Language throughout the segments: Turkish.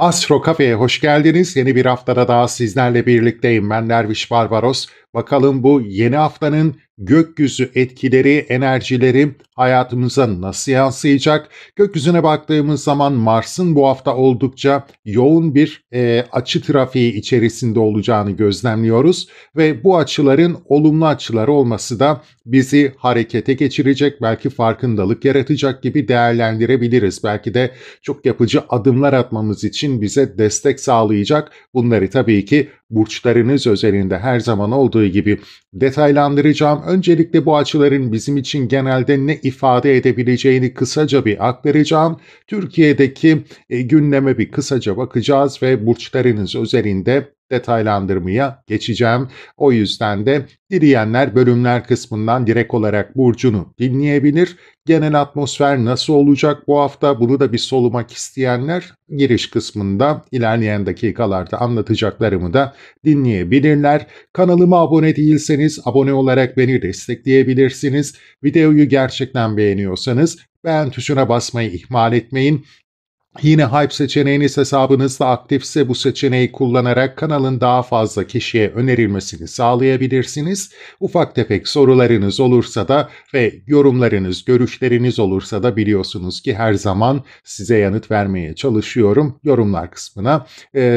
Astro Cafe'ye hoş geldiniz. Yeni bir haftada daha sizlerle birlikteyim. Ben Derviş Barbaros. Bakalım bu yeni haftanın gökyüzü etkileri, enerjileri hayatımıza nasıl yansıyacak? Gökyüzüne baktığımız zaman Mars'ın bu hafta oldukça yoğun bir açı trafiği içerisinde olacağını gözlemliyoruz. Ve bu açıların olumlu açılar olması da bizi harekete geçirecek, belki farkındalık yaratacak gibi değerlendirebiliriz. Belki de çok yapıcı adımlar atmamız için bize destek sağlayacak. Bunları tabii ki burçlarınız özelinde her zaman olduğu gibi detaylandıracağım. Öncelikle bu açıların bizim için genelde ne ifade edebileceğini kısaca bir aktaracağım. Türkiye'deki gündeme bir kısaca bakacağız ve burçlarınız özelinde detaylandırmaya geçeceğim. O yüzden de dileyenler bölümler kısmından direkt olarak burcunu dinleyebilir. Genel atmosfer nasıl olacak bu hafta, bunu da bir solumak isteyenler giriş kısmında ilerleyen dakikalarda anlatacaklarımı da dinleyebilirler. Kanalıma abone değilseniz abone olarak beni destekleyebilirsiniz. Videoyu gerçekten beğeniyorsanız beğen tuşuna basmayı ihmal etmeyin. Yine Hype seçeneğiniz hesabınızda aktifse bu seçeneği kullanarak kanalın daha fazla kişiye önerilmesini sağlayabilirsiniz. Ufak tefek sorularınız olursa da ve yorumlarınız, görüşleriniz olursa da biliyorsunuz ki her zaman size yanıt vermeye çalışıyorum. Yorumlar kısmına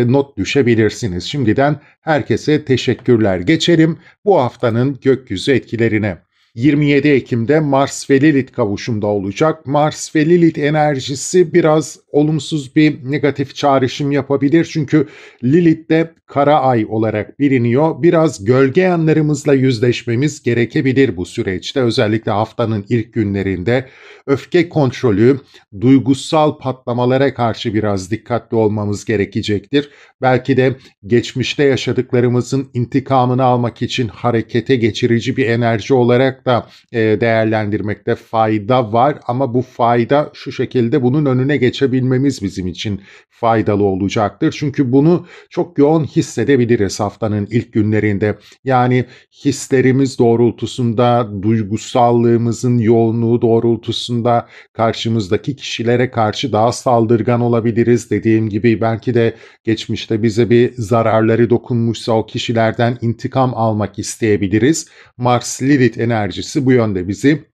not düşebilirsiniz. Şimdiden herkese teşekkürler. Geçelim bu haftanın gökyüzü etkilerine. 27 Ekim'de Mars ve Lilith kavuşumda olacak. Mars ve Lilith enerjisi biraz olumsuz bir negatif çağrışım yapabilir. Çünkü Lilith de kara ay olarak biliniyor. Biraz gölge yanlarımızla yüzleşmemiz gerekebilir bu süreçte. Özellikle haftanın ilk günlerinde öfke kontrolü, duygusal patlamalara karşı biraz dikkatli olmamız gerekecektir. Belki de geçmişte yaşadıklarımızın intikamını almak için harekete geçirici bir enerji olarak da değerlendirmekte fayda var. Ama bu fayda şu şekilde, bunun önüne geçebilmemiz bizim için faydalı olacaktır. Çünkü bunu çok yoğun hissedebiliriz haftanın ilk günlerinde. Yani hislerimiz doğrultusunda, duygusallığımızın yoğunluğu doğrultusunda karşımızdaki kişilere karşı daha saldırgan olabiliriz. Dediğim gibi belki de geçmişte bize bir zararları dokunmuşsa o kişilerden intikam almak isteyebiliriz. Mars Lilith enerjisi bu yönde bizi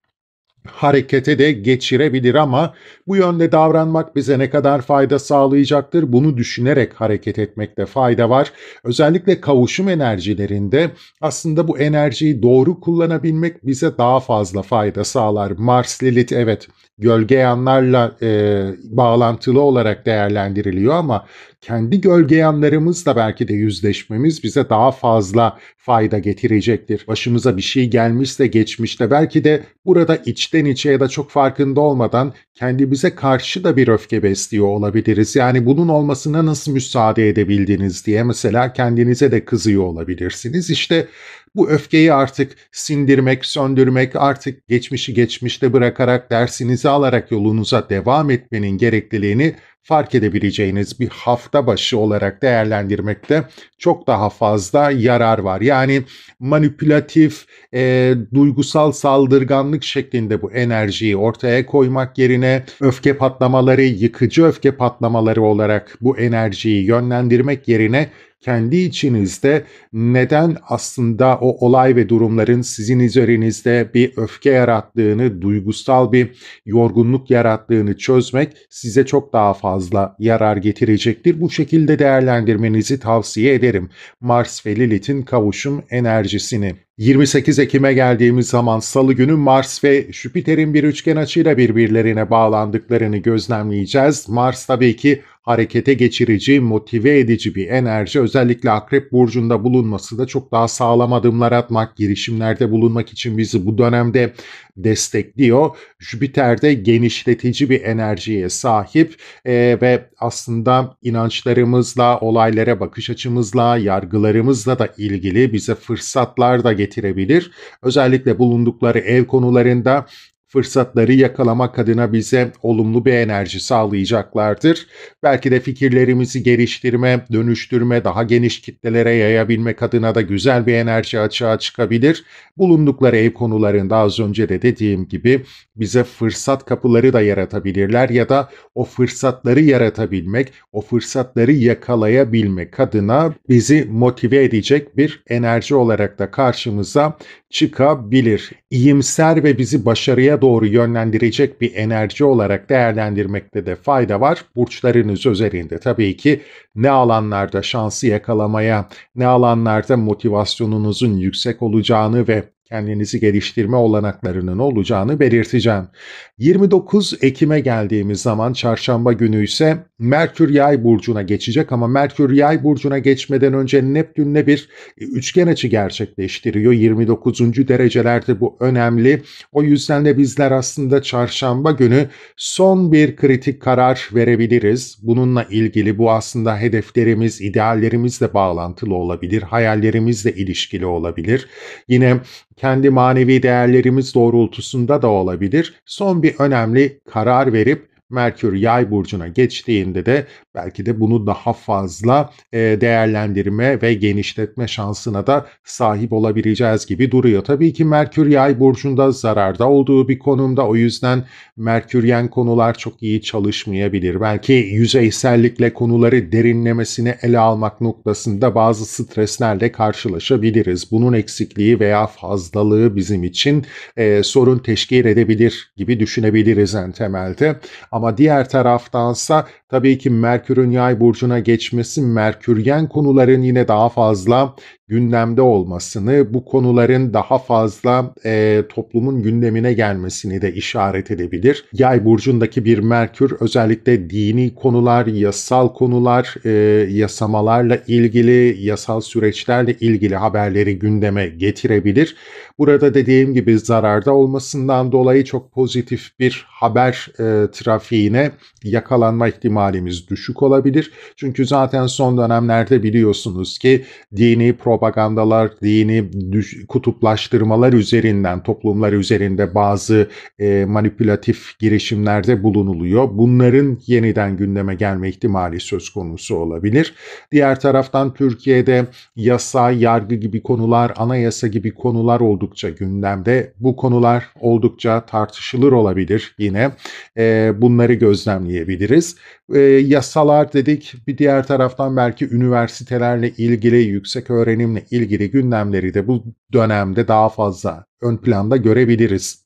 harekete de geçirebilir ama bu yönde davranmak bize ne kadar fayda sağlayacaktır? Bunu düşünerek hareket etmekte fayda var. Özellikle kavuşum enerjilerinde aslında bu enerjiyi doğru kullanabilmek bize daha fazla fayda sağlar. Mars Lilith evet gölge yanlarla bağlantılı olarak değerlendiriliyor ama kendi gölge yanlarımızla belki de yüzleşmemiz bize daha fazla fayda getirecektir. Başımıza bir şey gelmişse geçmişte belki de burada içten içe ya da çok farkında olmadan kendimize karşı da bir öfke besliyor olabiliriz. Yani bunun olmasına nasıl müsaade edebildiniz diye mesela kendinize de kızıyor olabilirsiniz. İşte bu öfkeyi artık sindirmek, söndürmek, artık geçmişi geçmişte bırakarak dersinizi alarak yolunuza devam etmenin gerekliliğini fark edebileceğiniz bir hafta başı olarak değerlendirmekte çok daha fazla yarar var. Yani manipülatif, duygusal saldırganlık şeklinde bu enerjiyi ortaya koymak yerine öfke patlamaları, yıkıcı öfke patlamaları olarak bu enerjiyi yönlendirmek yerine kendi içinizde neden aslında o olay ve durumların sizin üzerinizde bir öfke yarattığını, duygusal bir yorgunluk yarattığını çözmek size çok daha fazla yarar getirecektir. Bu şekilde değerlendirmenizi tavsiye ederim Mars ve Lilith'in kavuşum enerjisini. 28 Ekim'e geldiğimiz zaman Salı günü Mars ve Jüpiter'in bir üçgen açıyla birbirlerine bağlandıklarını gözlemleyeceğiz. Mars tabii ki harekete geçirici, motive edici bir enerji. Özellikle Akrep Burcu'nda bulunması da çok daha sağlam adımlar atmak, girişimlerde bulunmak için bizi bu dönemde destekliyor. Jüpiter de genişletici bir enerjiye sahip ve aslında inançlarımızla, olaylara bakış açımızla, yargılarımızla da ilgili bize fırsatlar da getirebilir. Özellikle bulundukları ev konularında fırsatları yakalamak adına bize olumlu bir enerji sağlayacaklardır. Belki de fikirlerimizi geliştirme, dönüştürme, daha geniş kitlelere yayabilmek adına da güzel bir enerji açığa çıkabilir. Bulundukları ev konularında az önce de dediğim gibi bize fırsat kapıları da yaratabilirler ya da o fırsatları yaratabilmek, o fırsatları yakalayabilmek adına bizi motive edecek bir enerji olarak da karşımıza çıkabilir. İyimser ve bizi başarıya doğru yönlendirecek bir enerji olarak değerlendirmekte de fayda var. Burçlarınız üzerinde tabii ki ne alanlarda şansı yakalamaya, ne alanlarda motivasyonunuzun yüksek olacağını ve kendinizi geliştirme olanaklarının olacağını belirteceğim. 29 Ekim'e geldiğimiz zaman çarşamba günü ise Merkür Yay burcuna geçecek ama Merkür Yay burcuna geçmeden önce Neptün'le bir üçgen açı gerçekleştiriyor. 29. derecelerde bu önemli. O yüzden de bizler aslında çarşamba günü son bir kritik karar verebiliriz. Bununla ilgili bu aslında hedeflerimiz, ideallerimizle bağlantılı olabilir, hayallerimizle ilişkili olabilir. Yine kendi manevi değerlerimiz doğrultusunda da olabilir. Son bir önemli karar verip Merkür Yay burcuna geçtiğinde de belki de bunu daha fazla değerlendirme ve genişletme şansına da sahip olabileceğiz gibi duruyor. Tabii ki Merkür Yay burcunda zararda olduğu bir konumda, o yüzden Merküryen konular çok iyi çalışmayabilir. Belki yüzeysellikle konuları derinlemesine ele almak noktasında bazı streslerle karşılaşabiliriz. Bunun eksikliği veya fazlalığı bizim için sorun teşkil edebilir gibi düşünebiliriz en temelde. Ama diğer taraftansa tabii ki Merkür'ün Yay burcuna geçmesi Merküryen konuların yine daha fazla gündemde olmasını, bu konuların daha fazla toplumun gündemine gelmesini de işaret edebilir. Yay burcundaki bir Merkür özellikle dini konular, yasal konular, yasamalarla ilgili, yasal süreçlerle ilgili haberleri gündeme getirebilir. Burada dediğim gibi zararda olmasından dolayı çok pozitif bir haber trafiğine yakalanma ihtimalimiz düşük olabilir. Çünkü zaten son dönemlerde biliyorsunuz ki dini propagandalar, dini kutuplaştırmalar üzerinden, toplumlar üzerinde bazı manipülatif girişimlerde bulunuluyor. Bunların yeniden gündeme gelme ihtimali söz konusu olabilir. Diğer taraftan Türkiye'de yasa, yargı gibi konular, anayasa gibi konular oldukça gündemde. Bu konular oldukça tartışılır olabilir yine. Bunları gözlemleyebiliriz. Yasalar dedik, bir diğer taraftan belki üniversitelerle ilgili, yüksek öğrenimle ilgili gündemleri de bu dönemde daha fazla ön planda görebiliriz.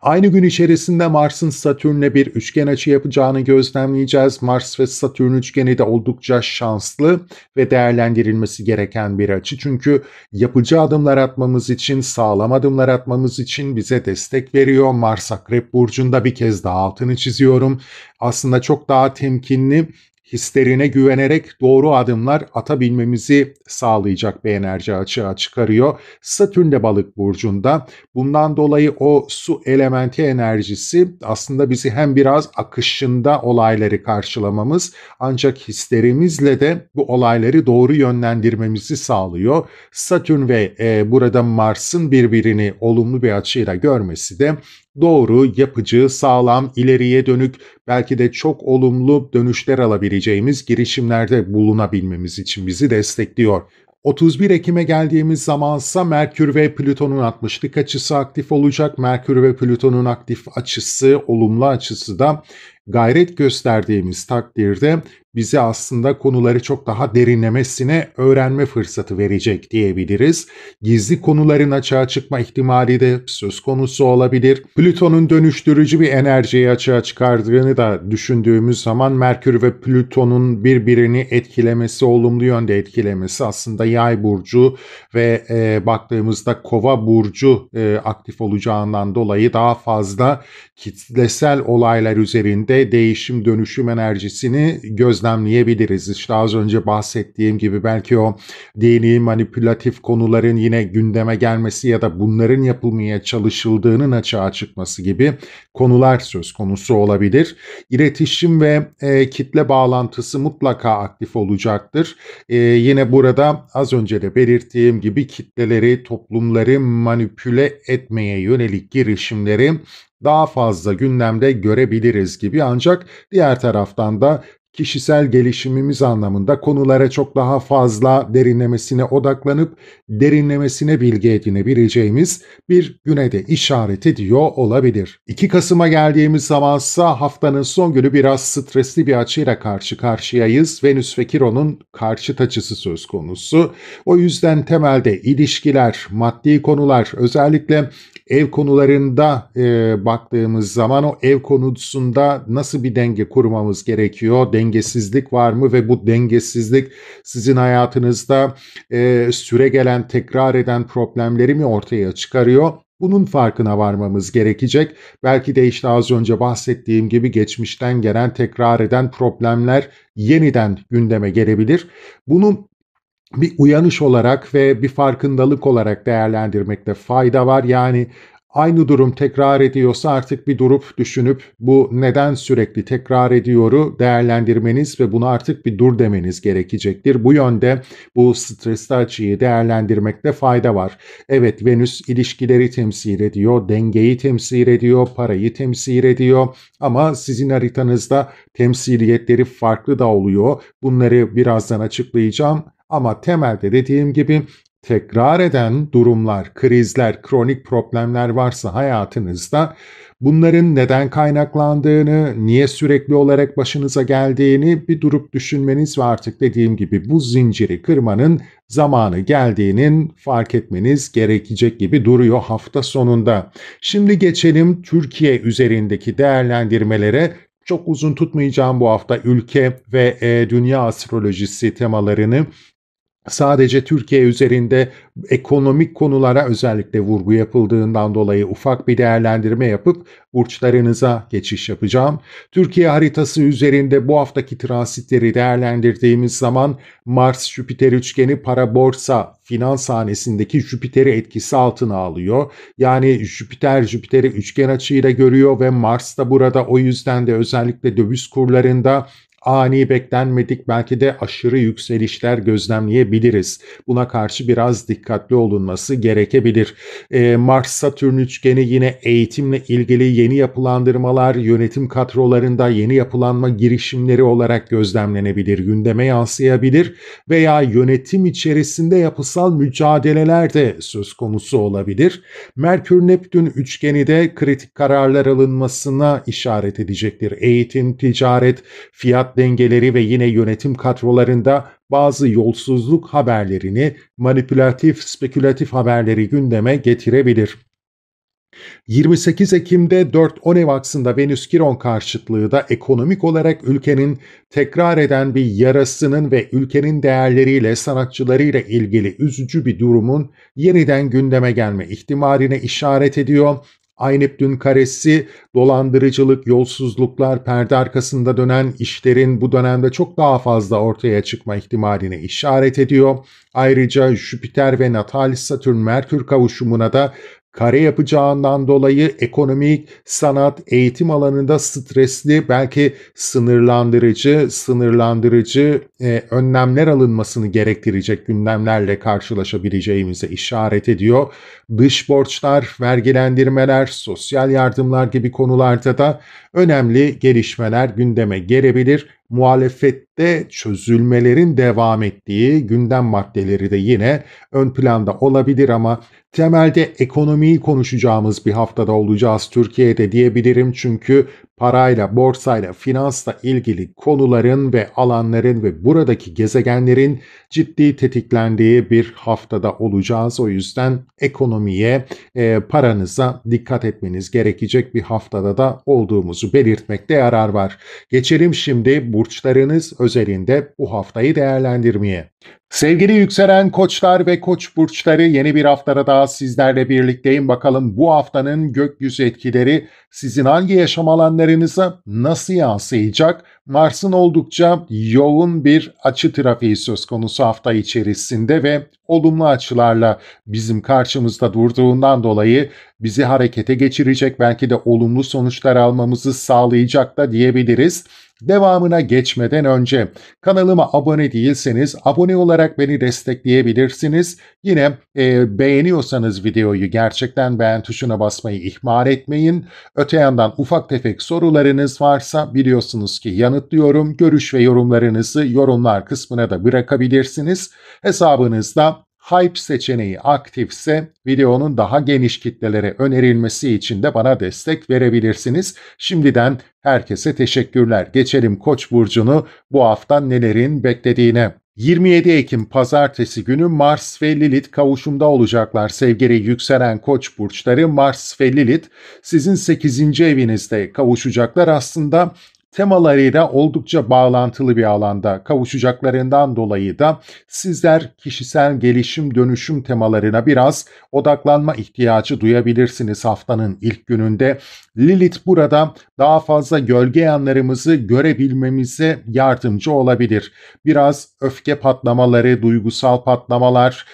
Aynı gün içerisinde Mars'ın Satürn'le bir üçgen açı yapacağını gözlemleyeceğiz. Mars ve Satürn üçgeni de oldukça şanslı ve değerlendirilmesi gereken bir açı. Çünkü yapıcı adımlar atmamız için, sağlam adımlar atmamız için bize destek veriyor. Mars Akrep burcunda, bir kez daha altını çiziyorum. Aslında çok daha temkinli, hislerine güvenerek doğru adımlar atabilmemizi sağlayacak bir enerji açığa çıkarıyor. Satürn de Balık burcunda. Bundan dolayı o su elementi enerjisi aslında bizi hem biraz akışında olayları karşılamamız, ancak hislerimizle de bu olayları doğru yönlendirmemizi sağlıyor. Satürn ve burada Mars'ın birbirini olumlu bir açıyla görmesi de doğru, yapıcı, sağlam, ileriye dönük, belki de çok olumlu dönüşler alabileceğimiz girişimlerde bulunabilmemiz için bizi destekliyor. 31 Ekim'e geldiğimiz zamansa Merkür ve Plüton'un 60'lık açısı aktif olacak. Merkür ve Plüton'un aktif açısı, olumlu açısı da gayret gösterdiğimiz takdirde bize aslında konuları çok daha derinlemesine öğrenme fırsatı verecek diyebiliriz. Gizli konuların açığa çıkma ihtimali de söz konusu olabilir. Plüton'un dönüştürücü bir enerjiyi açığa çıkardığını da düşündüğümüz zaman Merkür ve Plüton'un birbirini etkilemesi, olumlu yönde etkilemesi aslında Yay burcu ve baktığımızda Kova burcu aktif olacağından dolayı daha fazla kitlesel olaylar üzerinde değişim dönüşüm enerjisini gözlemleyebiliriz. gözlemleyebiliriz. İşte az önce bahsettiğim gibi belki o dini manipülatif konuların yine gündeme gelmesi ya da bunların yapılmaya çalışıldığının açığa çıkması gibi konular söz konusu olabilir. İletişim ve kitle bağlantısı mutlaka aktif olacaktır. Yine burada az önce de belirttiğim gibi kitleleri, toplumları manipüle etmeye yönelik girişimleri daha fazla gündemde görebiliriz gibi, ancak diğer taraftan da kişisel gelişimimiz anlamında konulara çok daha fazla derinlemesine odaklanıp derinlemesine bilgi edinebileceğimiz bir güne de işaret ediyor olabilir. 2 Kasım'a geldiğimiz zamansa haftanın son günü biraz stresli bir açıyla karşı karşıyayız. Venüs ve Kiron'un karşıt açısı söz konusu. O yüzden temelde ilişkiler, maddi konular, özellikle ev konularında baktığımız zaman o ev konusunda nasıl bir denge kurmamız gerekiyor? Dengesizlik var mı ve bu dengesizlik sizin hayatınızda süregelen, tekrar eden problemleri mi ortaya çıkarıyor? Bunun farkına varmamız gerekecek. Belki de işte az önce bahsettiğim gibi geçmişten gelen, tekrar eden problemler yeniden gündeme gelebilir. Bunu bir uyanış olarak ve bir farkındalık olarak değerlendirmekte fayda var. Yani aynı durum tekrar ediyorsa artık bir durup düşünüp bu neden sürekli tekrar ediyoru değerlendirmeniz ve buna artık bir dur demeniz gerekecektir. Bu yönde bu stresli açıyı değerlendirmekte fayda var. Evet, Venüs ilişkileri temsil ediyor, dengeyi temsil ediyor, parayı temsil ediyor, ama sizin haritanızda temsiliyetleri farklı da oluyor. Bunları birazdan açıklayacağım. Ama temelde dediğim gibi tekrar eden durumlar, krizler, kronik problemler varsa hayatınızda bunların neden kaynaklandığını, niye sürekli olarak başınıza geldiğini bir durup düşünmeniz ve artık dediğim gibi bu zinciri kırmanın zamanı geldiğinin fark etmeniz gerekecek gibi duruyor hafta sonunda. Şimdi geçelim Türkiye üzerindeki değerlendirmelere. Çok uzun tutmayacağım bu hafta ülke ve dünya astrolojisi temalarını. Sadece Türkiye üzerinde ekonomik konulara özellikle vurgu yapıldığından dolayı ufak bir değerlendirme yapıp burçlarınıza geçiş yapacağım. Türkiye haritası üzerinde bu haftaki transitleri değerlendirdiğimiz zaman Mars-Jüpiter üçgeni para, borsa, finans hanesindeki Jüpiter'i etkisi altına alıyor. Yani Jüpiter'i üçgen açıyla görüyor ve Mars da burada, o yüzden de özellikle döviz kurlarında ani, beklenmedik, belki de aşırı yükselişler gözlemleyebiliriz. Buna karşı biraz dikkatli olunması gerekebilir. Mars-Satürn üçgeni yine eğitimle ilgili yeni yapılandırmalar, yönetim kadrolarında yeni yapılanma girişimleri olarak gözlemlenebilir, gündeme yansıyabilir veya yönetim içerisinde yapısal mücadeleler de söz konusu olabilir. Merkür-Neptün üçgeni de kritik kararlar alınmasına işaret edecektir. Eğitim, ticaret, fiyat dengeleri ve yine yönetim kadrolarında bazı yolsuzluk haberlerini, manipülatif, spekülatif haberleri gündeme getirebilir. 28 Ekim'de 4-10 ev aksında Venüs-Kiron karşıtlığı da ekonomik olarak ülkenin tekrar eden bir yarasının ve ülkenin değerleriyle, sanatçılarıyla ilgili üzücü bir durumun yeniden gündeme gelme ihtimaline işaret ediyor. Ay Neptün karesi dolandırıcılık, yolsuzluklar, perde arkasında dönen işlerin bu dönemde çok daha fazla ortaya çıkma ihtimaline işaret ediyor. Ayrıca Jüpiter ve natal Satürn Merkür kavuşumuna da kare yapacağından dolayı ekonomik, sanat, eğitim alanında stresli, belki sınırlandırıcı önlemler alınmasını gerektirecek gündemlerle karşılaşabileceğimize işaret ediyor. Dış borçlar, vergilendirmeler, sosyal yardımlar gibi konularda da önemli gelişmeler gündeme gelebilir. Muhalefette çözülmelerin devam ettiği gündem maddeleri de yine ön planda olabilir, ama temelde ekonomiyi konuşacağımız bir haftada olacağız Türkiye'de diyebilirim. Çünkü parayla, borsayla, finansla ilgili konuların ve alanların ve buradaki gezegenlerin ciddi tetiklendiği bir haftada olacağız. O yüzden ekonomiye, paranıza dikkat etmeniz gerekecek bir haftada da olduğumuzu belirtmekte yarar var. Geçelim şimdi burçlarınız özelinde bu haftayı değerlendirmeye. Sevgili yükselen koçlar ve koç burçları, yeni bir haftada daha sizlerle birlikteyim. Bakalım bu haftanın gökyüzü etkileri sizin hangi yaşam alanlarınıza nasıl yansıyacak? Mars'ın oldukça yoğun bir açı trafiği söz konusu hafta içerisinde ve olumlu açılarla bizim karşımızda durduğundan dolayı bizi harekete geçirecek, belki de olumlu sonuçlar almamızı sağlayacak da diyebiliriz. Devamına geçmeden önce kanalıma abone değilseniz abone olarak beni destekleyebilirsiniz. Yine beğeniyorsanız videoyu gerçekten beğen tuşuna basmayı ihmal etmeyin. Öte yandan ufak tefek sorularınız varsa biliyorsunuz ki yanıtlıyorum. Görüş ve yorumlarınızı yorumlar kısmına da bırakabilirsiniz. Hesabınızda Hype seçeneği aktifse videonun daha geniş kitlelere önerilmesi için de bana destek verebilirsiniz. Şimdiden herkese teşekkürler. Geçelim Koç burcunu bu hafta nelerin beklediğine. 27 Ekim Pazartesi günü Mars ve Lilith kavuşumda olacaklar. Sevgili yükselen Koç burçları, Mars ve Lilith sizin 8. evinizde kavuşacaklar. Aslında temalarıyla oldukça bağlantılı bir alanda kavuşacaklarından dolayı da sizler kişisel gelişim, dönüşüm temalarına biraz odaklanma ihtiyacı duyabilirsiniz haftanın ilk gününde. Lilith burada daha fazla gölge yanlarımızı görebilmemize yardımcı olabilir. Biraz öfke patlamaları, duygusal patlamalar,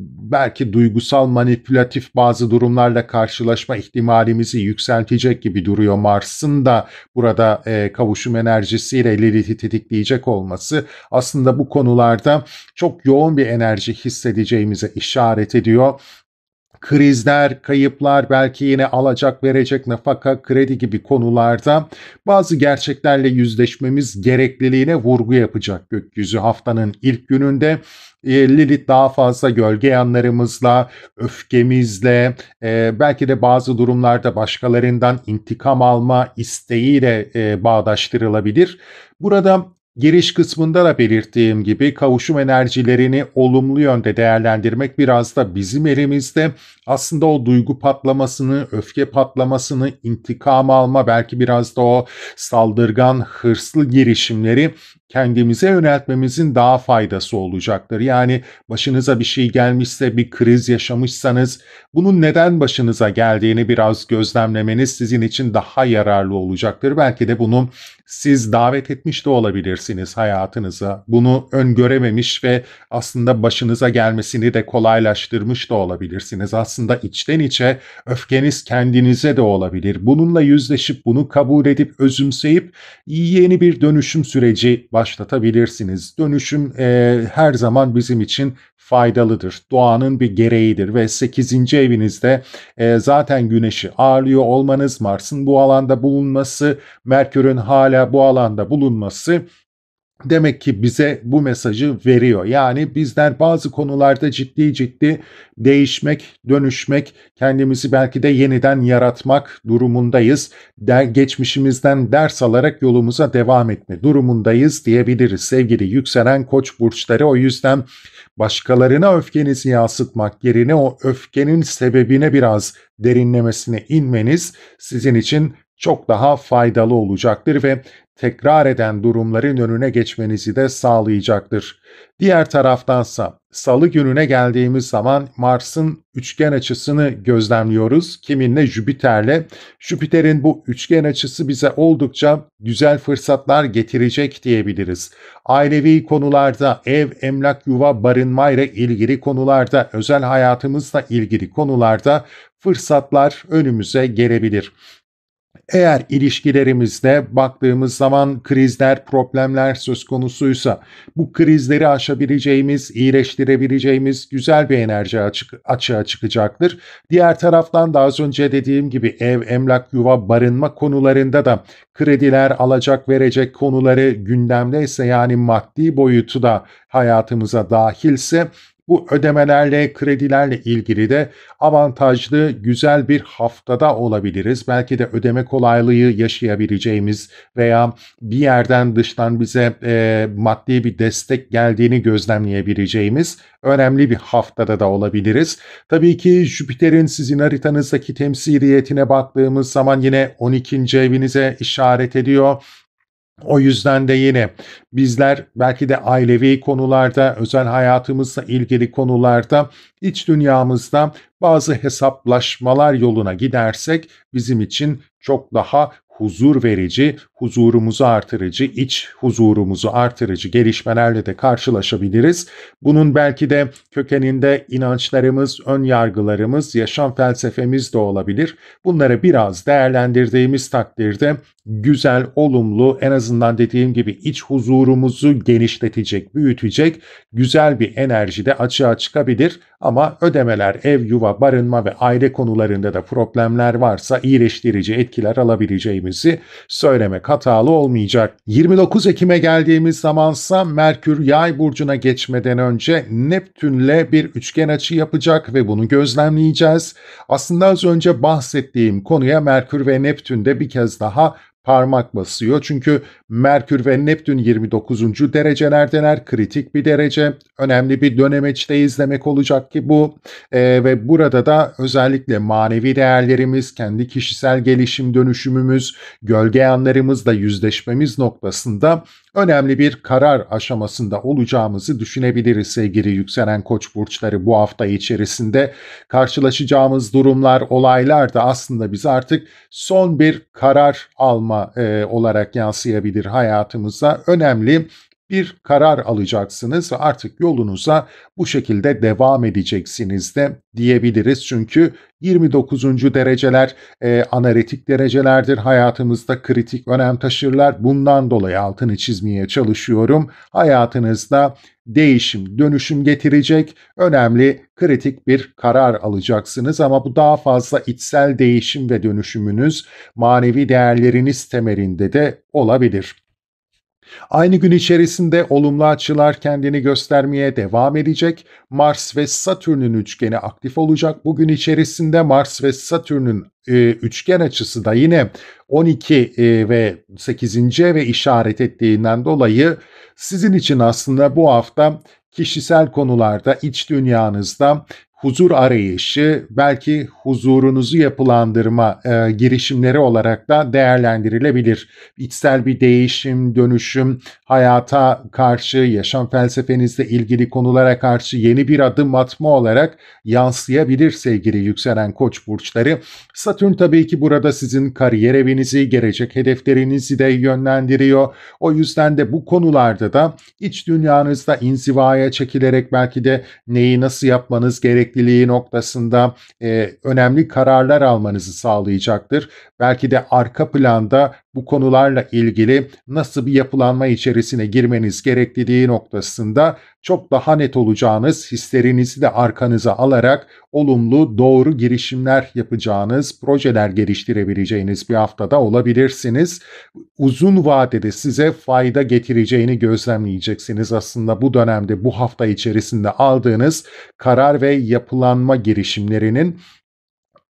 belki duygusal manipülatif bazı durumlarla karşılaşma ihtimalimizi yükseltecek gibi duruyor. Mars'ın da burada kavuşum enerjisiyle Lilith'i tetikleyecek olması aslında bu konularda çok yoğun bir enerji hissedeceğimize işaret ediyor. Krizler, kayıplar, belki yine alacak verecek, nafaka, kredi gibi konularda bazı gerçeklerle yüzleşmemiz gerekliliğine vurgu yapacak gökyüzü haftanın ilk gününde. Lilith daha fazla gölge yanlarımızla, öfkemizle, belki de bazı durumlarda başkalarından intikam alma isteğiyle bağdaştırılabilir. Burada giriş kısmında da belirttiğim gibi kavuşum enerjilerini olumlu yönde değerlendirmek biraz da bizim elimizde. Aslında o duygu patlamasını, öfke patlamasını, intikam alma, belki biraz da o saldırgan, hırslı girişimleri kendimize yöneltmemizin daha faydası olacaktır. Yani başınıza bir şey gelmişse, bir kriz yaşamışsanız bunun neden başınıza geldiğini biraz gözlemlemeniz sizin için daha yararlı olacaktır. Belki de bunu siz davet etmiş de olabilirsiniz hayatınıza. Bunu öngörememiş ve aslında başınıza gelmesini de kolaylaştırmış da olabilirsiniz. Aslında içten içe öfkeniz kendinize de olabilir. Bununla yüzleşip bunu kabul edip özümseyip yeni bir dönüşüm süreci başlatabilirsiniz. Dönüşüm her zaman bizim için faydalıdır. Doğanın bir gereğidir ve 8. evinizde zaten Güneş'i ağırlıyor olmanız, Mars'ın bu alanda bulunması, Merkür'ün hala bu alanda bulunması demek ki bize bu mesajı veriyor. Yani bizler bazı konularda ciddi değişmek, dönüşmek, kendimizi belki de yeniden yaratmak durumundayız. Geçmişimizden ders alarak yolumuza devam etme durumundayız diyebiliriz sevgili yükselen Koç burçları. O yüzden başkalarına öfkenizi yansıtmak yerine o öfkenin sebebine biraz derinlemesine inmeniz sizin için çok daha faydalı olacaktır ve tekrar eden durumların önüne geçmenizi de sağlayacaktır. Diğer taraftansa Salı gününe geldiğimiz zaman Mars'ın üçgen açısını gözlemliyoruz. Kiminle? Jüpiter'le. Jüpiter'in bu üçgen açısı bize oldukça güzel fırsatlar getirecek diyebiliriz. Ailevi konularda, ev, emlak, yuva, barınma ile ilgili konularda, özel hayatımızla ilgili konularda fırsatlar önümüze gelebilir. Eğer ilişkilerimizde baktığımız zaman krizler, problemler söz konusuysa bu krizleri aşabileceğimiz, iyileştirebileceğimiz güzel bir enerji açığa çıkacaktır. Diğer taraftan da az önce dediğim gibi ev, emlak, yuva, barınma konularında da krediler, alacak verecek konuları gündemdeyse, yani maddi boyutu da hayatımıza dahilse, bu ödemelerle, kredilerle ilgili de avantajlı, güzel bir haftada olabiliriz. Belki de ödeme kolaylığı yaşayabileceğimiz veya bir yerden dıştan bize maddi bir destek geldiğini gözlemleyebileceğimiz önemli bir haftada da olabiliriz. Tabii ki Jüpiter'in sizin haritanızdaki temsiliyetine baktığımız zaman yine 12. evinize işaret ediyor. O yüzden de yine bizler belki de ailevi konularda, özel hayatımızla ilgili konularda, iç dünyamızda bazı hesaplaşmalar yoluna gidersek bizim için çok daha huzur verici, huzurumuzu artırıcı, iç huzurumuzu artırıcı gelişmelerle de karşılaşabiliriz. Bunun belki de kökeninde inançlarımız, ön yargılarımız, yaşam felsefemiz de olabilir. Bunları biraz değerlendirdiğimiz takdirde güzel, olumlu, en azından dediğim gibi iç huzurumuzu genişletecek, büyütecek güzel bir enerji de açığa çıkabilir. Ama ödemeler, ev, yuva, barınma ve aile konularında da problemler varsa iyileştirici etkiler alabileceğimizi söylemek hatalı olmayacak. 29 Ekim'e geldiğimiz zamansa Merkür Yay burcuna geçmeden önce Neptün'le bir üçgen açı yapacak ve bunu gözlemleyeceğiz. Aslında az önce bahsettiğim konuya Merkür ve Neptün de bir kez daha parmak basıyor. Çünkü Merkür ve Neptün 29. derecelerdeler. Kritik bir derece. Önemli bir dönemeçteyiz demek olacak ki bu. Ve burada da özellikle manevi değerlerimiz, kendi kişisel gelişim dönüşümümüz, gölge yanlarımızla yüzleşmemiz noktasında önemli bir karar aşamasında olacağımızı düşünebiliriz sevgili yükselen Koç burçları bu hafta içerisinde. Karşılaşacağımız durumlar, olaylar da aslında biz artık son bir karar alma olarak yansıyabilir hayatımıza. Önemli bir karar alacaksınız ve artık yolunuza bu şekilde devam edeceksiniz de diyebiliriz. Çünkü 29. dereceler analitik derecelerdir. Hayatımızda kritik önem taşırlar. Bundan dolayı altını çizmeye çalışıyorum. Hayatınızda değişim, dönüşüm getirecek önemli, kritik bir karar alacaksınız ama bu daha fazla içsel değişim ve dönüşümünüz manevi değerleriniz temelinde de olabilir. Aynı gün içerisinde olumlu açılar kendini göstermeye devam edecek. Mars ve Satürn'ün üçgeni aktif olacak. Bugün içerisinde Mars ve Satürn'ün üçgen açısı da yine 12 ve 8. eve işaret ettiğinden dolayı sizin için aslında bu hafta kişisel konularda, iç dünyanızda huzur arayışı, belki huzurunuzu yapılandırma girişimleri olarak da değerlendirilebilir. İçsel bir değişim, dönüşüm, hayata karşı, yaşam felsefenizle ilgili konulara karşı yeni bir adım atma olarak yansıyabilir sevgili yükselen Koç burçları. Satürn tabii ki burada sizin kariyer evinizi, gelecek hedeflerinizi de yönlendiriyor. O yüzden de bu konularda da iç dünyanızda inzivaya çekilerek belki de neyi nasıl yapmanız gerekliliği noktasında önemli kararlar almanızı sağlayacaktır. Belki de arka planda bu konularla ilgili nasıl bir yapılanma içerisine girmeniz gerekliliği noktasında çok daha net olacağınız, hislerinizi de arkanıza alarak olumlu, doğru girişimler yapacağınız, projeler geliştirebileceğiniz bir haftada olabilirsiniz. Uzun vadede size fayda getireceğini gözlemleyeceksiniz aslında bu dönemde, bu hafta içerisinde aldığınız karar ve yapılanma girişimlerinin.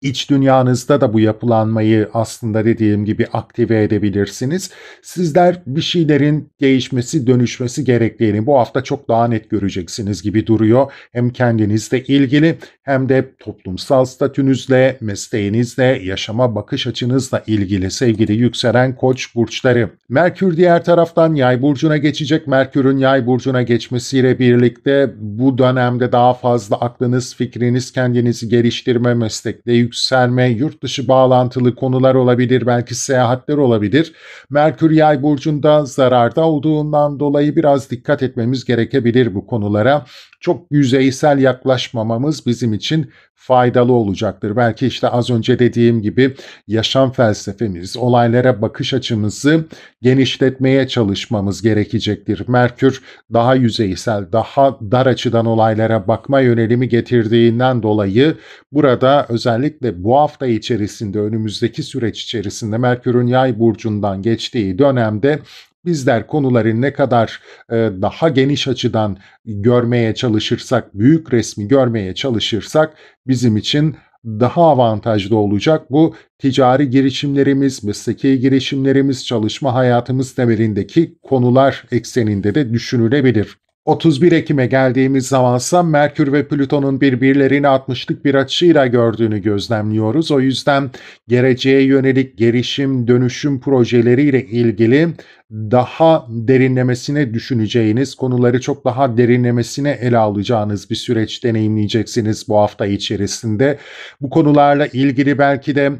İç dünyanızda da bu yapılanmayı aslında dediğim gibi aktive edebilirsiniz. Sizler bir şeylerin değişmesi, dönüşmesi gerektiğini bu hafta çok daha net göreceksiniz gibi duruyor. Hem kendinizle ilgili hem de toplumsal statünüzle, mesleğinizle, yaşama bakış açınızla ilgili sevgili yükselen Koç burçları. Merkür diğer taraftan Yay burcuna geçecek. Merkür'ün Yay burcuna geçmesiyle birlikte bu dönemde daha fazla aklınız, fikriniz, kendinizi geliştirme, meslekte yükselme, yurt dışı bağlantılı konular olabilir, belki seyahatler olabilir. Merkür Yay burcunda zararda olduğundan dolayı biraz dikkat etmemiz gerekebilir bu konulara. Çok yüzeysel yaklaşmamamız bizim için faydalı olacaktır. Belki işte az önce dediğim gibi yaşam felsefemiz, olaylara bakış açımızı genişletmeye çalışmamız gerekecektir. Merkür daha yüzeysel, daha dar açıdan olaylara bakma yönelimi getirdiğinden dolayı burada özellikle bu hafta içerisinde, önümüzdeki süreç içerisinde Merkür'ün Yay burcundan geçtiği dönemde bizler konuları ne kadar daha geniş açıdan görmeye çalışırsak, büyük resmi görmeye çalışırsak bizim için daha avantajlı olacak. Bu ticari girişimlerimiz, mesleki girişimlerimiz, çalışma hayatımız temelindeki konular ekseninde de düşünülebilir. 31 Ekim'e geldiğimiz zamansa Merkür ve Plüton'un birbirlerini 60'lık bir açıyla gördüğünü gözlemliyoruz. O yüzden geleceğe yönelik gelişim, dönüşüm projeleriyle ilgili daha derinlemesine düşüneceğiniz, konuları çok daha derinlemesine ele alacağınız bir süreç deneyimleyeceksiniz bu hafta içerisinde. Bu konularla ilgili belki de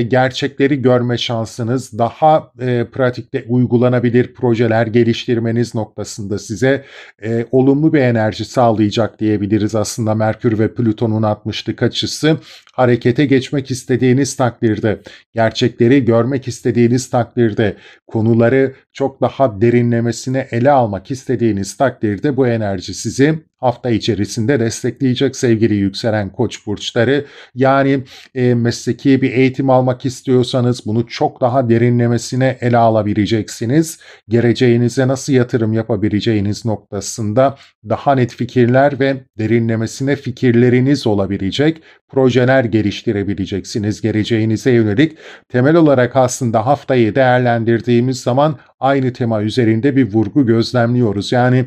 gerçekleri görme şansınız, daha pratikte uygulanabilir projeler geliştirmeniz noktasında size olumlu bir enerji sağlayacak diyebiliriz aslında Merkür ve Plüton'un 60'lık açısı. Harekete geçmek istediğiniz takdirde, gerçekleri görmek istediğiniz takdirde, konuları çok daha derinlemesine ele almak istediğiniz takdirde bu enerji sizi hafta içerisinde destekleyecek sevgili yükselen Koç burçları. Yani mesleki bir eğitim almak istiyorsanız bunu çok daha derinlemesine ele alabileceksiniz. Geleceğinize nasıl yatırım yapabileceğiniz noktasında daha net fikirler ve derinlemesine fikirleriniz olabilecek, projeler geliştirebileceksiniz geleceğinize yönelik. Temel olarak aslında haftayı değerlendirdiğimiz zaman aynı tema üzerinde bir vurgu gözlemliyoruz. Yani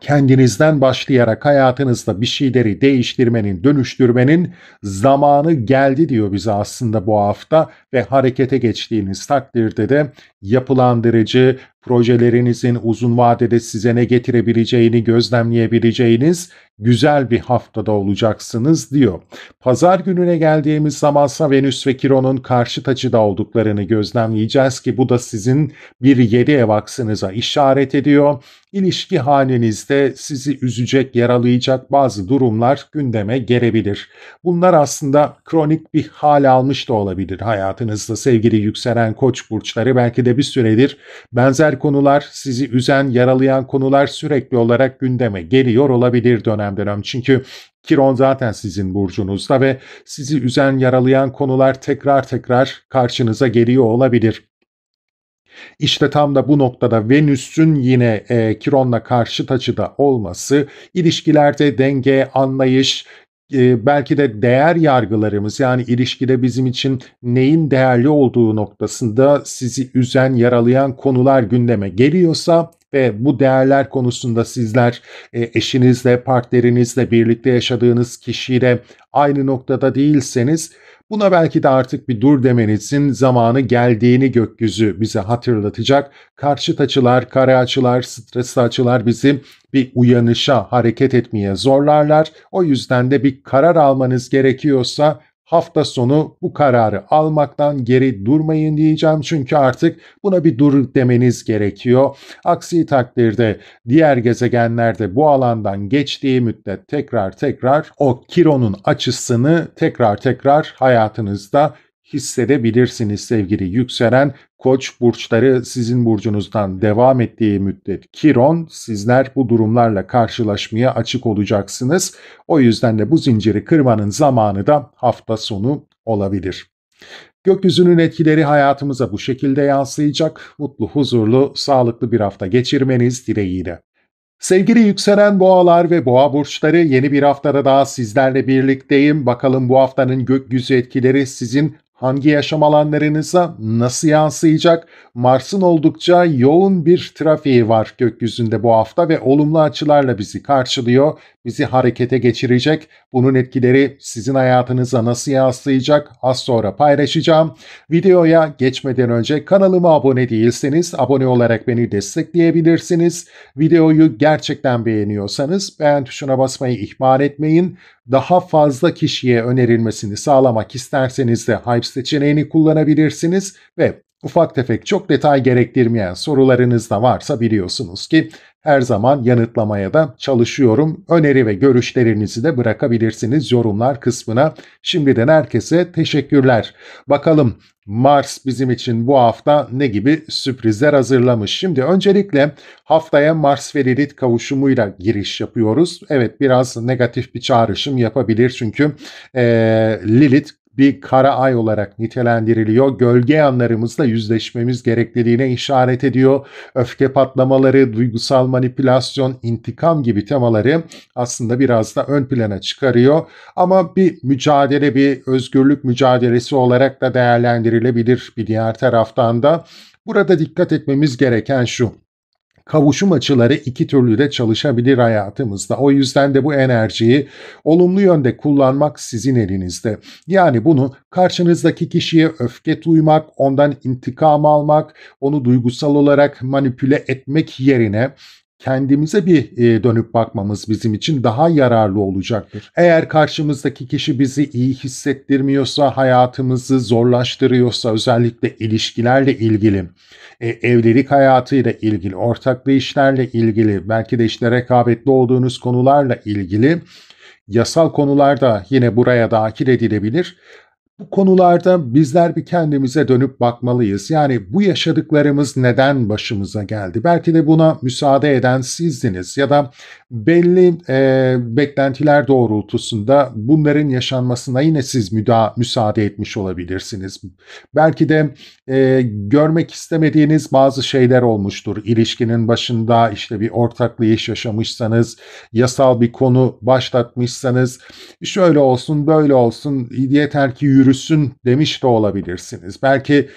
kendinizden başlayarak hayatınızda bir şeyleri değiştirmenin, dönüştürmenin zamanı geldi diyor bize aslında bu hafta ve harekete geçtiğiniz takdirde de yapılandırıcı, projelerinizin uzun vadede size ne getirebileceğini gözlemleyebileceğiniz güzel bir haftada olacaksınız diyor. Pazar gününe geldiğimiz zamansa Venüs ve Kiron'un karşıt açıda olduklarını gözlemleyeceğiz ki bu da sizin bir 7 ev aksınıza işaret ediyor. İlişki halinizde sizi üzecek, yaralayacak bazı durumlar gündeme gelebilir. Bunlar aslında kronik bir hal almış da olabilir hayatınızda sevgili yükselen Koç burçları. Belki de bir süredir benzer konular, sizi üzen, yaralayan konular sürekli olarak gündeme geliyor olabilir dönem dönem. Çünkü Kiron zaten sizin burcunuzda ve sizi üzen, yaralayan konular tekrar tekrar karşınıza geliyor olabilir. İşte tam da bu noktada Venüs'ün yine Kiron'la karşıt açıda olması, ilişkilerde denge, anlayış, belki de değer yargılarımız yani ilişkide bizim için neyin değerli olduğu noktasında sizi üzen, yaralayan konular gündeme geliyorsa ve bu değerler konusunda sizler eşinizle, partnerinizle, birlikte yaşadığınız kişiyle aynı noktada değilseniz buna belki de artık bir dur demenizin zamanı geldiğini gökyüzü bize hatırlatacak. Karşıt açılar, kare açılar, stresli açılar bizi bir uyanışa, hareket etmeye zorlarlar. O yüzden de bir karar almanız gerekiyorsa hafta sonu bu kararı almaktan geri durmayın diyeceğim. Çünkü artık buna bir dur demeniz gerekiyor. Aksi takdirde diğer gezegenler de bu alandan geçtiği müddet tekrar o Kiron'un açısını tekrar hayatınızda hissedebilirsiniz sevgili yükselen Koç burçları. Sizin burcunuzdan devam ettiği müddet Kiron, sizler bu durumlarla karşılaşmaya açık olacaksınız. O yüzden de bu zinciri kırmanın zamanı da hafta sonu olabilir. Gökyüzünün etkileri hayatımıza bu şekilde yansıyacak. Mutlu, huzurlu, sağlıklı bir hafta geçirmeniz dileğiyle. Sevgili yükselen boğalar ve boğa burçları, yeni bir haftada daha sizlerle birlikteyim. Bakalım bu haftanın gökyüzü etkileri sizin hangi yaşam alanlarınıza nasıl yansıyacak? Mars'ın oldukça yoğun bir trafiği var gökyüzünde bu hafta ve olumlu açılarla bizi karşılıyor, bizi harekete geçirecek. Bunun etkileri sizin hayatınıza nasıl yansıyacak? Az sonra paylaşacağım. Videoya geçmeden önce kanalıma abone değilseniz abone olarak beni destekleyebilirsiniz. Videoyu gerçekten beğeniyorsanız beğen tuşuna basmayı ihmal etmeyin. Daha fazla kişiye önerilmesini sağlamak isterseniz de Hype seçeneğini kullanabilirsiniz ve ufak tefek çok detay gerektirmeyen sorularınız da varsa biliyorsunuz ki her zaman yanıtlamaya da çalışıyorum. Öneri ve görüşlerinizi de bırakabilirsiniz yorumlar kısmına. Şimdiden herkese teşekkürler. Bakalım Mars bizim için bu hafta ne gibi sürprizler hazırlamış. Şimdi öncelikle haftaya Mars ve Lilith kavuşumuyla giriş yapıyoruz. Evet, biraz negatif bir çağrışım yapabilir çünkü Lilith bir kara ay olarak nitelendiriliyor. Gölge yanlarımızla yüzleşmemiz gerekliliğine işaret ediyor. Öfke patlamaları, duygusal manipülasyon, intikam gibi temaları aslında biraz da ön plana çıkarıyor. Ama bir mücadele, bir özgürlük mücadelesi olarak da değerlendirilebilir bir diğer taraftan da. Burada dikkat etmemiz gereken şu: kavuşum açıları iki türlü de çalışabilir hayatımızda. O yüzden de bu enerjiyi olumlu yönde kullanmak sizin elinizde. Yani bunu karşınızdaki kişiye öfke duymak, ondan intikam almak, onu duygusal olarak manipüle etmek yerine kendimize bir dönüp bakmamız bizim için daha yararlı olacaktır. Eğer karşımızdaki kişi bizi iyi hissettirmiyorsa, hayatımızı zorlaştırıyorsa, özellikle ilişkilerle ilgili, evlilik hayatıyla ilgili, ortaklı işlerle ilgili, belki de işte rekabetli olduğunuz konularla ilgili yasal konular da yine buraya dahil edilebilir. Bu konularda bizler bir kendimize dönüp bakmalıyız. Yani bu yaşadıklarımız neden başımıza geldi? Belki de buna müsaade eden sizdiniz ya da belli beklentiler doğrultusunda bunların yaşanmasına yine siz müsaade etmiş olabilirsiniz. Belki de görmek istemediğiniz bazı şeyler olmuştur. İlişkinin başında işte bir ortaklı iş yaşamışsanız, yasal bir konu başlatmışsanız, şöyle olsun, böyle olsun, yeter ki yürüsün demiş de olabilirsiniz. Belki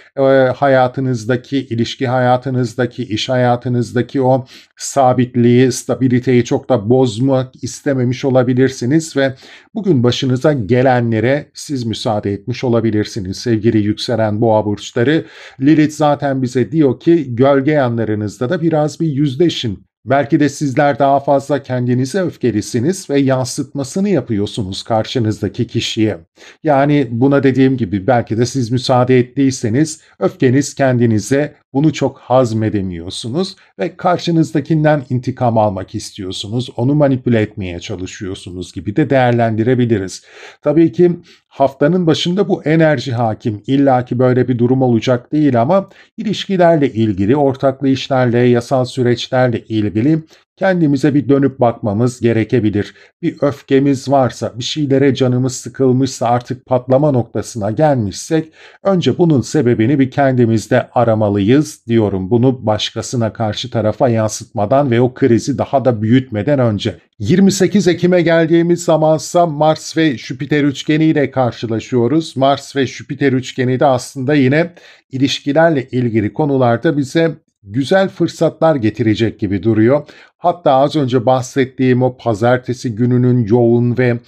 hayatınızdaki, ilişki hayatınızdaki, iş hayatınızdaki o sabitliği, stabiliteyi çok da bozmak istememiş olabilirsiniz ve bugün başınıza gelenlere siz müsaade etmiş olabilirsiniz. Sevgili yükselen boğa burçları, Lilith zaten bize diyor ki gölge yanlarınızda da biraz bir yüzleşin. Belki de sizler daha fazla kendinize öfkelisiniz ve yansıtmasını yapıyorsunuz karşınızdaki kişiye. Yani buna dediğim gibi belki de siz müsaade ettiyseniz öfkeniz kendinize, bunu çok hazmedemiyorsunuz ve karşınızdakinden intikam almak istiyorsunuz, onu manipüle etmeye çalışıyorsunuz gibi de değerlendirebiliriz. Tabii ki haftanın başında bu enerji hakim. İlla ki böyle bir durum olacak değil ama ilişkilerle ilgili, ortaklı işlerle, yasal süreçlerle ilgili kendimize bir dönüp bakmamız gerekebilir. Bir öfkemiz varsa, bir şeylere canımız sıkılmışsa, artık patlama noktasına gelmişsek önce bunun sebebini bir kendimizde aramalıyız diyorum. Bunu başkasına, karşı tarafa yansıtmadan ve o krizi daha da büyütmeden önce. 28 Ekim'e geldiğimiz zamansa Mars ve Jüpiter üçgeniyle karşılaşıyoruz. Mars ve Jüpiter üçgeni de aslında yine ilişkilerle ilgili konularda bize güzel fırsatlar getirecek gibi duruyor. Hatta az önce bahsettiğim o pazartesi gününün yoğun ve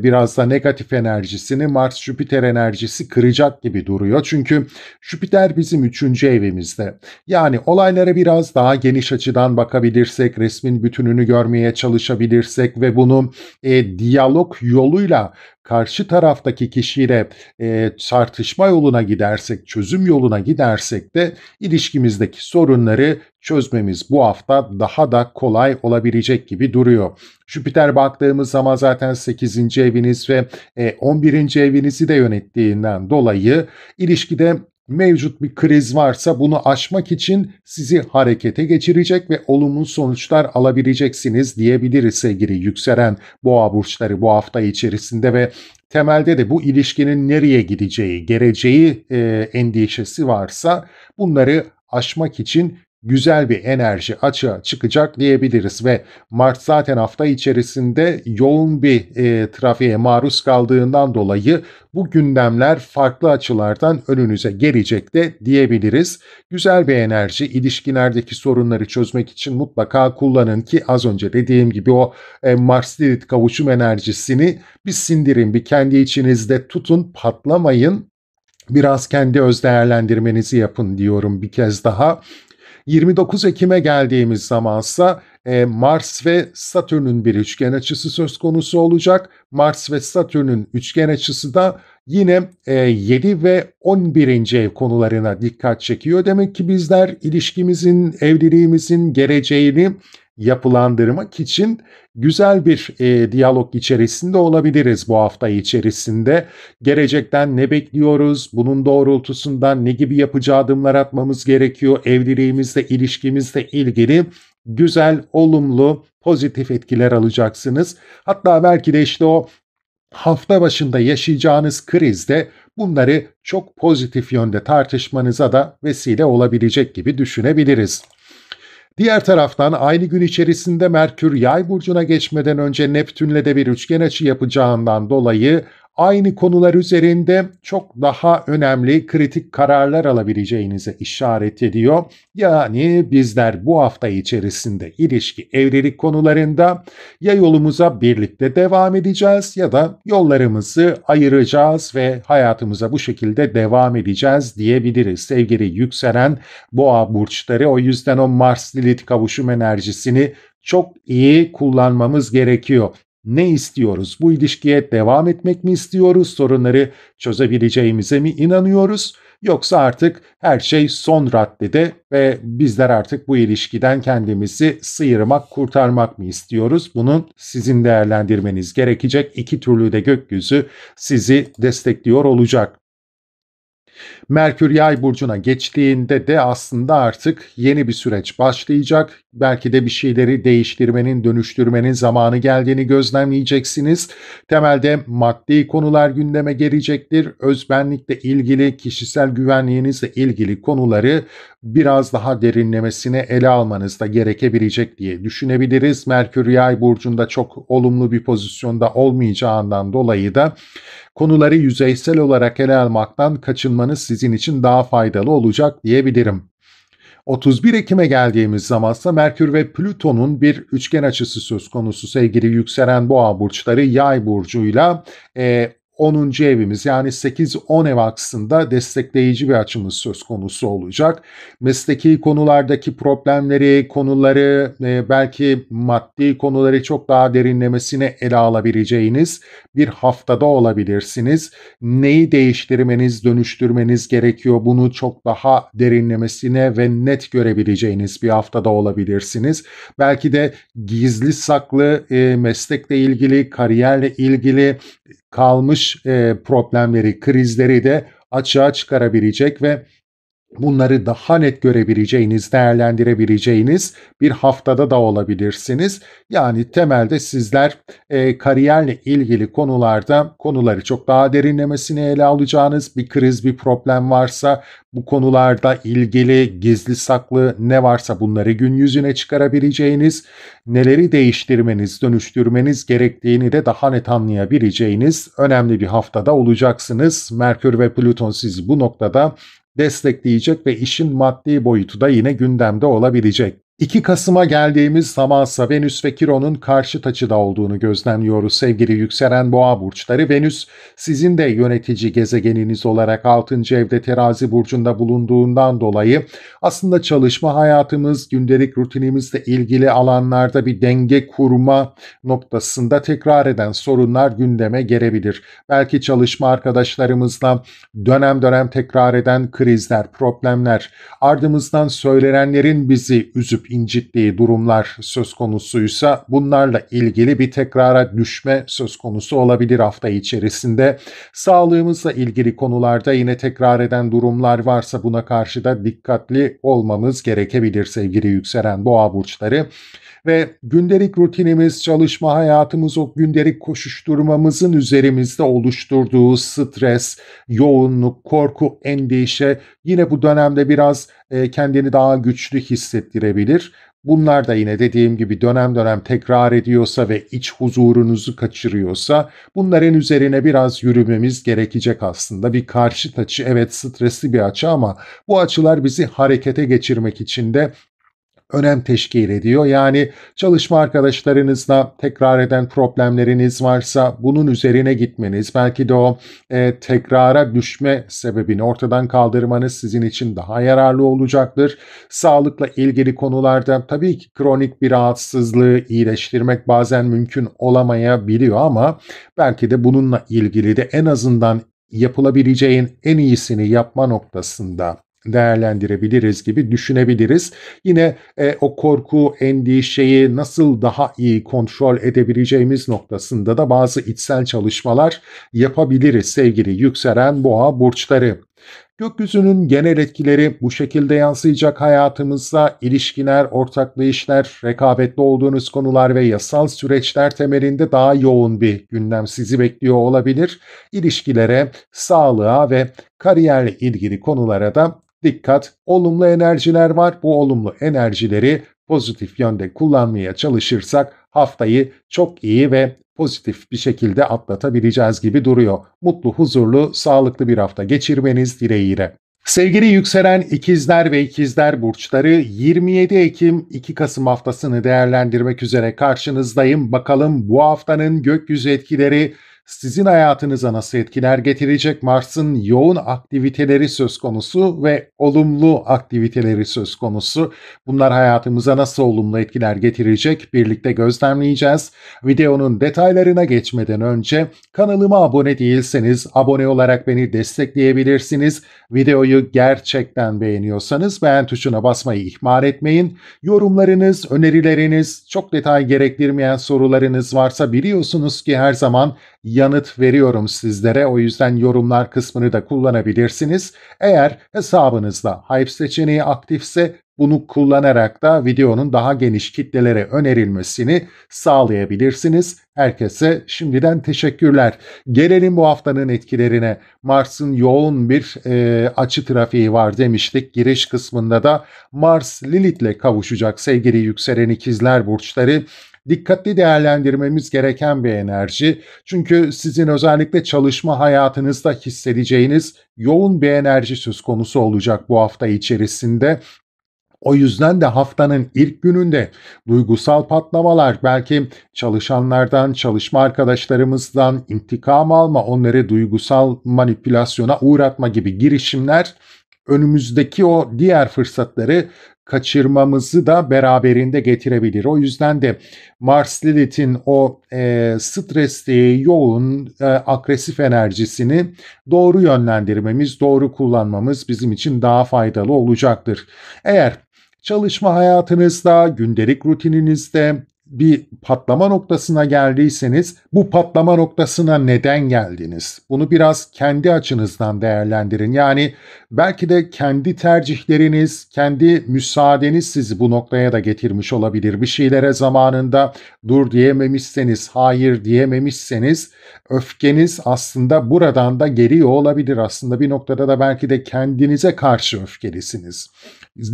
biraz da negatif enerjisini Mars-Jüpiter enerjisi kıracak gibi duruyor. Çünkü Jüpiter bizim 3. evimizde. Yani olaylara biraz daha geniş açıdan bakabilirsek, resmin bütününü görmeye çalışabilirsek ve bunu diyalog yoluyla karşı taraftaki kişiyle tartışma yoluna gidersek, çözüm yoluna gidersek de ilişkimizdeki sorunları çözmemiz bu hafta daha da kolay olabilecek gibi duruyor. Jüpiter baktığımız zaman zaten 8. eviniz ve 11. evinizi de yönettiğinden dolayı ilişkide mevcut bir kriz varsa bunu aşmak için sizi harekete geçirecek ve olumlu sonuçlar alabileceksiniz diyebiliriz sevgili yükselen boğa burçları bu hafta içerisinde ve temelde de bu ilişkinin nereye gideceği, geleceği endişesi varsa bunları aşmak için güzel bir enerji açığa çıkacak diyebiliriz ve Mart zaten hafta içerisinde yoğun bir trafiğe maruz kaldığından dolayı bu gündemler farklı açılardan önünüze gelecek de diyebiliriz. Güzel bir enerji, ilişkilerdeki sorunları çözmek için mutlaka kullanın ki az önce dediğim gibi o Mars-Lilith kavuşum enerjisini bir sindirin, bir kendi içinizde tutun, patlamayın. Biraz kendi öz değerlendirmenizi yapın diyorum bir kez daha. 29 Ekim'e geldiğimiz zamansa Mars ve Satürn'ün bir üçgen açısı söz konusu olacak. Mars ve Satürn'ün üçgen açısı da yine 7 ve 11. ev konularına dikkat çekiyor. Demek ki bizler ilişkimizin, evliliğimizin geleceğini yapılandırmak için güzel bir diyalog içerisinde olabiliriz bu hafta içerisinde. Gelecekten ne bekliyoruz? Bunun doğrultusunda ne gibi yapıcı adımlar atmamız gerekiyor? Evliliğimizle, ilişkimizle ilgili güzel, olumlu, pozitif etkiler alacaksınız. Hatta belki de işte o hafta başında yaşayacağınız krizde bunları çok pozitif yönde tartışmanıza da vesile olabilecek gibi düşünebiliriz. Diğer taraftan aynı gün içerisinde Merkür Yay burcuna geçmeden önce Neptünle de bir üçgen açı yapacağından dolayı aynı konular üzerinde çok daha önemli kritik kararlar alabileceğinize işaret ediyor. Yani bizler bu hafta içerisinde ilişki, evlilik konularında ya yolumuza birlikte devam edeceğiz ya da yollarımızı ayıracağız ve hayatımıza bu şekilde devam edeceğiz diyebiliriz. Sevgili yükselen boğa burçları, o yüzden o Mars-Lilith kavuşum enerjisini çok iyi kullanmamız gerekiyor. Ne istiyoruz? Bu ilişkiye devam etmek mi istiyoruz? Sorunları çözebileceğimize mi inanıyoruz? Yoksa artık her şey son raddede ve bizler artık bu ilişkiden kendimizi sıyırmak, kurtarmak mı istiyoruz? Bunun sizin değerlendirmeniz gerekecek. İki türlü de gökyüzü sizi destekliyor olacak. Merkür Yay burcuna geçtiğinde de aslında artık yeni bir süreç başlayacak. Belki de bir şeyleri değiştirmenin, dönüştürmenin zamanı geldiğini gözlemleyeceksiniz. Temelde maddi konular gündeme gelecektir. Özbenlikle ilgili, kişisel güvenliğinizle ilgili konuları biraz daha derinlemesine ele almanız da gerekebilecek diye düşünebiliriz. Merkür Yay burcunda çok olumlu bir pozisyonda olmayacağından dolayı da konuları yüzeysel olarak ele almaktan kaçınmanız sizin için daha faydalı olacak diyebilirim. 31 Ekim'e geldiğimiz zamansa Merkür ve Plüton'un bir üçgen açısı söz konusu sevgili yükselen boğa burçları Yay burcuyla 10. evimiz yani 8-10 ev aksında destekleyici bir açımız söz konusu olacak. Mesleki konulardaki problemleri, konuları, belki maddi konuları çok daha derinlemesine ele alabileceğiniz bir haftada olabilirsiniz. Neyi değiştirmeniz, dönüştürmeniz gerekiyor bunu çok daha derinlemesine ve net görebileceğiniz bir haftada olabilirsiniz. Belki de gizli saklı meslekle ilgili, kariyerle ilgili kalmış problemleri, krizleri de açığa çıkarabilecek ve bunları daha net görebileceğiniz, değerlendirebileceğiniz bir haftada da olabilirsiniz. Yani temelde sizler kariyerle ilgili konularda konuları çok daha derinlemesine ele alacağınız, bir kriz, bir problem varsa bu konularda ilgili gizli saklı ne varsa bunları gün yüzüne çıkarabileceğiniz, neleri değiştirmeniz, dönüştürmeniz gerektiğini de daha net anlayabileceğiniz önemli bir haftada olacaksınız. Merkür ve Plüton sizi bu noktada destekleyecek ve işin maddi boyutu da yine gündemde olabilecek. 2 Kasım'a geldiğimiz zamansa Venüs ve Kiron'un karşıt açıda olduğunu gözlemliyoruz sevgili yükselen boğa burçları. Venüs sizin de yönetici gezegeniniz olarak 6. evde Terazi burcunda bulunduğundan dolayı aslında çalışma hayatımız, gündelik rutinimizle ilgili alanlarda bir denge kurma noktasında tekrar eden sorunlar gündeme gelebilir. Belki çalışma arkadaşlarımızla dönem dönem tekrar eden krizler, problemler, ardımızdan söylenenlerin bizi üzüp incittiği durumlar söz konusuysa bunlarla ilgili bir tekrara düşme söz konusu olabilir hafta içerisinde. Sağlığımızla ilgili konularda yine tekrar eden durumlar varsa buna karşı da dikkatli olmamız gerekebilir sevgili yükselen boğa burçları. Ve gündelik rutinimiz, çalışma hayatımız, o gündelik koşuşturmamızın üzerimizde oluşturduğu stres, yoğunluk, korku, endişe yine bu dönemde biraz kendini daha güçlü hissettirebilir. Bunlar da yine dediğim gibi dönem dönem tekrar ediyorsa ve iç huzurunuzu kaçırıyorsa bunların üzerine biraz yürümemiz gerekecek aslında. Bir karşıt açı, evet stresli bir açı ama bu açılar bizi harekete geçirmek için de önem teşkil ediyor. Yani çalışma arkadaşlarınızla tekrar eden problemleriniz varsa bunun üzerine gitmeniz, belki de o tekrara düşme sebebini ortadan kaldırmanız sizin için daha yararlı olacaktır. Sağlıkla ilgili konularda tabii ki kronik bir rahatsızlığı iyileştirmek bazen mümkün olamayabiliyor ama belki de bununla ilgili de en azından yapılabileceğin en iyisini yapma noktasında değerlendirebiliriz gibi düşünebiliriz. Yine o korku, endişeyi nasıl daha iyi kontrol edebileceğimiz noktasında da bazı içsel çalışmalar yapabiliriz sevgili yükselen boğa burçları. Gökyüzünün genel etkileri bu şekilde yansıyacak hayatımızda ilişkiler, ortaklı işler, rekabetli olduğunuz konular ve yasal süreçler temelinde daha yoğun bir gündem sizi bekliyor olabilir. İlişkilere, sağlığa ve kariyerle ilgili konulara da dikkat, olumlu enerjiler var. Bu olumlu enerjileri pozitif yönde kullanmaya çalışırsak haftayı çok iyi ve pozitif bir şekilde atlatabileceğiz gibi duruyor. Mutlu, huzurlu, sağlıklı bir hafta geçirmeniz dileğiyle. Sevgili yükselen ikizler ve ikizler burçları, 27 Ekim 2 Kasım haftasını değerlendirmek üzere karşınızdayım. Bakalım bu haftanın gökyüzü etkileri sizin hayatınıza nasıl etkiler getirecek? Mars'ın yoğun aktiviteleri söz konusu ve olumlu aktiviteleri söz konusu. Bunlar hayatımıza nasıl olumlu etkiler getirecek? Birlikte gözlemleyeceğiz. Videonun detaylarına geçmeden önce kanalıma abone değilseniz abone olarak beni destekleyebilirsiniz. Videoyu gerçekten beğeniyorsanız beğen tuşuna basmayı ihmal etmeyin. Yorumlarınız, önerileriniz, çok detay gerektirmeyen sorularınız varsa biliyorsunuz ki her zaman yanıt veriyorum sizlere. O yüzden yorumlar kısmını da kullanabilirsiniz. Eğer hesabınızda Hype seçeneği aktifse bunu kullanarak da videonun daha geniş kitlelere önerilmesini sağlayabilirsiniz. Herkese şimdiden teşekkürler. Gelelim bu haftanın etkilerine. Mars'ın yoğun bir açı trafiği var demiştik. Giriş kısmında da Mars Lilith'le kavuşacak sevgili yükselen ikizler burçları. Dikkatli değerlendirmemiz gereken bir enerji. Çünkü sizin özellikle çalışma hayatınızda hissedeceğiniz yoğun bir enerji söz konusu olacak bu hafta içerisinde. O yüzden de haftanın ilk gününde duygusal patlamalar, belki çalışanlardan, çalışma arkadaşlarımızdan intikam alma, onları duygusal manipülasyona uğratma gibi girişimler önümüzdeki o diğer fırsatları kaçırmamızı da beraberinde getirebilir. O yüzden de Mars Lilith'in o stresli, yoğun, agresif enerjisini doğru yönlendirmemiz, doğru kullanmamız bizim için daha faydalı olacaktır. Eğer çalışma hayatınızda, gündelik rutininizde bir patlama noktasına geldiyseniz, bu patlama noktasına neden geldiniz? Bunu biraz kendi açınızdan değerlendirin. Yani belki de kendi tercihleriniz, kendi müsaadeniz sizi bu noktaya da getirmiş olabilir. Bir şeylere zamanında dur diyememişseniz, hayır diyememişseniz, öfkeniz aslında buradan da geliyor olabilir. Aslında bir noktada da belki de kendinize karşı öfkelisiniz.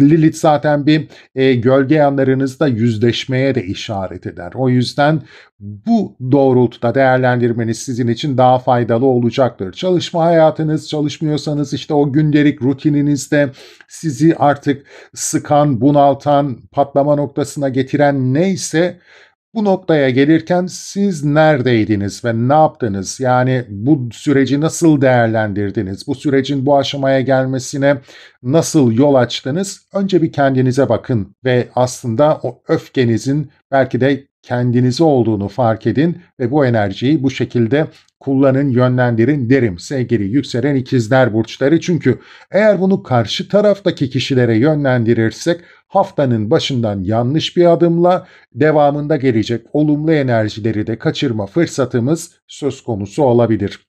Lilith zaten bir gölge yanlarınızda yüzleşmeye de işaret eder. O yüzden bu doğrultuda değerlendirmeniz sizin için daha faydalı olacaktır. Çalışma hayatınız, çalışmıyorsanız işte o gündelik rutininizde sizi artık sıkan, bunaltan, patlama noktasına getiren neyse, bu noktaya gelirken siz neredeydiniz ve ne yaptınız? Yani bu süreci nasıl değerlendirdiniz? Bu sürecin bu aşamaya gelmesine nasıl yol açtınız? Önce bir kendinize bakın ve aslında o öfkenizin belki de kendinize olduğunu fark edin ve bu enerjiyi bu şekilde kullanın, yönlendirin derim sevgili yükselen ikizler burçları. Çünkü eğer bunu karşı taraftaki kişilere yönlendirirsek haftanın başından yanlış bir adımla devamında gelecek olumlu enerjileri de kaçırma fırsatımız söz konusu olabilir.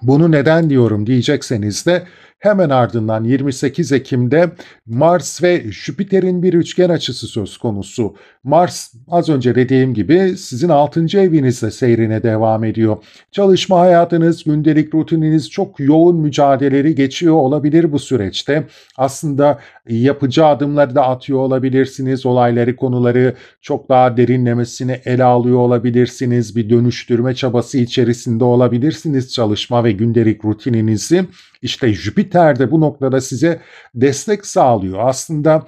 Bunu neden diyorum diyecekseniz de hemen ardından 28 Ekim'de Mars ve Jüpiter'in bir üçgen açısı söz konusu. Mars az önce dediğim gibi sizin 6. evinizde seyrine devam ediyor. Çalışma hayatınız, gündelik rutininiz çok yoğun mücadeleleri geçiyor olabilir bu süreçte. Aslında yapacağı adımları da atıyor olabilirsiniz. Olayları, konuları çok daha derinlemesine ele alıyor olabilirsiniz. Bir dönüştürme çabası içerisinde olabilirsiniz çalışma ve gündelik rutininizi. İşte Jüpiter de bu noktada size destek sağlıyor. Aslında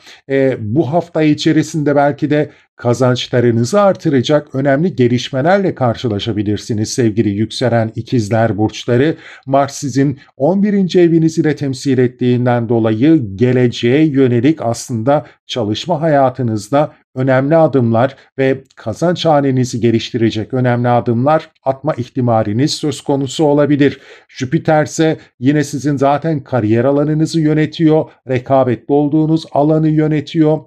bu hafta içerisinde belki de kazançlarınızı artıracak önemli gelişmelerle karşılaşabilirsiniz sevgili yükselen ikizler burçları. Mars sizin 11. evinizi de temsil ettiğinden dolayı geleceğe yönelik aslında çalışma hayatınızda önemli adımlar ve kazanç hanenizi geliştirecek önemli adımlar atma ihtimaliniz söz konusu olabilir. Jüpiter ise yine sizin zaten kariyer alanınızı yönetiyor, rekabetli olduğunuz alanı yönetiyor.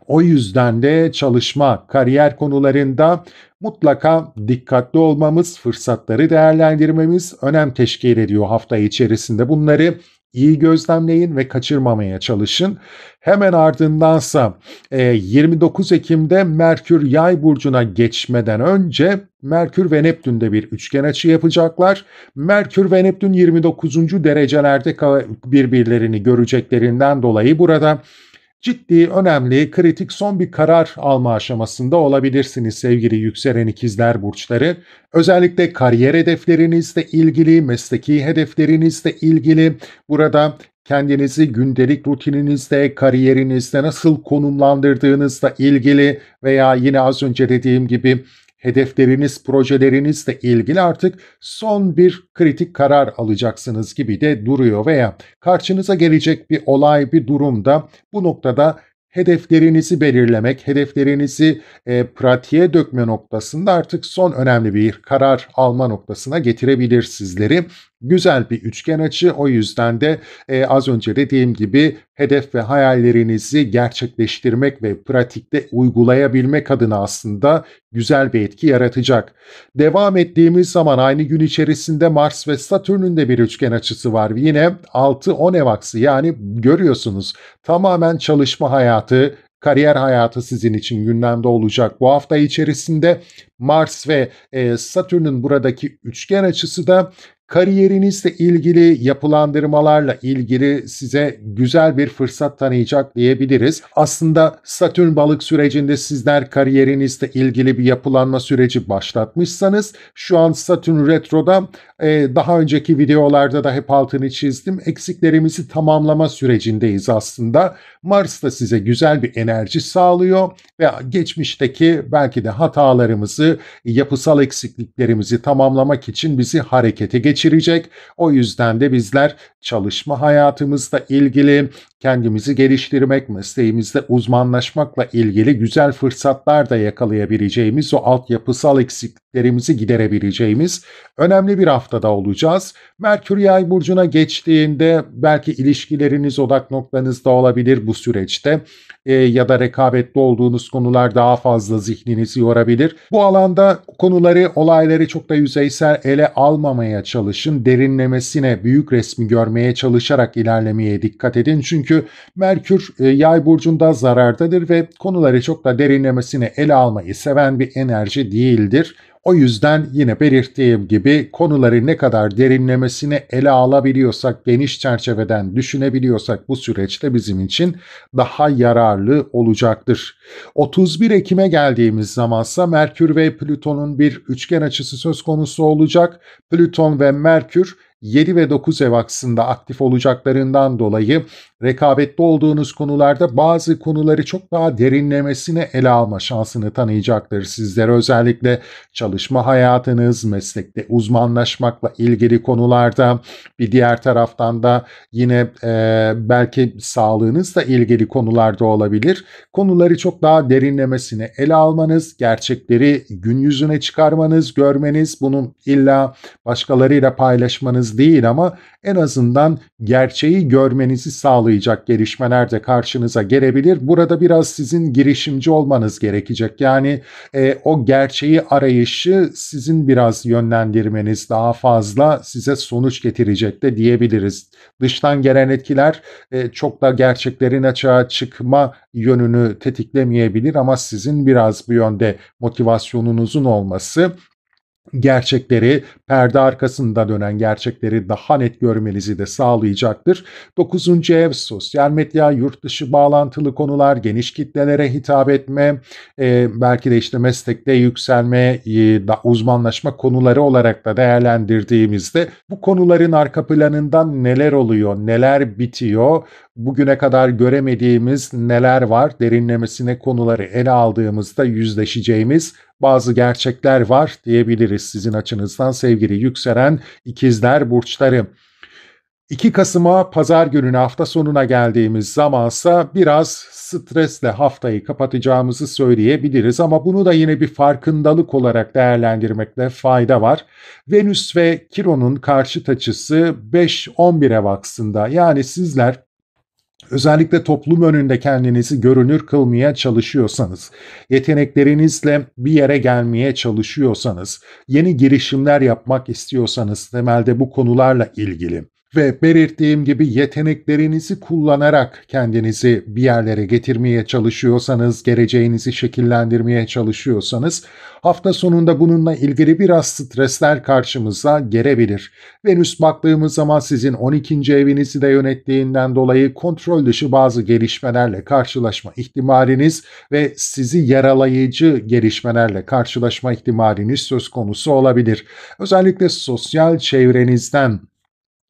O yüzden de çalışma, kariyer konularında mutlaka dikkatli olmamız, fırsatları değerlendirmemiz önem teşkil ediyor hafta içerisinde. Bunları iyi gözlemleyin ve kaçırmamaya çalışın. Hemen ardındansa 29 Ekim'de Merkür Yay burcuna geçmeden önce Merkür ve Neptün'de bir üçgen açı yapacaklar. Merkür ve Neptün 29. derecelerde birbirlerini göreceklerinden dolayı burada ciddi, önemli, kritik son bir karar alma aşamasında olabilirsiniz sevgili yükselen ikizler burçları. Özellikle kariyer hedeflerinizle ilgili, mesleki hedeflerinizle ilgili burada kendinizi gündelik rutininizde, kariyerinizde nasıl konumlandırdığınızla ilgili veya yine az önce dediğim gibi hedefleriniz, projelerinizle ilgili artık son bir kritik karar alacaksınız gibi de duruyor veya karşınıza gelecek bir olay, bir durumda bu noktada hedeflerinizi belirlemek, hedeflerinizi pratiğe dökme noktasında artık son önemli bir karar alma noktasına getirebilir sizleri. Güzel bir üçgen açı. O yüzden de az önce dediğim gibi hedef ve hayallerinizi gerçekleştirmek ve pratikte uygulayabilmek adına aslında güzel bir etki yaratacak. Devam ettiğimiz zaman aynı gün içerisinde Mars ve Satürn'ün de bir üçgen açısı var. Yine 6-10 ev aksı, yani görüyorsunuz tamamen çalışma hayatı, kariyer hayatı sizin için gündemde olacak. Bu hafta içerisinde Mars ve Satürn'ün buradaki üçgen açısı da kariyerinizle ilgili yapılandırmalarla ilgili size güzel bir fırsat tanıyacak diyebiliriz. Aslında Satürn balık sürecinde sizler kariyerinizle ilgili bir yapılanma süreci başlatmışsanız şu an Satürn retroda, daha önceki videolarda da hep altını çizdim, eksiklerimizi tamamlama sürecindeyiz aslında. Mars da size güzel bir enerji sağlıyor ve geçmişteki belki de hatalarımızı, yapısal eksikliklerimizi tamamlamak için bizi harekete geçirecek. O yüzden de bizler çalışma hayatımızla ilgili kendimizi geliştirmek, mesleğimizde uzmanlaşmakla ilgili güzel fırsatlar da yakalayabileceğimiz, o altyapısal eksikliklerimizi giderebileceğimiz önemli bir haftada olacağız. Merkür Yay burcuna geçtiğinde belki ilişkileriniz odak noktanızda olabilir bu süreçte. Ya da rekabetli olduğunuz konular daha fazla zihninizi yorabilir. Bu alanda konuları, olayları çok da yüzeysel ele almamaya çalışın. Derinlemesine, büyük resmi görmeye çalışarak ilerlemeye dikkat edin. Çünkü Merkür Yay burcunda zarardadır ve konuları çok da derinlemesine ele almayı seven bir enerji değildir. O yüzden yine belirttiğim gibi konuları ne kadar derinlemesine ele alabiliyorsak, geniş çerçeveden düşünebiliyorsak bu süreçte bizim için daha yararlı olacaktır. 31 Ekim'e geldiğimiz zamansa Merkür ve Plüton'un bir üçgen açısı söz konusu olacak. Plüton ve Merkür 7 ve 9 ev aksında aktif olacaklarından dolayı rekabetli olduğunuz konularda bazı konuları çok daha derinlemesine ele alma şansını tanıyacaktır sizlere. Özellikle çalışma hayatınız, meslekte uzmanlaşmakla ilgili konularda, bir diğer taraftan da yine belki sağlığınızla ilgili konularda olabilir. Konuları çok daha derinlemesine ele almanız, gerçekleri gün yüzüne çıkarmanız, görmeniz, bunu illa başkalarıyla paylaşmanız değil ama en azından gerçeği görmenizi sağlayacak gelişmeler de karşınıza gelebilir. Burada biraz sizin girişimci olmanız gerekecek. Yani o gerçeği arayışı sizin biraz yönlendirmeniz daha fazla size sonuç getirecek de diyebiliriz. Dıştan gelen etkiler çok da gerçeklerin açığa çıkma yönünü tetiklemeyebilir ama sizin biraz bu yönde motivasyonunuzun olması gerçekleri, perde arkasında dönen gerçekleri daha net görmenizi de sağlayacaktır. 9. ev, sosyal medya, yurt dışı bağlantılı konular, geniş kitlelere hitap etme, belki de işte meslekte yükselme, uzmanlaşma konuları olarak da değerlendirdiğimizde bu konuların arka planından neler oluyor, neler bitiyor, bugüne kadar göremediğimiz neler var, derinlemesine konuları ele aldığımızda yüzleşeceğimiz bazı gerçekler var diyebiliriz sizin açınızdan sevgili yükselen ikizler burçları. 2 Kasım'a pazar gününe, hafta sonuna geldiğimiz zamansa biraz stresle haftayı kapatacağımızı söyleyebiliriz ama bunu da yine bir farkındalık olarak değerlendirmekte fayda var. Venüs ve Kiron'un karşıt açısı 5-11 ev aksında, yani sizler özellikle toplum önünde kendinizi görünür kılmaya çalışıyorsanız, yeteneklerinizle bir yere gelmeye çalışıyorsanız, yeni girişimler yapmak istiyorsanız temelde bu konularla ilgili, Ve belirttiğim gibi yeteneklerinizi kullanarak kendinizi bir yerlere getirmeye çalışıyorsanız, geleceğinizi şekillendirmeye çalışıyorsanız, hafta sonunda bununla ilgili biraz stresler karşımıza gelebilir. Venüs baktığımız zaman sizin 12. evinizi de yönettiğinden dolayı kontrol dışı bazı gelişmelerle karşılaşma ihtimaliniz ve sizi yaralayıcı gelişmelerle karşılaşma ihtimaliniz söz konusu olabilir. Özellikle sosyal çevrenizden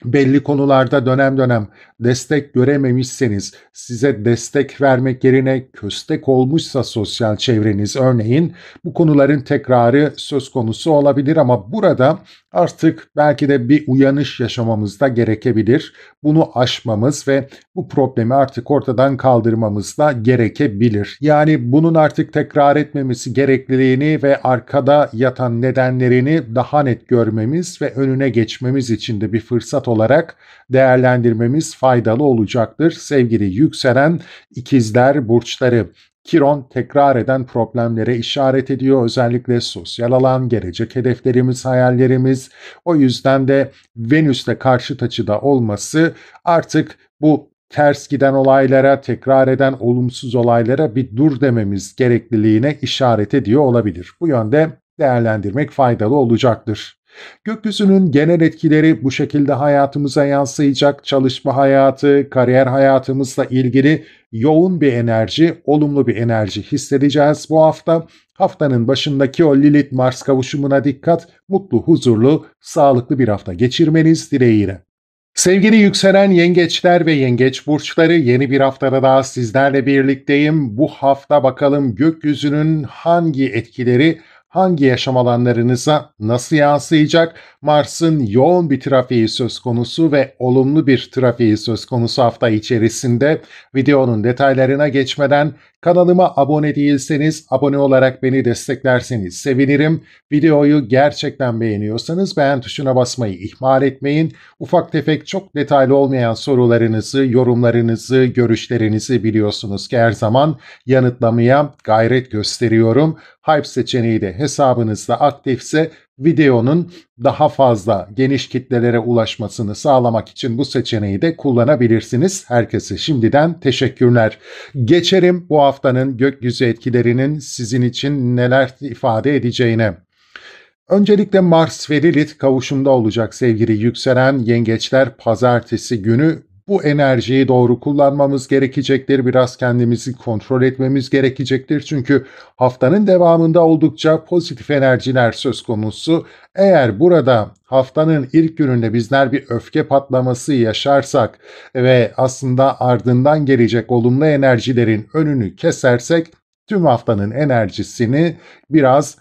belli konularda dönem dönem destek görememişseniz, size destek vermek yerine köstek olmuşsa sosyal çevreniz örneğin, bu konuların tekrarı söz konusu olabilir ama burada artık belki de bir uyanış yaşamamız da gerekebilir. Bunu aşmamız ve bu problemi artık ortadan kaldırmamız da gerekebilir. Yani bunun artık tekrar etmemesi gerekliliğini ve arkada yatan nedenlerini daha net görmemiz ve önüne geçmemiz için de bir fırsat olarak değerlendirmemiz faydalı olacaktır. Sevgili yükselen ikizler burçları. Kiron tekrar eden problemlere işaret ediyor. Özellikle sosyal alan, gelecek hedeflerimiz, hayallerimiz. O yüzden de Venüs'le karşıt açıda olması artık bu ters giden olaylara, tekrar eden olumsuz olaylara bir dur dememiz gerekliliğine işaret ediyor olabilir. Bu yönde değerlendirmek faydalı olacaktır. Gökyüzünün genel etkileri bu şekilde hayatımıza yansıyacak. Çalışma hayatı, kariyer hayatımızla ilgili yoğun bir enerji, olumlu bir enerji hissedeceğiz bu hafta. Haftanın başındaki o Lilith-Mars kavuşumuna dikkat, mutlu, huzurlu, sağlıklı bir hafta geçirmeniz dileğiyle. Sevgili yükselen yengeçler ve yengeç burçları, yeni bir haftada daha sizlerle birlikteyim. Bu hafta bakalım gökyüzünün hangi etkileri hangi yaşam alanlarınıza nasıl yansıyacak? Mars'ın yoğun bir trafiği söz konusu ve olumlu bir trafiği söz konusu hafta içerisinde. Videonun detaylarına geçmeden kanalıma abone değilseniz abone olarak beni desteklerseniz sevinirim. Videoyu gerçekten beğeniyorsanız beğen tuşuna basmayı ihmal etmeyin. Ufak tefek çok detaylı olmayan sorularınızı, yorumlarınızı, görüşlerinizi biliyorsunuz ki her zaman yanıtlamaya gayret gösteriyorum. Hype seçeneği de hesabınızda aktifse videonun daha fazla geniş kitlelere ulaşmasını sağlamak için bu seçeneği de kullanabilirsiniz. Herkese şimdiden teşekkürler. Geçelim bu haftanın gökyüzü etkilerinin sizin için neler ifade edeceğine. Öncelikle Mars ve Lilith kavuşumda olacak sevgili yükselen yengeçler pazartesi günü. Bu enerjiyi doğru kullanmamız gerekecektir. Biraz kendimizi kontrol etmemiz gerekecektir. Çünkü haftanın devamında oldukça pozitif enerjiler söz konusu. Eğer burada haftanın ilk gününde bizler bir öfke patlaması yaşarsak ve aslında ardından gelecek olumlu enerjilerin önünü kesersek tüm haftanın enerjisini biraz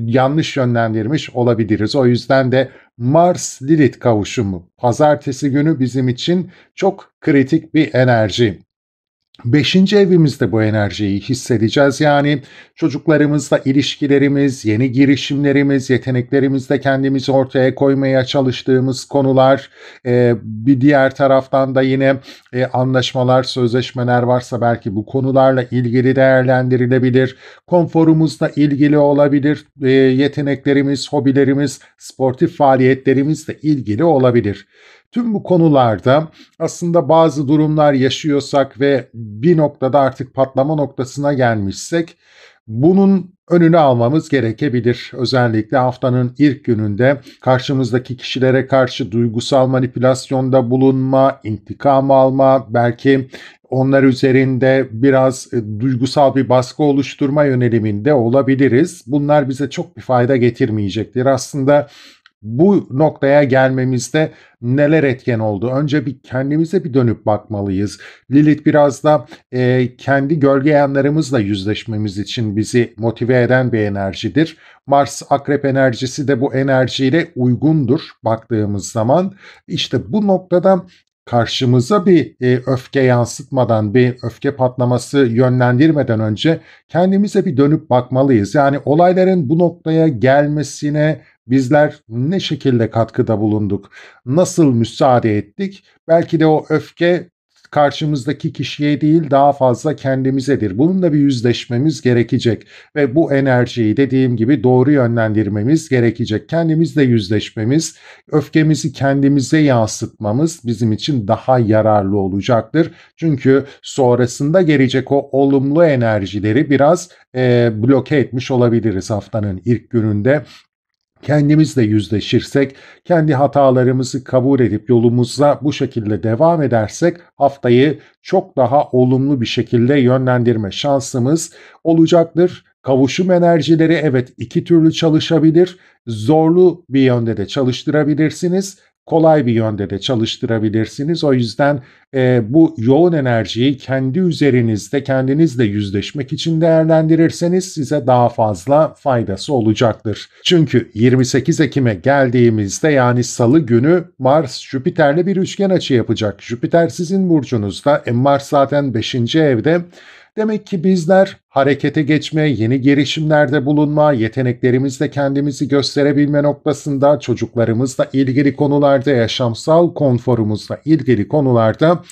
yanlış yönlendirmiş olabiliriz. O yüzden de Mars-Lilith kavuşumu pazartesi günü bizim için çok kritik bir enerji. 5. evimizde bu enerjiyi hissedeceğiz. Yani çocuklarımızla ilişkilerimiz, yeni girişimlerimiz, yeteneklerimizle kendimizi ortaya koymaya çalıştığımız konular, bir diğer taraftan da yine anlaşmalar, sözleşmeler varsa belki bu konularla ilgili değerlendirilebilir. Konforumuzla ilgili olabilir, yeteneklerimiz, hobilerimiz, sportif faaliyetlerimizle ilgili olabilir. Tüm bu konularda aslında bazı durumlar yaşıyorsak ve bir noktada artık patlama noktasına gelmişsek bunun önünü almamız gerekebilir. Özellikle haftanın ilk gününde karşımızdaki kişilere karşı duygusal manipülasyonda bulunma, intikam alma, belki onlar üzerinde biraz duygusal bir baskı oluşturma yöneliminde olabiliriz. Bunlar bize çok bir fayda getirmeyecektir. Aslında bu noktaya gelmemizde neler etken oldu? Önce bir kendimize bir dönüp bakmalıyız. Lilith biraz da kendi gölge yanlarımızla yüzleşmemiz için bizi motive eden bir enerjidir. Mars Akrep enerjisi de bu enerjiyle uygundur baktığımız zaman. İşte bu noktada karşımıza bir öfke yansıtmadan, bir öfke patlaması yönlendirmeden önce kendimize bir dönüp bakmalıyız. Yani olayların bu noktaya gelmesine bizler ne şekilde katkıda bulunduk? Nasıl müsaade ettik? Belki de o öfke karşımızdaki kişiye değil daha fazla kendimizedir. Bununla bir yüzleşmemiz gerekecek ve bu enerjiyi dediğim gibi doğru yönlendirmemiz gerekecek. Kendimizle yüzleşmemiz, öfkemizi kendimize yansıtmamız bizim için daha yararlı olacaktır. Çünkü sonrasında gelecek o olumlu enerjileri biraz bloke etmiş olabiliriz haftanın ilk gününde. Kendimizle yüzleşirsek, kendi hatalarımızı kabul edip yolumuza bu şekilde devam edersek haftayı çok daha olumlu bir şekilde yönlendirme şansımız olacaktır. Kavuşum enerjileri evet iki türlü çalışabilir. Zorlu bir yönde de çalıştırabilirsiniz. Kolay bir yönde de çalıştırabilirsiniz. O yüzden bu yoğun enerjiyi kendi üzerinizde kendinizle yüzleşmek için değerlendirirseniz size daha fazla faydası olacaktır. Çünkü 28 Ekim'e geldiğimizde yani Salı günü Mars Jüpiter'le bir üçgen açı yapacak. Jüpiter sizin burcunuzda, Mars zaten 5. evde. Demek ki bizler harekete geçme, yeni girişimlerde bulunma, yeteneklerimizle kendimizi gösterebilme noktasında, çocuklarımızla ilgili konularda, yaşamsal konforumuzla ilgili konularda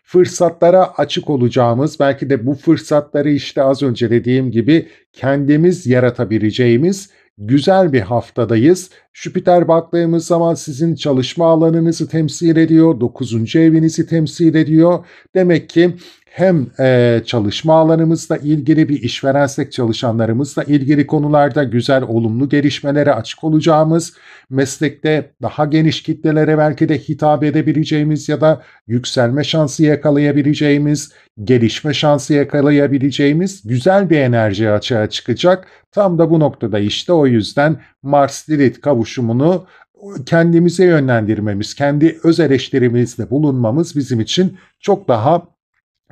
fırsatlara açık olacağımız, belki de bu fırsatları işte az önce dediğim gibi kendimiz yaratabileceğimiz güzel bir haftadayız. Jüpiter baktığımız zaman sizin çalışma alanınızı temsil ediyor, 9. evinizi temsil ediyor. Demek ki hem çalışma alanımızla ilgili bir işverensek çalışanlarımızla ilgili konularda güzel olumlu gelişmelere açık olacağımız, meslekte daha geniş kitlelere belki de hitap edebileceğimiz ya da yükselme şansı yakalayabileceğimiz, gelişme şansı yakalayabileceğimiz güzel bir enerji açığa çıkacak. Tam da bu noktada işte o yüzden Mars-Lilith kavuşumunu kendimize yönlendirmemiz, kendi öz eleştirimizle bulunmamız bizim için çok daha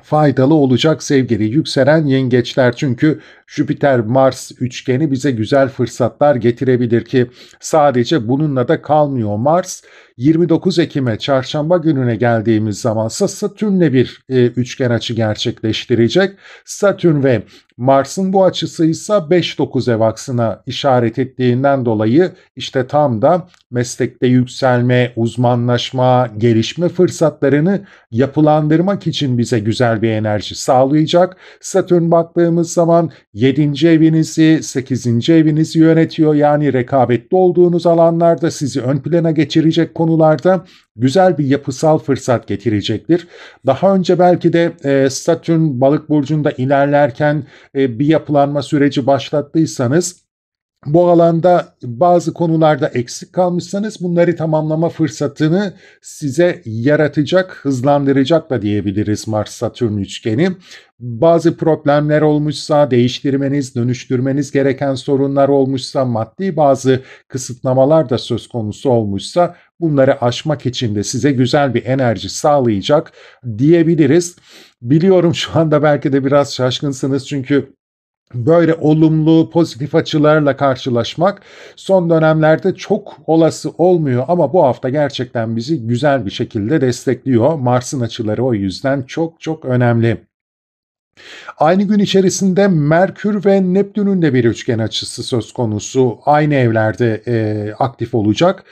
faydalı olacak sevgili yükselen yengeçler. Çünkü Jüpiter-Mars üçgeni bize güzel fırsatlar getirebilir ki sadece bununla da kalmıyor. Mars 29 Ekim'e çarşamba gününe geldiğimiz zamansa Satürn'le bir üçgen açı gerçekleştirecek. Satürn ve Mars'ın bu açısı ise 5-9 ev aksına işaret ettiğinden dolayı işte tam da meslekte yükselme, uzmanlaşma, gelişme fırsatlarını yapılandırmak için bize güzel bir enerji sağlayacak. Satürn baktığımız zaman 7. evinizi, 8. evinizi yönetiyor. Yani rekabetli olduğunuz alanlarda sizi ön plana geçirecek konularda güzel bir yapısal fırsat getirecektir. Daha önce belki de Satürn Balık burcunda ilerlerken bir yapılanma süreci başlattıysanız, bu alanda bazı konularda eksik kalmışsanız bunları tamamlama fırsatını size yaratacak, hızlandıracak da diyebiliriz Mars-Satürn üçgeni. Bazı problemler olmuşsa, değiştirmeniz, dönüştürmeniz gereken sorunlar olmuşsa, maddi bazı kısıtlamalar da söz konusu olmuşsa bunları aşmak için de size güzel bir enerji sağlayacak diyebiliriz. Biliyorum şu anda belki de biraz şaşkınsınız çünkü böyle olumlu, pozitif açılarla karşılaşmak son dönemlerde çok olası olmuyor ama bu hafta gerçekten bizi güzel bir şekilde destekliyor. Mars'ın açıları o yüzden çok çok önemli. Aynı gün içerisinde Merkür ve Neptün'ün de bir üçgen açısı söz konusu. Aynı evlerde aktif olacak.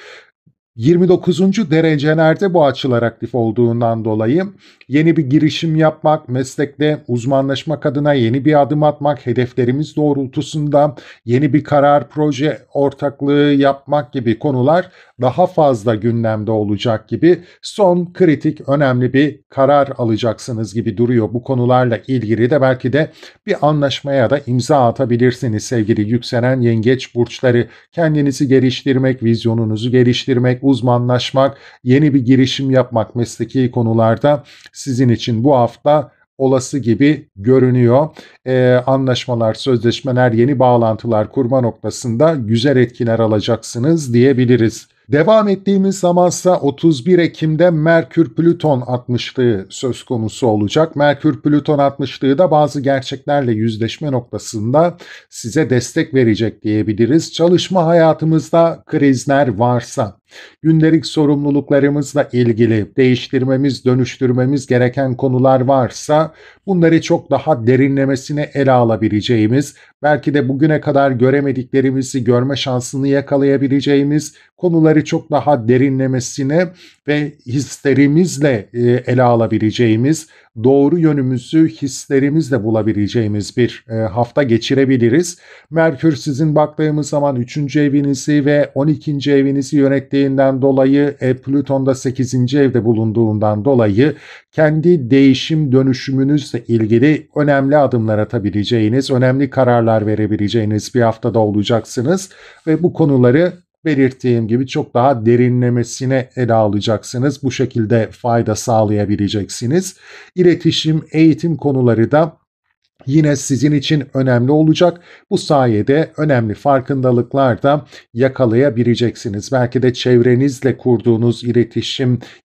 29. derecelerde bu açılar aktif olduğundan dolayı yeni bir girişim yapmak, meslekte uzmanlaşmak adına yeni bir adım atmak, hedeflerimiz doğrultusunda yeni bir karar, proje ortaklığı yapmak gibi konular daha fazla gündemde olacak gibi, son kritik önemli bir karar alacaksınız gibi duruyor. Bu konularla ilgili de belki de bir anlaşmaya da imza atabilirsiniz sevgili yükselen yengeç burçları. Kendinizi geliştirmek, vizyonunuzu geliştirmek, uzmanlaşmak, yeni bir girişim yapmak mesleki konularda sizin için bu hafta olası gibi görünüyor. Anlaşmalar, sözleşmeler, yeni bağlantılar kurma noktasında güzel etkiler alacaksınız diyebiliriz. Devam ettiğimiz zamansa 31 Ekim'de Merkür-Plüton 60'lığı söz konusu olacak. Merkür-Plüton 60'lığı da bazı gerçeklerle yüzleşme noktasında size destek verecek diyebiliriz. Çalışma hayatımızda krizler varsa, gündelik sorumluluklarımızla ilgili değiştirmemiz, dönüştürmemiz gereken konular varsa bunları çok daha derinlemesine ele alabileceğimiz, belki de bugüne kadar göremediklerimizi görme şansını yakalayabileceğimiz konuları konuları çok daha derinlemesine ve hislerimizle ele alabileceğimiz, doğru yönümüzü hislerimizle bulabileceğimiz bir hafta geçirebiliriz. Merkür sizin baktığımız zaman 3. evinizi ve 12. evinizi yönettiğinden dolayı Plüton da 8. evde bulunduğundan dolayı kendi değişim dönüşümünüzle ilgili önemli adımlar atabileceğiniz, önemli kararlar verebileceğiniz bir haftada olacaksınız ve bu konuları belirttiğim gibi çok daha derinlemesine ele alacaksınız. Bu şekilde fayda sağlayabileceksiniz. İletişim, eğitim konuları da yine sizin için önemli olacak. Bu sayede önemli farkındalıklar da yakalayabileceksiniz. Belki de çevrenizle kurduğunuz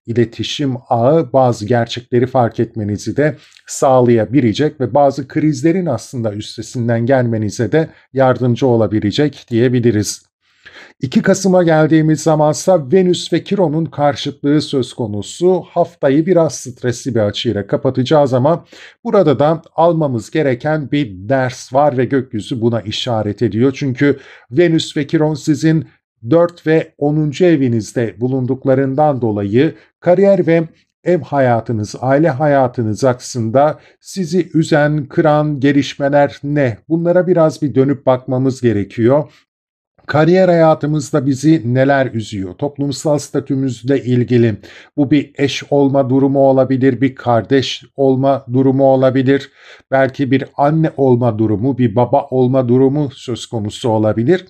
iletişim ağı bazı gerçekleri fark etmenizi de sağlayabilecek ve bazı krizlerin aslında üstesinden gelmenize de yardımcı olabilecek diyebiliriz. 2 Kasım'a geldiğimiz zamansa Venüs ve Kiron'un karşıtlığı söz konusu. Haftayı biraz stresli bir açıyla kapatacağız ama burada da almamız gereken bir ders var ve gökyüzü buna işaret ediyor. Çünkü Venüs ve Kiron sizin 4 ve 10. evinizde bulunduklarından dolayı kariyer ve ev hayatınız, aile hayatınız aksında sizi üzen, kıran gelişmeler ne? Bunlara biraz bir dönüp bakmamız gerekiyor. Kariyer hayatımızda bizi neler üzüyor? Toplumsal statümüzle ilgili bu bir eş olma durumu olabilir, bir kardeş olma durumu olabilir, belki bir anne olma durumu, bir baba olma durumu söz konusu olabilir.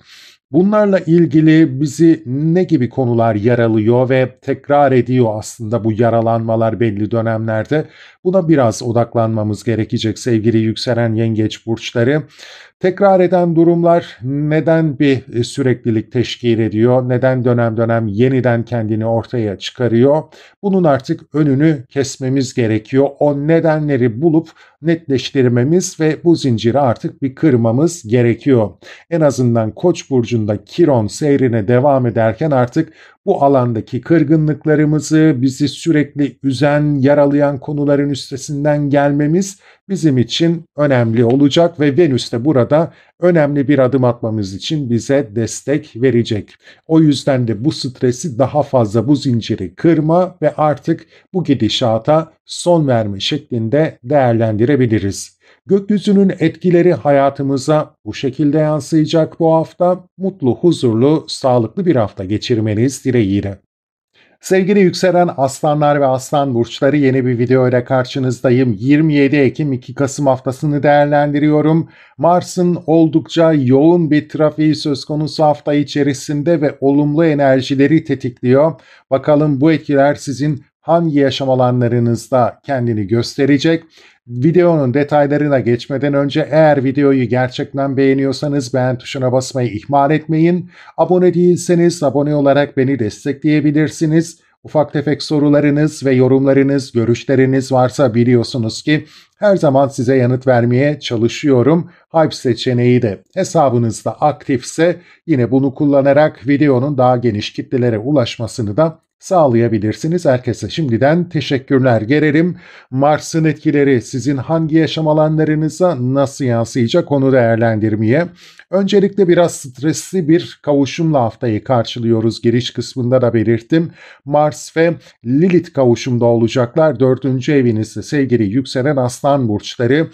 Bunlarla ilgili bizi ne gibi konular yaralıyor ve tekrar ediyor aslında bu yaralanmalar belli dönemlerde? Buna biraz odaklanmamız gerekecek sevgili yükselen yengeç burçları. Tekrar eden durumlar neden bir süreklilik teşkil ediyor? Neden dönem dönem yeniden kendini ortaya çıkarıyor? Bunun artık önünü kesmemiz gerekiyor. O nedenleri bulup netleştirmemiz ve bu zinciri artık bir kırmamız gerekiyor. En azından Koç burcunda Kiron seyrine devam ederken artık bu alandaki kırgınlıklarımızı, bizi sürekli üzen, yaralayan konuların üstesinden gelmemiz bizim için önemli olacak ve Venüs de burada önemli bir adım atmamız için bize destek verecek. O yüzden de bu stresi daha fazla, bu zinciri kırma ve artık bu gidişata son verme şeklinde değerlendirebiliriz. Gökyüzünün etkileri hayatımıza bu şekilde yansıyacak bu hafta. Mutlu, huzurlu, sağlıklı bir hafta geçirmeniz dileğiyle. Sevgili yükselen aslanlar ve aslan burçları, yeni bir video ile karşınızdayım. 27 Ekim 2 Kasım haftasını değerlendiriyorum. Mars'ın oldukça yoğun bir trafiği söz konusu hafta içerisinde ve olumlu enerjileri tetikliyor. Bakalım bu etkiler sizin hangi yaşam alanlarınızda kendini gösterecek? Videonun detaylarına geçmeden önce eğer videoyu gerçekten beğeniyorsanız beğen tuşuna basmayı ihmal etmeyin. Abone değilseniz abone olarak beni destekleyebilirsiniz. Ufak tefek sorularınız ve yorumlarınız, görüşleriniz varsa biliyorsunuz ki her zaman size yanıt vermeye çalışıyorum. Hype seçeneği de hesabınızda aktifse yine bunu kullanarak videonun daha geniş kitlelere ulaşmasını da sağlayabilirsiniz. Herkese şimdiden teşekkürler gelelim. Mars'ın etkileri sizin hangi yaşam alanlarınıza nasıl yansıyacak onu değerlendirmeye. Öncelikle biraz stresli bir kavuşumla haftayı karşılıyoruz. Giriş kısmında da belirttim. Mars ve Lilith kavuşumda olacaklar. 4. evinizde sevgili yükselen aslan burçları.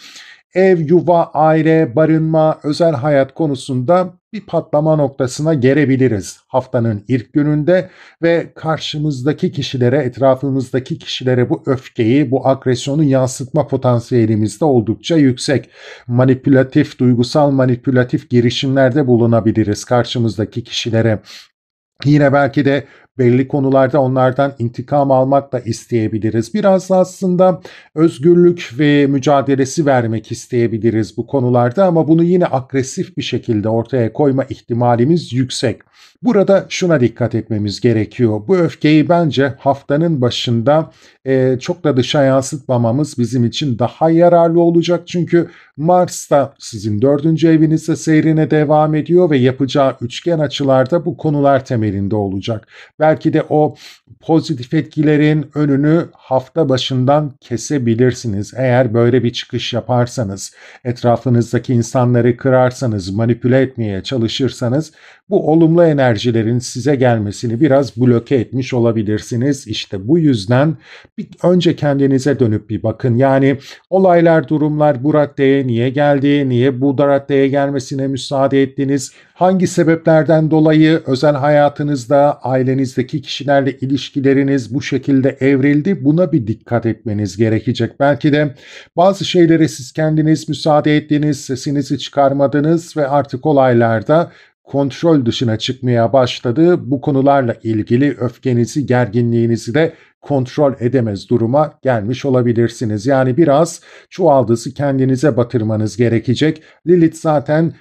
Ev, yuva, aile, barınma, özel hayat konusunda bir patlama noktasına gelebiliriz haftanın ilk gününde ve karşımızdaki kişilere, etrafımızdaki kişilere bu öfkeyi, bu agresyonu yansıtma potansiyelimiz de oldukça yüksek. Manipülatif, duygusal manipülatif girişimlerde bulunabiliriz karşımızdaki kişilere. Yine belki de belli konularda onlardan intikam almak da isteyebiliriz. Biraz da aslında özgürlük ve mücadelesi vermek isteyebiliriz bu konularda ama bunu yine agresif bir şekilde ortaya koyma ihtimalimiz yüksek. Burada şuna dikkat etmemiz gerekiyor. Bu öfkeyi bence haftanın başında çok da dışa yansıtmamamız bizim için daha yararlı olacak. Çünkü Mars da sizin 4. evinizde seyrine devam ediyor ve yapacağı üçgen açılarda bu konular temelinde olacak. belki de o pozitif etkilerin önünü hafta başından kesebilirsiniz. Eğer böyle bir çıkış yaparsanız, etrafınızdaki insanları kırarsanız, manipüle etmeye çalışırsanız bu olumlu enerjilerin size gelmesini biraz bloke etmiş olabilirsiniz. İşte bu yüzden önce kendinize dönüp bir bakın. Yani olaylar, durumlar bu raddeye niye geldi, niye bu da raddeye gelmesine müsaade ettiniz, hangi sebeplerden dolayı özel hayatınızda, ailenizdeki kişilerle ilişkileriniz bu şekilde evrildi, buna bir dikkat etmeniz gerekecek. Belki de bazı şeylere siz kendiniz müsaade ettiniz, sesinizi çıkarmadınız ve artık olaylarda kontrol dışına çıkmaya başladı. Bu konularla ilgili öfkenizi, gerginliğinizi de kontrol edemez duruma gelmiş olabilirsiniz. Yani biraz çuvaldızı kendinize batırmanız gerekecek. Lilith zaten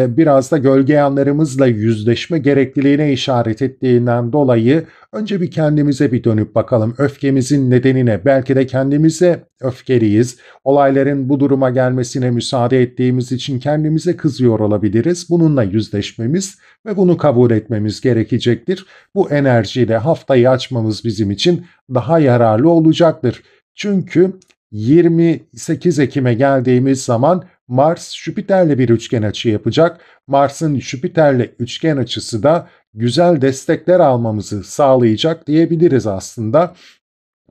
biraz da gölge yanlarımızla yüzleşme gerekliliğine işaret ettiğinden dolayı önce bir kendimize bir dönüp bakalım. Öfkemizin nedenine, belki de kendimize öfkeliyiz. Olayların bu duruma gelmesine müsaade ettiğimiz için kendimize kızıyor olabiliriz. Bununla yüzleşmemiz ve bunu kabul etmemiz gerekecektir. Bu enerjiyle haftayı açmamız bizim için daha yararlı olacaktır. Çünkü 28 Ekim'e geldiğimiz zaman Mars Jüpiter'le bir üçgen açı yapacak. Mars'ın Jüpiter'le üçgen açısı da güzel destekler almamızı sağlayacak diyebiliriz aslında.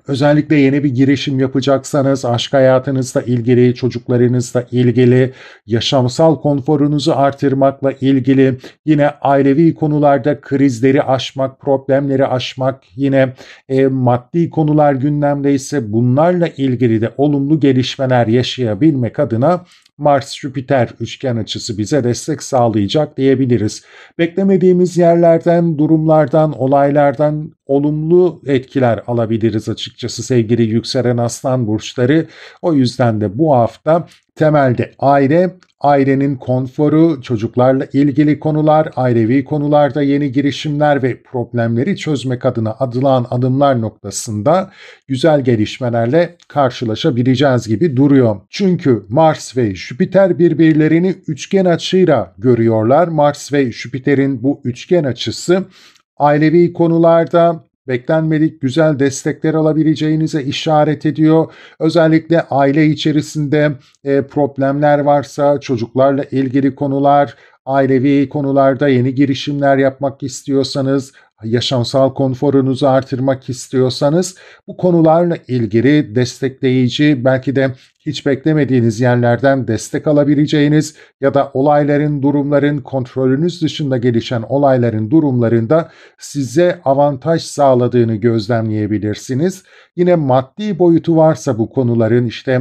Özellikle yeni bir girişim yapacaksanız, aşk hayatınızla ilgili, çocuklarınızla ilgili, yaşamsal konforunuzu artırmakla ilgili, yine ailevi konularda krizleri aşmak, problemleri aşmak, yine maddi konular gündemdeyse bunlarla ilgili de olumlu gelişmeler yaşayabilmek adına Mars-Jüpiter üçgen açısı bize destek sağlayacak diyebiliriz. Beklemediğimiz yerlerden, durumlardan, olaylardan olumlu etkiler alabiliriz açıkçası sevgili yükselen aslan burçları. O yüzden de bu hafta temelde aile, ailenin konforu, çocuklarla ilgili konular, ailevi konularda yeni girişimler ve problemleri çözmek adına atılan adımlar noktasında güzel gelişmelerle karşılaşabileceğiz gibi duruyor. Çünkü Mars ve Jüpiter birbirlerini üçgen açıyla görüyorlar. Mars ve Jüpiter'in bu üçgen açısı ailevi konularda beklenmedik güzel destekler alabileceğinize işaret ediyor. Özellikle aile içerisinde problemler varsa, çocuklarla ilgili konular, ailevi konularda yeni girişimler yapmak istiyorsanız, yaşamsal konforunuzu artırmak istiyorsanız bu konularla ilgili destekleyici, belki de hiç beklemediğiniz yerlerden destek alabileceğiniz ya da olayların, durumların kontrolünüz dışında gelişen olayların durumlarında size avantaj sağladığını gözlemleyebilirsiniz. Yine maddi boyutu varsa bu konuların, işte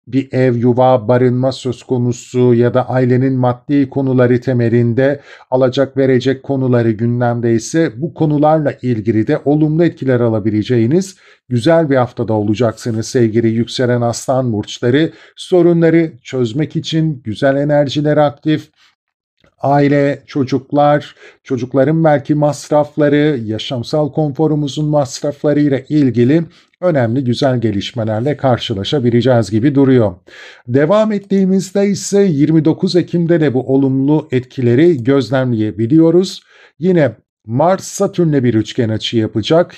bir ev, yuva, barınma söz konusu ya da ailenin maddi konuları temelinde alacak verecek konuları gündemdeyse bu konularla ilgili de olumlu etkiler alabileceğiniz güzel bir haftada olacaksınız sevgili yükselen aslan burçları. Sorunları çözmek için güzel enerjiler aktif. Aile, çocuklar, çocukların belki masrafları, yaşamsal konforumuzun masraflarıyla ilgili önemli güzel gelişmelerle karşılaşabileceğiz gibi duruyor. Devam ettiğimizde ise 29 Ekim'de de bu olumlu etkileri gözlemleyebiliyoruz. Yine Mars Satürn'le bir üçgen açı yapacak.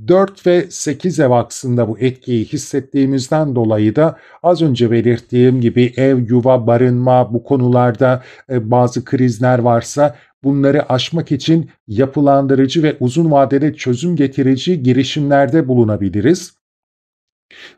4 ve 8 ev aksında bu etkiyi hissettiğimizden dolayı da az önce belirttiğim gibi ev, yuva, barınma bu konularda bazı krizler varsa bunları aşmak için yapılandırıcı ve uzun vadede çözüm getirici girişimlerde bulunabiliriz.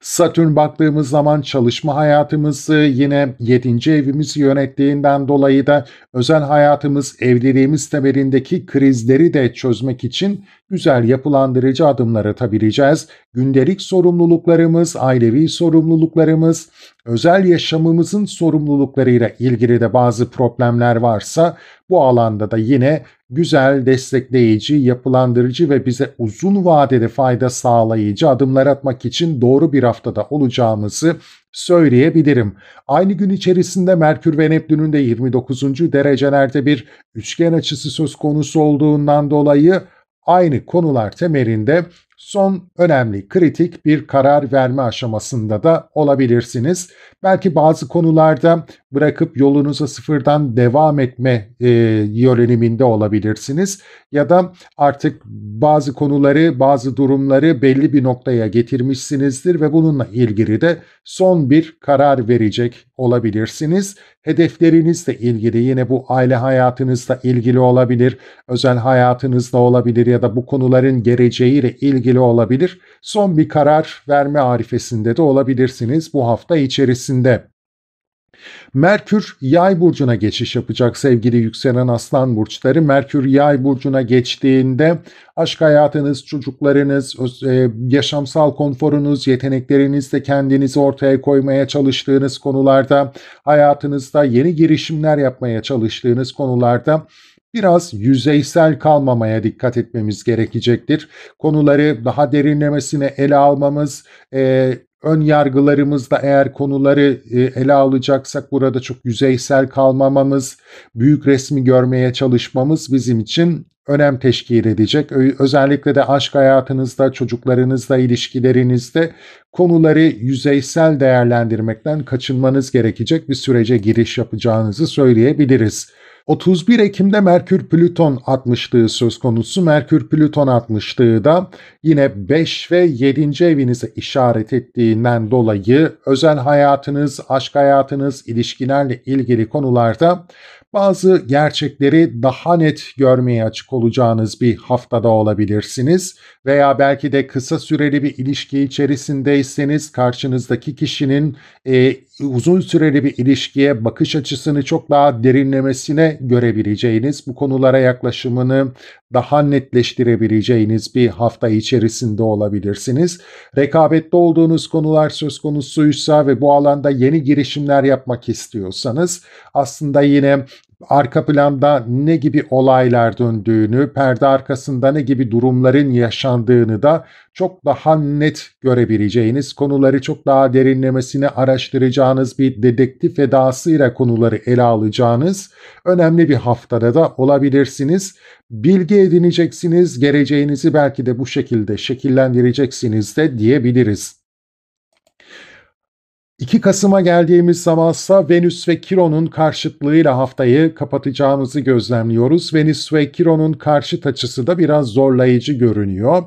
Satürn baktığımız zaman çalışma hayatımızı, yine 7. evimizi yönettiğinden dolayı da özel hayatımız, evliliğimiz temelindeki krizleri de çözmek için güzel yapılandırıcı adımlar atabileceğiz. Gündelik sorumluluklarımız, ailevi sorumluluklarımız, özel yaşamımızın sorumluluklarıyla ilgili de bazı problemler varsa bu alanda da yine güzel, destekleyici, yapılandırıcı ve bize uzun vadede fayda sağlayıcı adımlar atmak için doğru bir haftada olacağımızı söyleyebilirim. Aynı gün içerisinde Merkür ve Neptün'ün de 29. derecelerde bir üçgen açısı söz konusu olduğundan dolayı aynı konular temelinde son önemli, kritik bir karar verme aşamasında da olabilirsiniz. Belki bazı konularda bırakıp yolunuza sıfırdan devam etme yöneliminde olabilirsiniz. Ya da artık bazı konuları, bazı durumları belli bir noktaya getirmişsinizdir ve bununla ilgili de son bir karar verecek olabilirsiniz. Hedeflerinizle ilgili, yine bu aile hayatınızla ilgili olabilir, özel hayatınızda olabilir ya da bu konuların geleceğiyle ilgili olabilir. Son bir karar verme arifesinde de olabilirsiniz bu hafta içerisinde. Merkür Yay burcuna geçiş yapacak sevgili yükselen Aslan burçları. Merkür Yay burcuna geçtiğinde aşk hayatınız, çocuklarınız, yaşamsal konforunuz, yeteneklerinizle kendinizi ortaya koymaya çalıştığınız konularda, hayatınızda yeni girişimler yapmaya çalıştığınız konularda biraz yüzeysel kalmamaya dikkat etmemiz gerekecektir. Konuları daha derinlemesine ele almamız, ön yargılarımızda eğer konuları ele alacaksak burada çok yüzeysel kalmamamız, büyük resmi görmeye çalışmamız bizim için önem teşkil edecek. Özellikle de aşk hayatınızda, çocuklarınızla, ilişkilerinizde konuları yüzeysel değerlendirmekten kaçınmanız gerekecek bir sürece giriş yapacağınızı söyleyebiliriz. 31 Ekim'de Merkür-Plüton 60'lığı söz konusu. Merkür-Plüton 60'lığı da yine 5 ve 7. evinize işaret ettiğinden dolayı özel hayatınız, aşk hayatınız, ilişkilerle ilgili konularda bazı gerçekleri daha net görmeye açık olacağınız bir haftada olabilirsiniz. Veya belki de kısa süreli bir ilişki içerisindeyseniz karşınızdaki kişinin uzun süreli bir ilişkiye bakış açısını çok daha derinlemesine görebileceğiniz, bu konulara yaklaşımını daha netleştirebileceğiniz bir hafta içerisinde olabilirsiniz. Rekabette olduğunuz konular söz konusuysa ve bu alanda yeni girişimler yapmak istiyorsanız aslında yine arka planda ne gibi olaylar döndüğünü, perde arkasında ne gibi durumların yaşandığını da çok daha net görebileceğiniz, konuları çok daha derinlemesine araştıracağınız, bir dedektif edasıyla konuları ele alacağınız önemli bir haftada da olabilirsiniz. Bilgi edineceksiniz, geleceğinizi belki de bu şekilde şekillendireceksiniz de diyebiliriz. 2 Kasım'a geldiğimiz zamansa Venüs ve Kiron'un karşıtlığıyla haftayı kapatacağımızı gözlemliyoruz. Venüs ve Kiron'un karşıt açısı da biraz zorlayıcı görünüyor.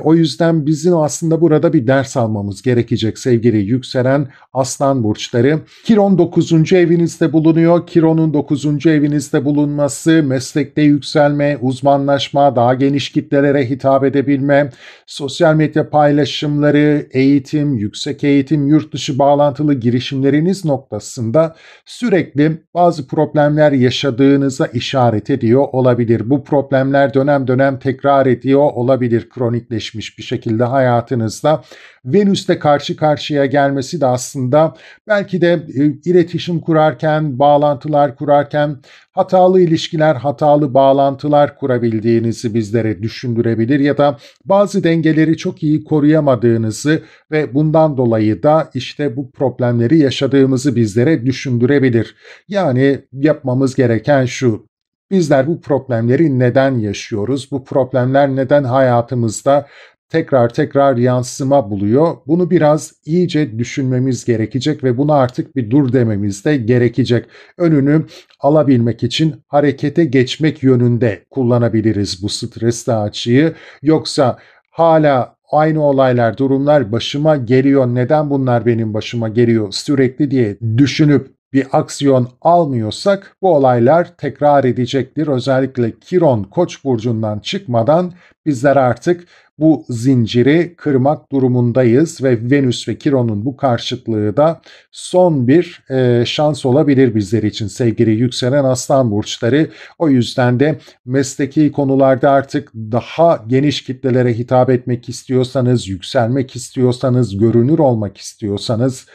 O yüzden bizim aslında burada bir ders almamız gerekecek sevgili yükselen Aslan burçları. Kiron 9. evinizde bulunuyor. Kiron'un 9. evinizde bulunması meslekte yükselme, uzmanlaşma, daha geniş kitlelere hitap edebilme, sosyal medya paylaşımları, eğitim, yüksek eğitim, yurt dışı bağlantılı girişimleriniz noktasında sürekli bazı problemler yaşadığınıza işaret ediyor olabilir. Bu problemler dönem dönem tekrar ediyor olabilir kronikleşmiş bir şekilde hayatınızda. Venüs'te karşı karşıya gelmesi de aslında belki de iletişim kurarken, bağlantılar kurarken hatalı ilişkiler, hatalı bağlantılar kurabildiğinizi bizlere düşündürebilir ya da bazı dengeleri çok iyi koruyamadığınızı ve bundan dolayı da işte bu problemleri yaşadığımızı bizlere düşündürebilir. Yani yapmamız gereken şu: bizler bu problemleri neden yaşıyoruz? Bu problemler neden hayatımızda tekrar tekrar yansıma buluyor? Bunu biraz iyice düşünmemiz gerekecek ve buna artık bir dur dememiz de gerekecek. Önünü alabilmek için harekete geçmek yönünde kullanabiliriz bu stresli açıyı. Yoksa hala aynı olaylar, durumlar başıma geliyor, neden bunlar benim başıma geliyor sürekli diye düşünüp bir aksiyon almıyorsak bu olaylar tekrar edecektir. Özellikle Kiron Koç burcundan çıkmadan bizler artık bu zinciri kırmak durumundayız ve Venüs ve Kiron'un bu karşıtlığı da son bir şans olabilir bizler için sevgili yükselen Aslan burçları. O yüzden de mesleki konularda artık daha geniş kitlelere hitap etmek istiyorsanız, yükselmek istiyorsanız, görünür olmak istiyorsanız,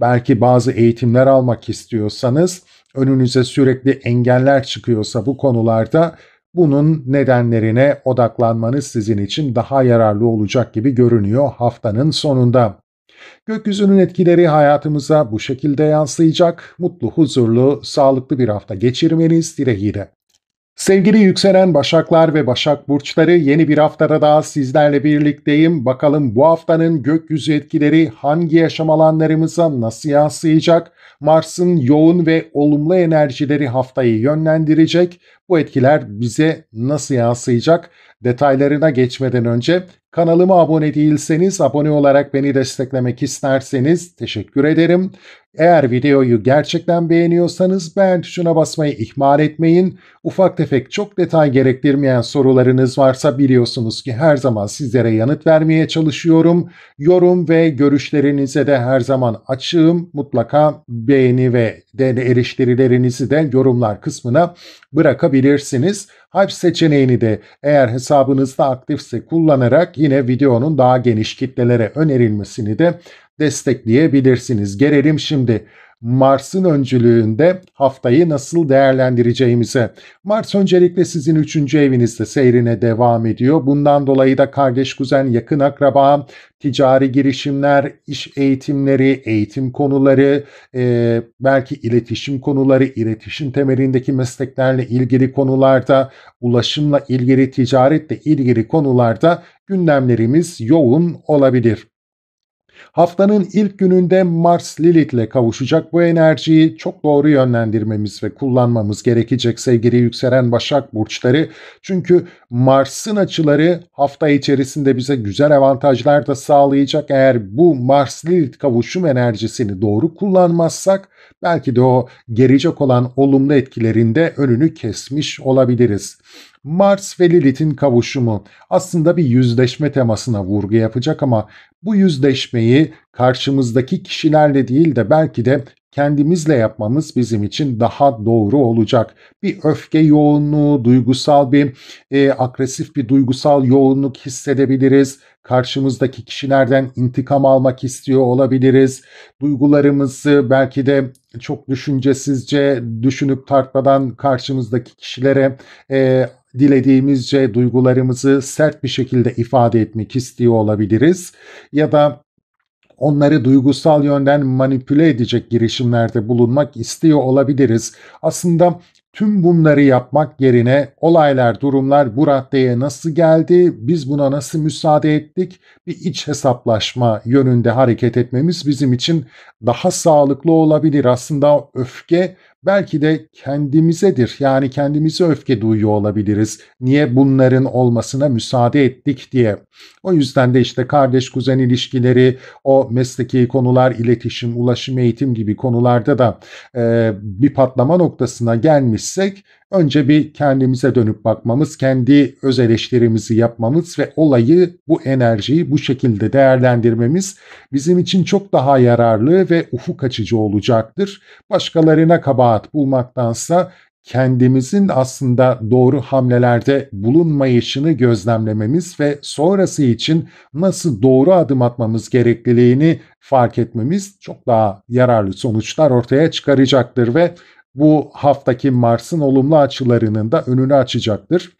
belki bazı eğitimler almak istiyorsanız, önünüze sürekli engeller çıkıyorsa bu konularda bunun nedenlerine odaklanmanız sizin için daha yararlı olacak gibi görünüyor haftanın sonunda. Gökyüzünün etkileri hayatımıza bu şekilde yansıyacak. Mutlu, huzurlu, sağlıklı bir hafta geçirmeniz dileğiyle. Sevgili yükselen Başaklar ve Başak Burçları, yeni bir haftada daha sizlerle birlikteyim. Bakalım bu haftanın gökyüzü etkileri hangi yaşam alanlarımıza nasıl yansıyacak? Mars'ın yoğun ve olumlu enerjileri haftayı yönlendirecek. Bu etkiler bize nasıl yansıyacak? Detaylarına geçmeden önce kanalıma abone değilseniz, abone olarak beni desteklemek isterseniz teşekkür ederim. Eğer videoyu gerçekten beğeniyorsanız beğen tuşuna basmayı ihmal etmeyin. Ufak tefek çok detay gerektirmeyen sorularınız varsa biliyorsunuz ki her zaman sizlere yanıt vermeye çalışıyorum. Yorum ve görüşlerinize de her zaman açığım. Mutlaka beğeni ve eleştirilerinizi de yorumlar kısmına bırakabilirsiniz. Harf seçeneğini de eğer hesabınızda aktifse kullanarak yine videonun daha geniş kitlelere önerilmesini de destekleyebilirsiniz. Gelelim şimdi Mars'ın öncülüğünde haftayı nasıl değerlendireceğimize. Mars öncelikle sizin 3. evinizde seyrine devam ediyor. Bundan dolayı da kardeş, kuzen, yakın akraba, ticari girişimler, iş eğitimleri, eğitim konuları, belki iletişim konuları, iletişim temelindeki mesleklerle ilgili konularda, ulaşımla ilgili, ticaretle ilgili konularda gündemlerimiz yoğun olabilir. Haftanın ilk gününde Mars Lilith'le kavuşacak. Bu enerjiyi çok doğru yönlendirmemiz ve kullanmamız gerekecek sevgili yükselen Başak Burçları. Çünkü Mars'ın açıları hafta içerisinde bize güzel avantajlar da sağlayacak. Eğer bu Mars Lilith kavuşum enerjisini doğru kullanmazsak belki de o gelecek olan olumlu etkilerinde önünü kesmiş olabiliriz. Mars ve Lilith'in kavuşumu aslında bir yüzleşme temasına vurgu yapacak ama bu yüzleşmeyi karşımızdaki kişilerle değil de belki de kendimizle yapmamız bizim için daha doğru olacak. Bir öfke yoğunluğu, duygusal bir agresif bir duygusal yoğunluk hissedebiliriz. Karşımızdaki kişilerden intikam almak istiyor olabiliriz. Duygularımızı belki de çok düşüncesizce düşünüp tartmadan karşımızdaki kişilere dilediğimizce duygularımızı sert bir şekilde ifade etmek istiyor olabiliriz. Ya da onları duygusal yönden manipüle edecek girişimlerde bulunmak istiyor olabiliriz. Aslında tüm bunları yapmak yerine olaylar, durumlar bu raddeye nasıl geldi, biz buna nasıl müsaade ettik, bir iç hesaplaşma yönünde hareket etmemiz bizim için daha sağlıklı olabilir. Aslında öfke belki de kendimizedir. Yani kendimize öfke duyuyor olabiliriz. Niye bunların olmasına müsaade ettik diye. O yüzden de işte kardeş kuzen ilişkileri, o mesleki konular, iletişim, ulaşım, eğitim gibi konularda da bir patlama noktasına gelmişsek önce bir kendimize dönüp bakmamız, kendi öz eleştirimizi yapmamız ve olayı, bu enerjiyi bu şekilde değerlendirmemiz bizim için çok daha yararlı ve ufuk açıcı olacaktır. Başkalarına kabahat bulmaktansa kendimizin aslında doğru hamlelerde bulunmayışını gözlemlememiz ve sonrası için nasıl doğru adım atmamız gerekliliğini fark etmemiz çok daha yararlı sonuçlar ortaya çıkaracaktır ve bu haftaki Mars'ın olumlu açılarının da önünü açacaktır.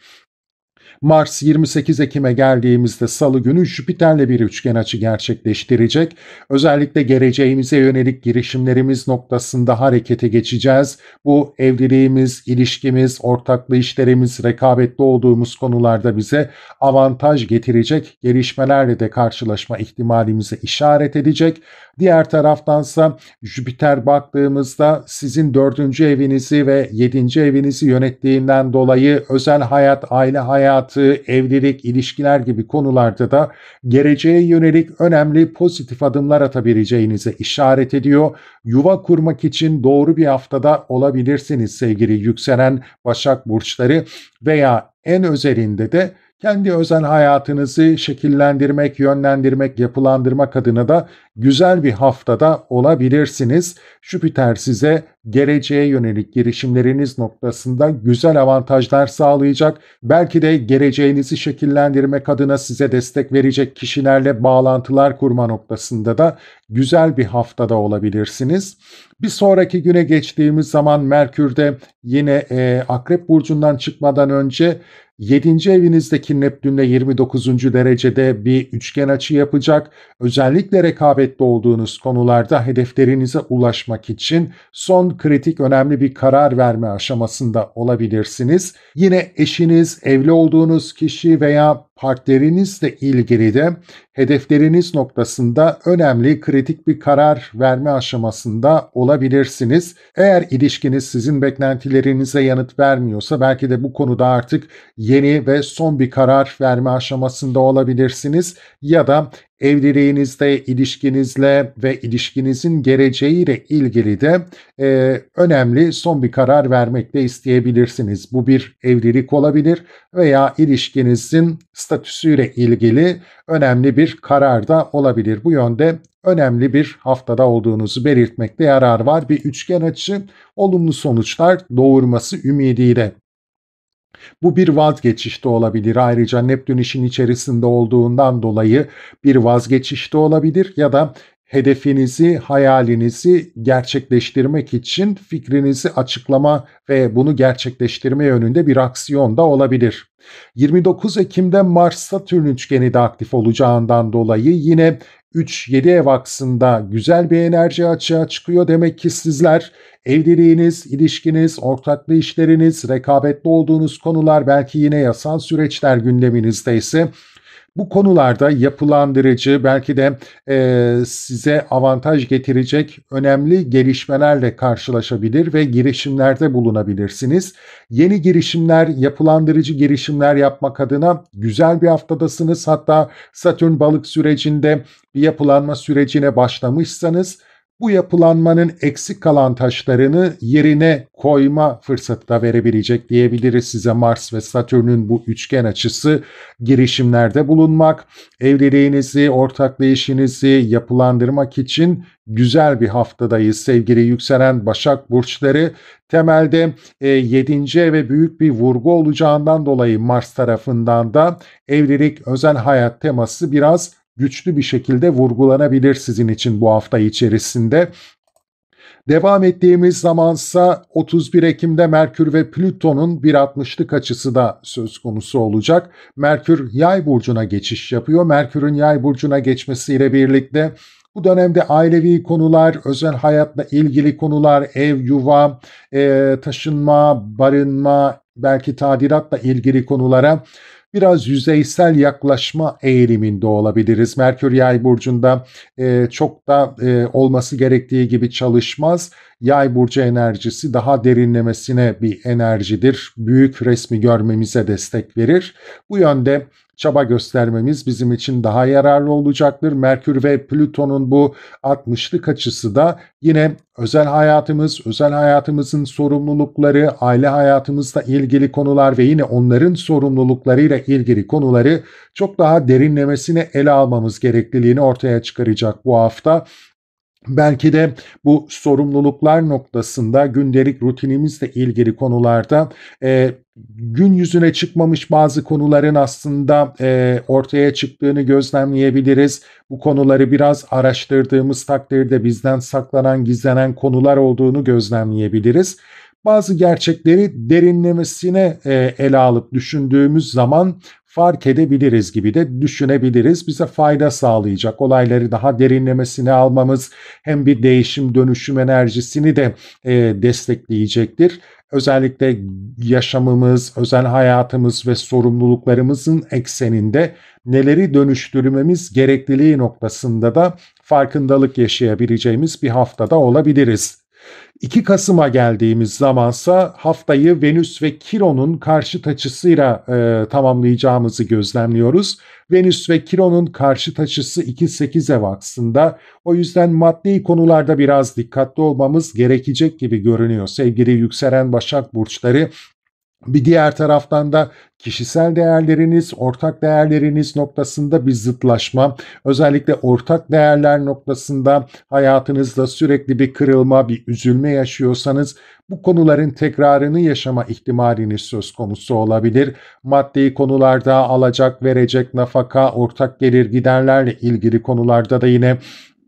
Mars 28 Ekim'e geldiğimizde Salı günü Jüpiter'le bir üçgen açı gerçekleştirecek. Özellikle geleceğimize yönelik girişimlerimiz noktasında harekete geçeceğiz. Bu evliliğimiz, ilişkimiz, ortaklı işlerimiz, rekabetli olduğumuz konularda bize avantaj getirecek gelişmelerle de karşılaşma ihtimalimize işaret edecek. Diğer taraftansa Jüpiter baktığımızda sizin 4. evinizi ve 7. evinizi yönettiğinden dolayı özel hayat, aile hayatı, evlilik, ilişkiler gibi konularda da geleceğe yönelik önemli pozitif adımlar atabileceğinize işaret ediyor. Yuva kurmak için doğru bir haftada olabilirsiniz sevgili yükselen Başak Burçları veya en özelinde de kendi özel hayatınızı şekillendirmek, yönlendirmek, yapılandırmak adına da güzel bir haftada olabilirsiniz. Jüpiter size geleceğe yönelik girişimleriniz noktasında güzel avantajlar sağlayacak. Belki de geleceğinizi şekillendirmek adına size destek verecek kişilerle bağlantılar kurma noktasında da güzel bir haftada olabilirsiniz. Bir sonraki güne geçtiğimiz zaman Merkür'de yine Akrep Burcu'ndan çıkmadan önce 7. evinizdeki Neptünle 29. derecede bir üçgen açı yapacak. Özellikle rekabetli olduğunuz konularda hedeflerinize ulaşmak için son kritik önemli bir karar verme aşamasında olabilirsiniz. Yine eşiniz, evli olduğunuz kişi veya partnerinizle ilgili de hedefleriniz noktasında önemli kritik bir karar verme aşamasında olabilirsiniz. Eğer ilişkiniz sizin beklentilerinize yanıt vermiyorsa belki de bu konuda artık yeni ve son bir karar verme aşamasında olabilirsiniz ya da evliliğinizde, ilişkinizle ve ilişkinizin geleceğiyle ilgili de önemli son bir karar vermek de isteyebilirsiniz. Bu bir evlilik olabilir veya ilişkinizin statüsüyle ilgili önemli bir karar da olabilir. Bu yönde önemli bir haftada olduğunuzu belirtmekte yarar var. Bir üçgen açı olumlu sonuçlar doğurması ümidiyle. Bu bir vazgeçiş de olabilir. Ayrıca Neptün işin içerisinde olduğundan dolayı bir vazgeçiş de olabilir ya da hedefinizi, hayalinizi gerçekleştirmek için fikrinizi açıklama ve bunu gerçekleştirme yönünde bir aksiyon da olabilir. 29 Ekim'de Mars-Satürn üçgeni de aktif olacağından dolayı yine 3-7 ev aksında güzel bir enerji açığa çıkıyor. Demek ki sizler evliliğiniz, ilişkiniz, ortaklı işleriniz, rekabetli olduğunuz konular, belki yine yasal süreçler gündeminizdeyse bu konularda yapılandırıcı, belki de size avantaj getirecek önemli gelişmelerle karşılaşabilir ve girişimlerde bulunabilirsiniz. Yeni girişimler, yapılandırıcı girişimler yapmak adına güzel bir haftadasınız. Hatta Satürn balık sürecinde bir yapılanma sürecine başlamışsanız bu yapılanmanın eksik kalan taşlarını yerine koyma fırsatı da verebilecek diyebiliriz size. Mars ve Satürn'ün bu üçgen açısı girişimlerde bulunmak, evliliğinizi, ortaklı işinizi yapılandırmak için güzel bir haftadayız sevgili yükselen Başak burçları. Temelde 7. eve büyük bir vurgu olacağından dolayı Mars tarafından da evlilik, özel hayat teması biraz güçlü bir şekilde vurgulanabilir sizin için bu hafta içerisinde. Devam ettiğimiz zamansa 31 Ekim'de Merkür ve Plüton'un bir 60'lık açısı da söz konusu olacak. Merkür Yay burcuna geçiş yapıyor. Merkür'ün Yay burcuna geçmesiyle birlikte bu dönemde ailevi konular, özel hayatla ilgili konular, ev, yuva, taşınma, barınma, belki tadilatla ilgili konulara biraz yüzeysel yaklaşma eğiliminde olabiliriz. Merkür Yay burcunda çok da olması gerektiği gibi çalışmaz. Yay burcu enerjisi daha derinlemesine bir enerjidir. Büyük resmi görmemize destek verir. Bu yönde çaba göstermemiz bizim için daha yararlı olacaktır. Merkür ve Plüton'un bu 60'lık açısı da yine özel hayatımız, özel hayatımızın sorumlulukları, aile hayatımızla ilgili konular ve yine onların sorumluluklarıyla ilgili konuları çok daha derinlemesine ele almamız gerekliliğini ortaya çıkaracak bu hafta. Belki de bu sorumluluklar noktasında gündelik rutinimizle ilgili konularda gün yüzüne çıkmamış bazı konuların aslında ortaya çıktığını gözlemleyebiliriz. Bu konuları biraz araştırdığımız takdirde bizden saklanan, gizlenen konular olduğunu gözlemleyebiliriz. Bazı gerçekleri derinlemesine ele alıp düşündüğümüz zaman fark edebiliriz gibi de düşünebiliriz. Bize fayda sağlayacak olayları daha derinlemesine almamız hem bir değişim dönüşüm enerjisini de destekleyecektir. Özellikle yaşamımız, özel hayatımız ve sorumluluklarımızın ekseninde neleri dönüştürmemiz gerekliliği noktasında da farkındalık yaşayabileceğimiz bir haftada olabiliriz. 2 Kasım'a geldiğimiz zamansa haftayı Venüs ve Kiron'un karşıt açısıyla tamamlayacağımızı gözlemliyoruz. Venüs ve Kiron'un karşıt açısı 2-8 ev aksında. O yüzden maddi konularda biraz dikkatli olmamız gerekecek gibi görünüyor sevgili yükselen Başak burçları. Bir diğer taraftan da kişisel değerleriniz, ortak değerleriniz noktasında bir zıtlaşma, özellikle ortak değerler noktasında hayatınızda sürekli bir kırılma, bir üzülme yaşıyorsanız bu konuların tekrarını yaşama ihtimaliniz söz konusu olabilir. Maddi konularda alacak, verecek, nafaka, ortak gelir giderlerle ilgili konularda da yine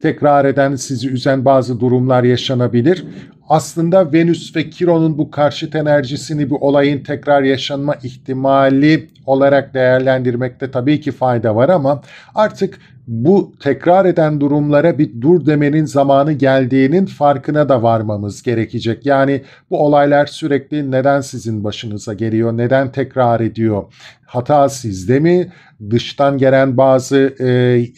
tekrar eden, sizi üzen bazı durumlar yaşanabilir. Aslında Venüs ve Kiron'un bu karşıt enerjisini bir olayın tekrar yaşanma ihtimali olarak değerlendirmekte tabii ki fayda var ama artık bu tekrar eden durumlara bir dur demenin zamanı geldiğinin farkına da varmamız gerekecek. Yani bu olaylar sürekli neden sizin başınıza geliyor, neden tekrar ediyor? Hata sizde mi? Dıştan gelen bazı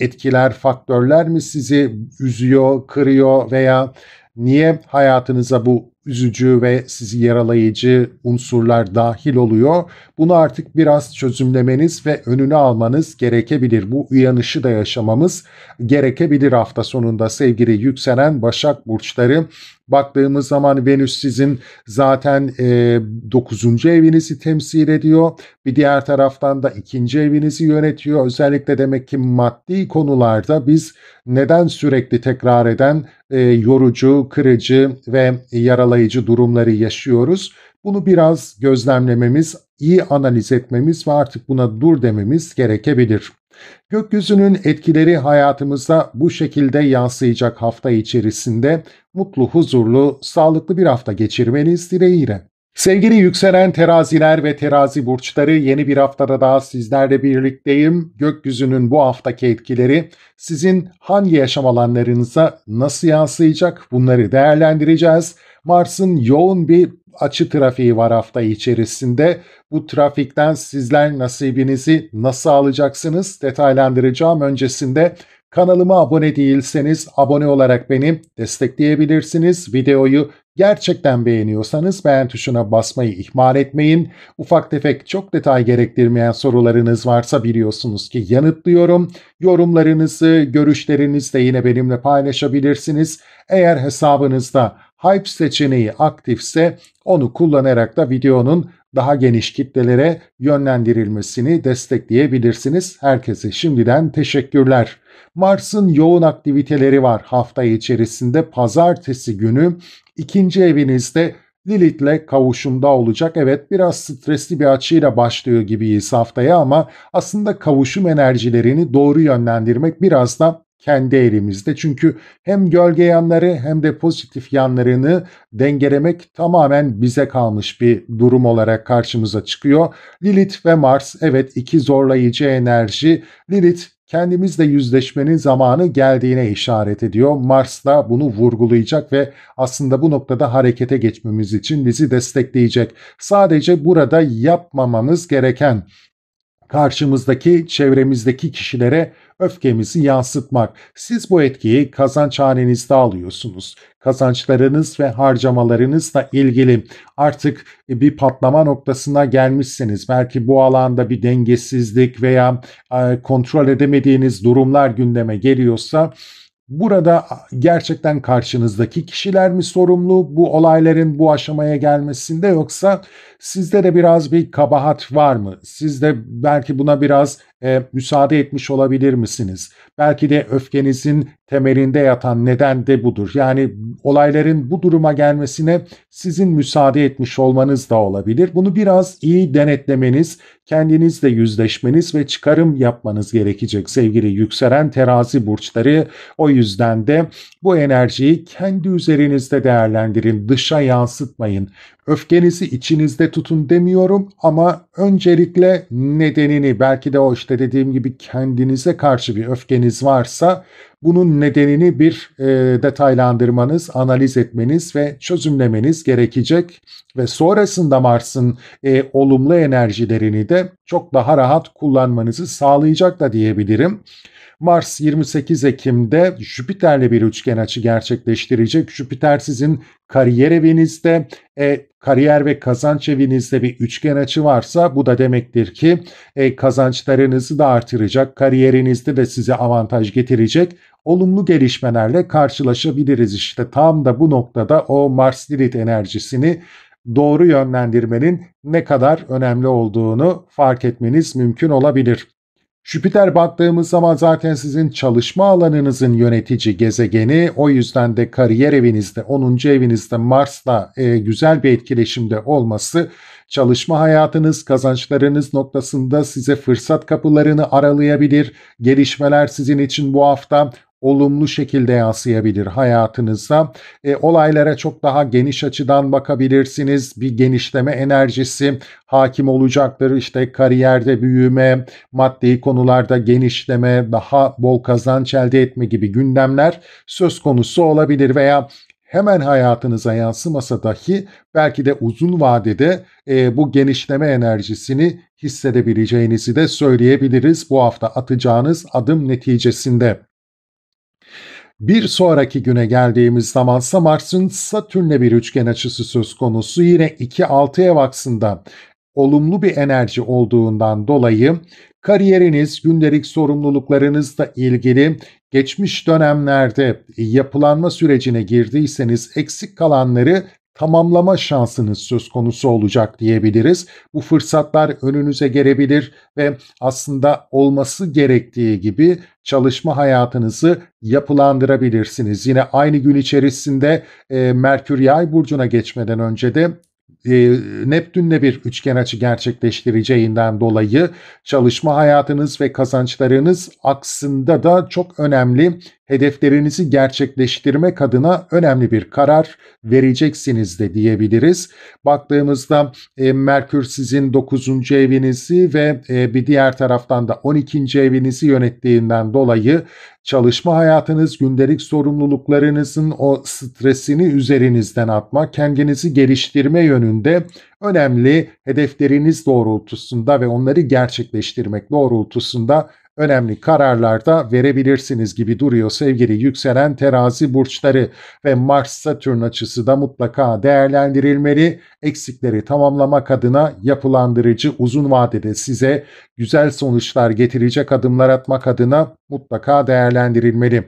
etkiler, faktörler mi sizi üzüyor, kırıyor veya niye hayatınıza bu üzücü ve sizi yaralayıcı unsurlar dahil oluyor? Bunu artık biraz çözümlemeniz ve önünü almanız gerekebilir. Bu uyanışı da yaşamamız gerekebilir hafta sonunda sevgili yükselen Başak burçları. Baktığımız zaman Venüs sizin zaten 9. evinizi temsil ediyor. Bir diğer taraftan da 2. evinizi yönetiyor. Özellikle demek ki maddi konularda biz neden sürekli tekrar eden yorucu, kırıcı ve yaralayıcı durumları yaşıyoruz? Bunu biraz gözlemlememiz, iyi analiz etmemiz ve artık buna dur dememiz gerekebilir. Gökyüzünün etkileri hayatımıza bu şekilde yansıyacak hafta içerisinde mutlu, huzurlu, sağlıklı bir hafta geçirmeniz dileğiyle. Sevgili yükselen teraziler ve terazi burçları, yeni bir haftada daha sizlerle birlikteyim. Gökyüzünün bu haftaki etkileri sizin hangi yaşam alanlarınıza nasıl yansıyacak, bunları değerlendireceğiz. Mars'ın yoğun bir açı trafiği var hafta içerisinde. Bu trafikten sizler nasibinizi nasıl alacaksınız detaylandıracağım. Öncesinde kanalıma abone değilseniz abone olarak beni destekleyebilirsiniz. Videoyu gerçekten beğeniyorsanız beğen tuşuna basmayı ihmal etmeyin. Ufak tefek çok detay gerektirmeyen sorularınız varsa biliyorsunuz ki yanıtlıyorum. Yorumlarınızı, görüşlerinizi de yine benimle paylaşabilirsiniz. Eğer hesabınızda Hype seçeneği aktifse onu kullanarak da videonun daha geniş kitlelere yönlendirilmesini destekleyebilirsiniz. Herkese şimdiden teşekkürler. Mars'ın yoğun aktiviteleri var hafta içerisinde. Pazartesi günü 2. evinizde Lilith'le kavuşumda olacak. Evet, biraz stresli bir açıyla başlıyor gibiyiz haftaya ama aslında kavuşum enerjilerini doğru yönlendirmek biraz da kendi elimizde. Çünkü hem gölge yanları hem de pozitif yanlarını dengelemek tamamen bize kalmış bir durum olarak karşımıza çıkıyor. Lilith ve Mars, evet, iki zorlayıcı enerji. Lilith kendimizle yüzleşmenin zamanı geldiğine işaret ediyor. Mars da bunu vurgulayacak ve aslında bu noktada harekete geçmemiz için bizi destekleyecek. Sadece burada yapmamamız gereken karşımızdaki, çevremizdeki kişilere öfkemizi yansıtmak. Siz bu etkiyi kazanç hanenizde alıyorsunuz. Kazançlarınız ve harcamalarınızla ilgili artık bir patlama noktasına gelmişseniz, belki bu alanda bir dengesizlik veya kontrol edemediğiniz durumlar gündeme geliyorsa, burada gerçekten karşınızdaki kişiler mi sorumlu bu olayların bu aşamaya gelmesinde, yoksa sizde de biraz bir kabahat var mı? Siz de belki buna biraz müsaade etmiş olabilir misiniz? Belki de öfkenizin temelinde yatan neden de budur. Yani olayların bu duruma gelmesine sizin müsaade etmiş olmanız da olabilir. Bunu biraz iyi denetlemeniz, kendinizle yüzleşmeniz ve çıkarım yapmanız gerekecek sevgili yükselen terazi burçları. O yüzden de bu enerjiyi kendi üzerinizde değerlendirin, dışa yansıtmayın. Öfkenizi içinizde tutun demiyorum ama öncelikle nedenini, belki de o işte dediğim gibi kendinize karşı bir öfkeniz varsa bunun nedenini bir detaylandırmanız, analiz etmeniz ve çözümlemeniz gerekecek. Ve sonrasında Mars'ın olumlu enerjilerini de çok daha rahat kullanmanızı sağlayacak da diyebilirim. Mars 28 Ekim'de Jüpiter'le bir üçgen açı gerçekleştirecek. Jüpiter sizin kariyer evinizde, kariyer ve kazanç evinizde bir üçgen açı varsa bu da demektir ki kazançlarınızı da artıracak, kariyerinizde de size avantaj getirecek olumlu gelişmelerle karşılaşabiliriz. İşte tam da bu noktada o Mars-Lilith enerjisini doğru yönlendirmenin ne kadar önemli olduğunu fark etmeniz mümkün olabilir. Jüpiter baktığımız zaman zaten sizin çalışma alanınızın yönetici gezegeni. O yüzden de kariyer evinizde, 10. evinizde Mars'la güzel bir etkileşimde olması çalışma hayatınız, kazançlarınız noktasında size fırsat kapılarını aralayabilir. Gelişmeler sizin için bu hafta olumlu şekilde yansıyabilir hayatınıza. Olaylara çok daha geniş açıdan bakabilirsiniz. Bir genişleme enerjisi hakim olacaktır. İşte kariyerde büyüme, maddi konularda genişleme, daha bol kazanç elde etme gibi gündemler söz konusu olabilir veya hemen hayatınıza yansımasa dahi belki de uzun vadede bu genişleme enerjisini hissedebileceğinizi de söyleyebiliriz bu hafta atacağınız adım neticesinde. Bir sonraki güne geldiğimiz zamansa Mars'ın Satürn'le bir üçgen açısı söz konusu. Yine 2-6 ev aksında olumlu bir enerji olduğundan dolayı kariyeriniz, gündelik sorumluluklarınızla ilgili geçmiş dönemlerde yapılanma sürecine girdiyseniz eksik kalanları tamamlama şansınız söz konusu olacak diyebiliriz. Bu fırsatlar önünüze gelebilir ve aslında olması gerektiği gibi çalışma hayatınızı yapılandırabilirsiniz. Yine aynı gün içerisinde Merkür Yay burcuna geçmeden önce de Neptün'le bir üçgen açı gerçekleştireceğinden dolayı çalışma hayatınız ve kazançlarınız aksında da çok önemli hedeflerinizi gerçekleştirmek adına önemli bir karar vereceksiniz de diyebiliriz. Baktığımızda Merkür sizin 9. evinizi ve bir diğer taraftan da 12. evinizi yönettiğinden dolayı çalışma hayatınız, gündelik sorumluluklarınızın o stresini üzerinizden atma, kendinizi geliştirme yönünde önemli hedefleriniz doğrultusunda ve onları gerçekleştirmek doğrultusunda önemli kararlar da verebilirsiniz gibi duruyor sevgili yükselen terazi burçları ve Mars-Satürn açısı da mutlaka değerlendirilmeli. Eksikleri tamamlamak adına yapılandırıcı uzun vadede size güzel sonuçlar getirecek adımlar atmak adına mutlaka değerlendirilmeli.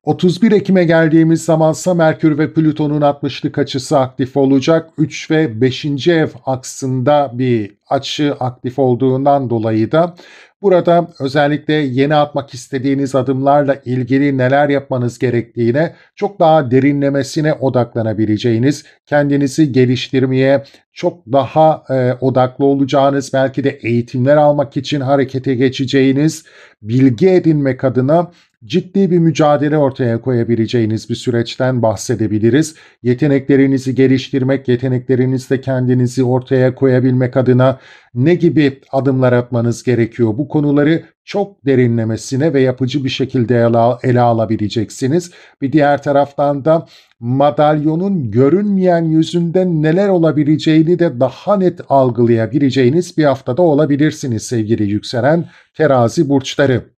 31 Ekim'e geldiğimiz zamansa Merkür ve Plüton'un 60'lık açısı aktif olacak. 3 ve 5. ev aksında bir açı aktif olduğundan dolayı da burada özellikle yeni atmak istediğiniz adımlarla ilgili neler yapmanız gerektiğine çok daha derinlemesine odaklanabileceğiniz, kendinizi geliştirmeye çok daha odaklı olacağınız, belki de eğitimler almak için harekete geçeceğiniz, bilgi edinmek adına ciddi bir mücadele ortaya koyabileceğiniz bir süreçten bahsedebiliriz. Yeteneklerinizi geliştirmek, yeteneklerinizle kendinizi ortaya koyabilmek adına ne gibi adımlar atmanız gerekiyor? Bu konuları çok derinlemesine ve yapıcı bir şekilde ele alabileceksiniz. Bir diğer taraftan da madalyonun görünmeyen yüzünden neler olabileceğini de daha net algılayabileceğiniz bir haftada olabilirsiniz sevgili yükselen terazi burçları.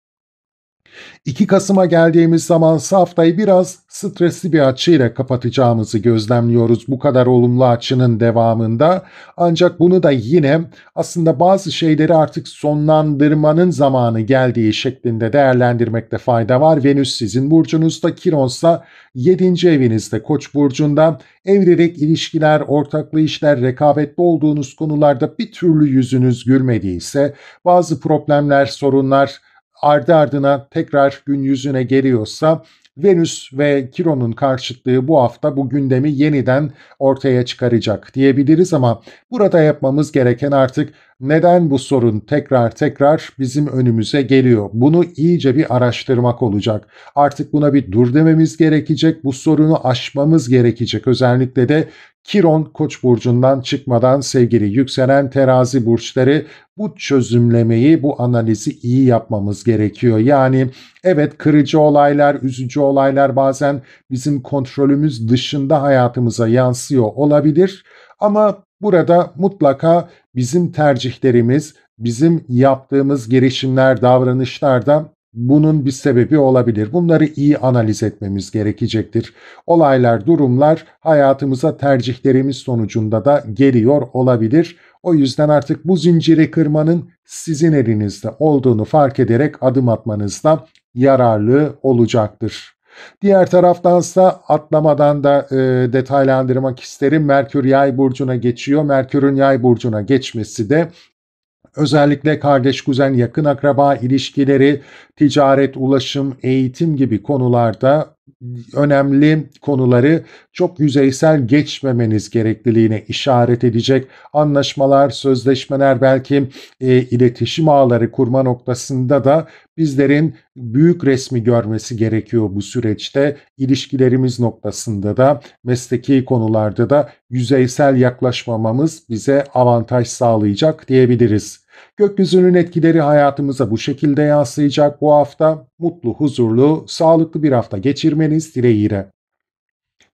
2 Kasım'a geldiğimiz zaman haftayı biraz stresli bir açıyla kapatacağımızı gözlemliyoruz bu kadar olumlu açının devamında. Ancak bunu da yine aslında bazı şeyleri artık sonlandırmanın zamanı geldiği şeklinde değerlendirmekte fayda var. Venüs sizin burcunuzda, Kiron'sa 7. evinizde Koç burcunda. Evlilik, ilişkiler, ortaklı işler, rekabetli olduğunuz konularda bir türlü yüzünüz gülmediyse, bazı problemler, sorunlar ardı ardına tekrar gün yüzüne geliyorsa Venüs ve Kiron'un karşıtlığı bu hafta bu gündemi yeniden ortaya çıkaracak diyebiliriz ama burada yapmamız gereken artık neden bu sorun tekrar tekrar bizim önümüze geliyor? Bunu iyice bir araştırmak olacak. Artık buna bir dur dememiz gerekecek. Bu sorunu aşmamız gerekecek. Özellikle de Kiron Koç burcundan çıkmadan sevgili yükselen terazi burçları bu çözümlemeyi, bu analizi iyi yapmamız gerekiyor. Yani evet, kırıcı olaylar, üzücü olaylar bazen bizim kontrolümüz dışında hayatımıza yansıyor olabilir. Ama burada mutlaka bizim tercihlerimiz, bizim yaptığımız girişimler, davranışlar da bunun bir sebebi olabilir. Bunları iyi analiz etmemiz gerekecektir. Olaylar, durumlar hayatımıza tercihlerimiz sonucunda da geliyor olabilir. O yüzden artık bu zinciri kırmanın sizin elinizde olduğunu fark ederek adım atmanızda yararlı olacaktır. Diğer taraftansa atlamadan da detaylandırmak isterim. Merkür Yay burcuna geçiyor. Merkür'ün Yay burcuna geçmesi de özellikle kardeş, kuzen, yakın akraba ilişkileri, ticaret, ulaşım, eğitim gibi konularda önemli konuları çok yüzeysel geçmemeniz gerekliliğine işaret edecek anlaşmalar, sözleşmeler, belki iletişim ağları kurma noktasında da bizlerin büyük resmi görmesi gerekiyor bu süreçte. İlişkilerimiz noktasında da, mesleki konularda da yüzeysel yaklaşmamamız bize avantaj sağlayacak diyebiliriz. Gökyüzünün etkileri hayatımıza bu şekilde yansıyacak bu hafta. Mutlu, huzurlu, sağlıklı bir hafta geçirmeniz dileğiyle.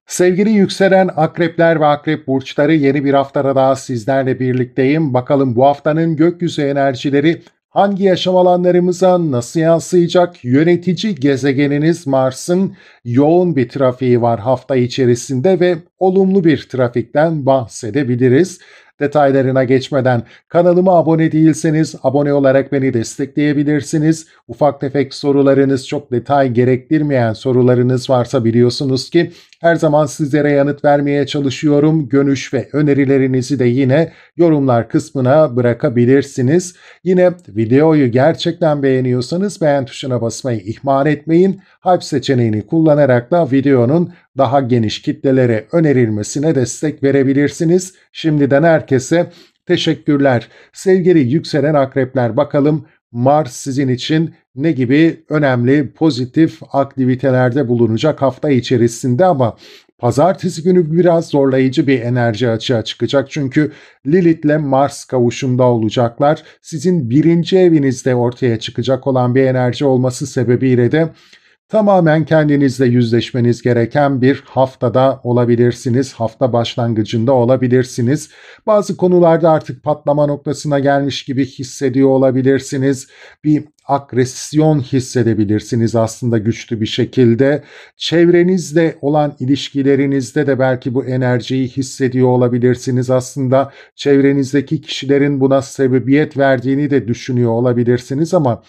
Sevgili yükselen akrepler ve akrep burçları, yeni bir haftada daha sizlerle birlikteyim. Bakalım bu haftanın gökyüzü enerjileri hangi yaşam alanlarımıza nasıl yansıyacak? Yönetici gezegeniniz Mars'ın yoğun bir trafiği var hafta içerisinde ve olumlu bir trafikten bahsedebiliriz. Detaylarına geçmeden kanalıma abone değilseniz abone olarak beni destekleyebilirsiniz. Ufak tefek sorularınız, çok detay gerektirmeyen sorularınız varsa biliyorsunuz ki her zaman sizlere yanıt vermeye çalışıyorum. Görüş ve önerilerinizi de yine yorumlar kısmına bırakabilirsiniz. Yine videoyu gerçekten beğeniyorsanız beğen tuşuna basmayı ihmal etmeyin. Hype seçeneğini kullanarak da videonun daha geniş kitlelere önerilmesine destek verebilirsiniz. Şimdiden herkese teşekkürler. Sevgili yükselen akrepler, bakalım Mars sizin için ne gibi önemli pozitif aktivitelerde bulunacak hafta içerisinde, ama pazartesi günü biraz zorlayıcı bir enerji açığa çıkacak. Çünkü Lilith'le Mars kavuşumda olacaklar. Sizin birinci evinizde ortaya çıkacak olan bir enerji olması sebebiyle de tamamen kendinizle yüzleşmeniz gereken bir haftada olabilirsiniz. Hafta başlangıcında olabilirsiniz. Bazı konularda artık patlama noktasına gelmiş gibi hissediyor olabilirsiniz. Bir agresyon hissedebilirsiniz aslında güçlü bir şekilde. Çevrenizle olan ilişkilerinizde de belki bu enerjiyi hissediyor olabilirsiniz. Aslında çevrenizdeki kişilerin buna sebebiyet verdiğini de düşünüyor olabilirsiniz, ama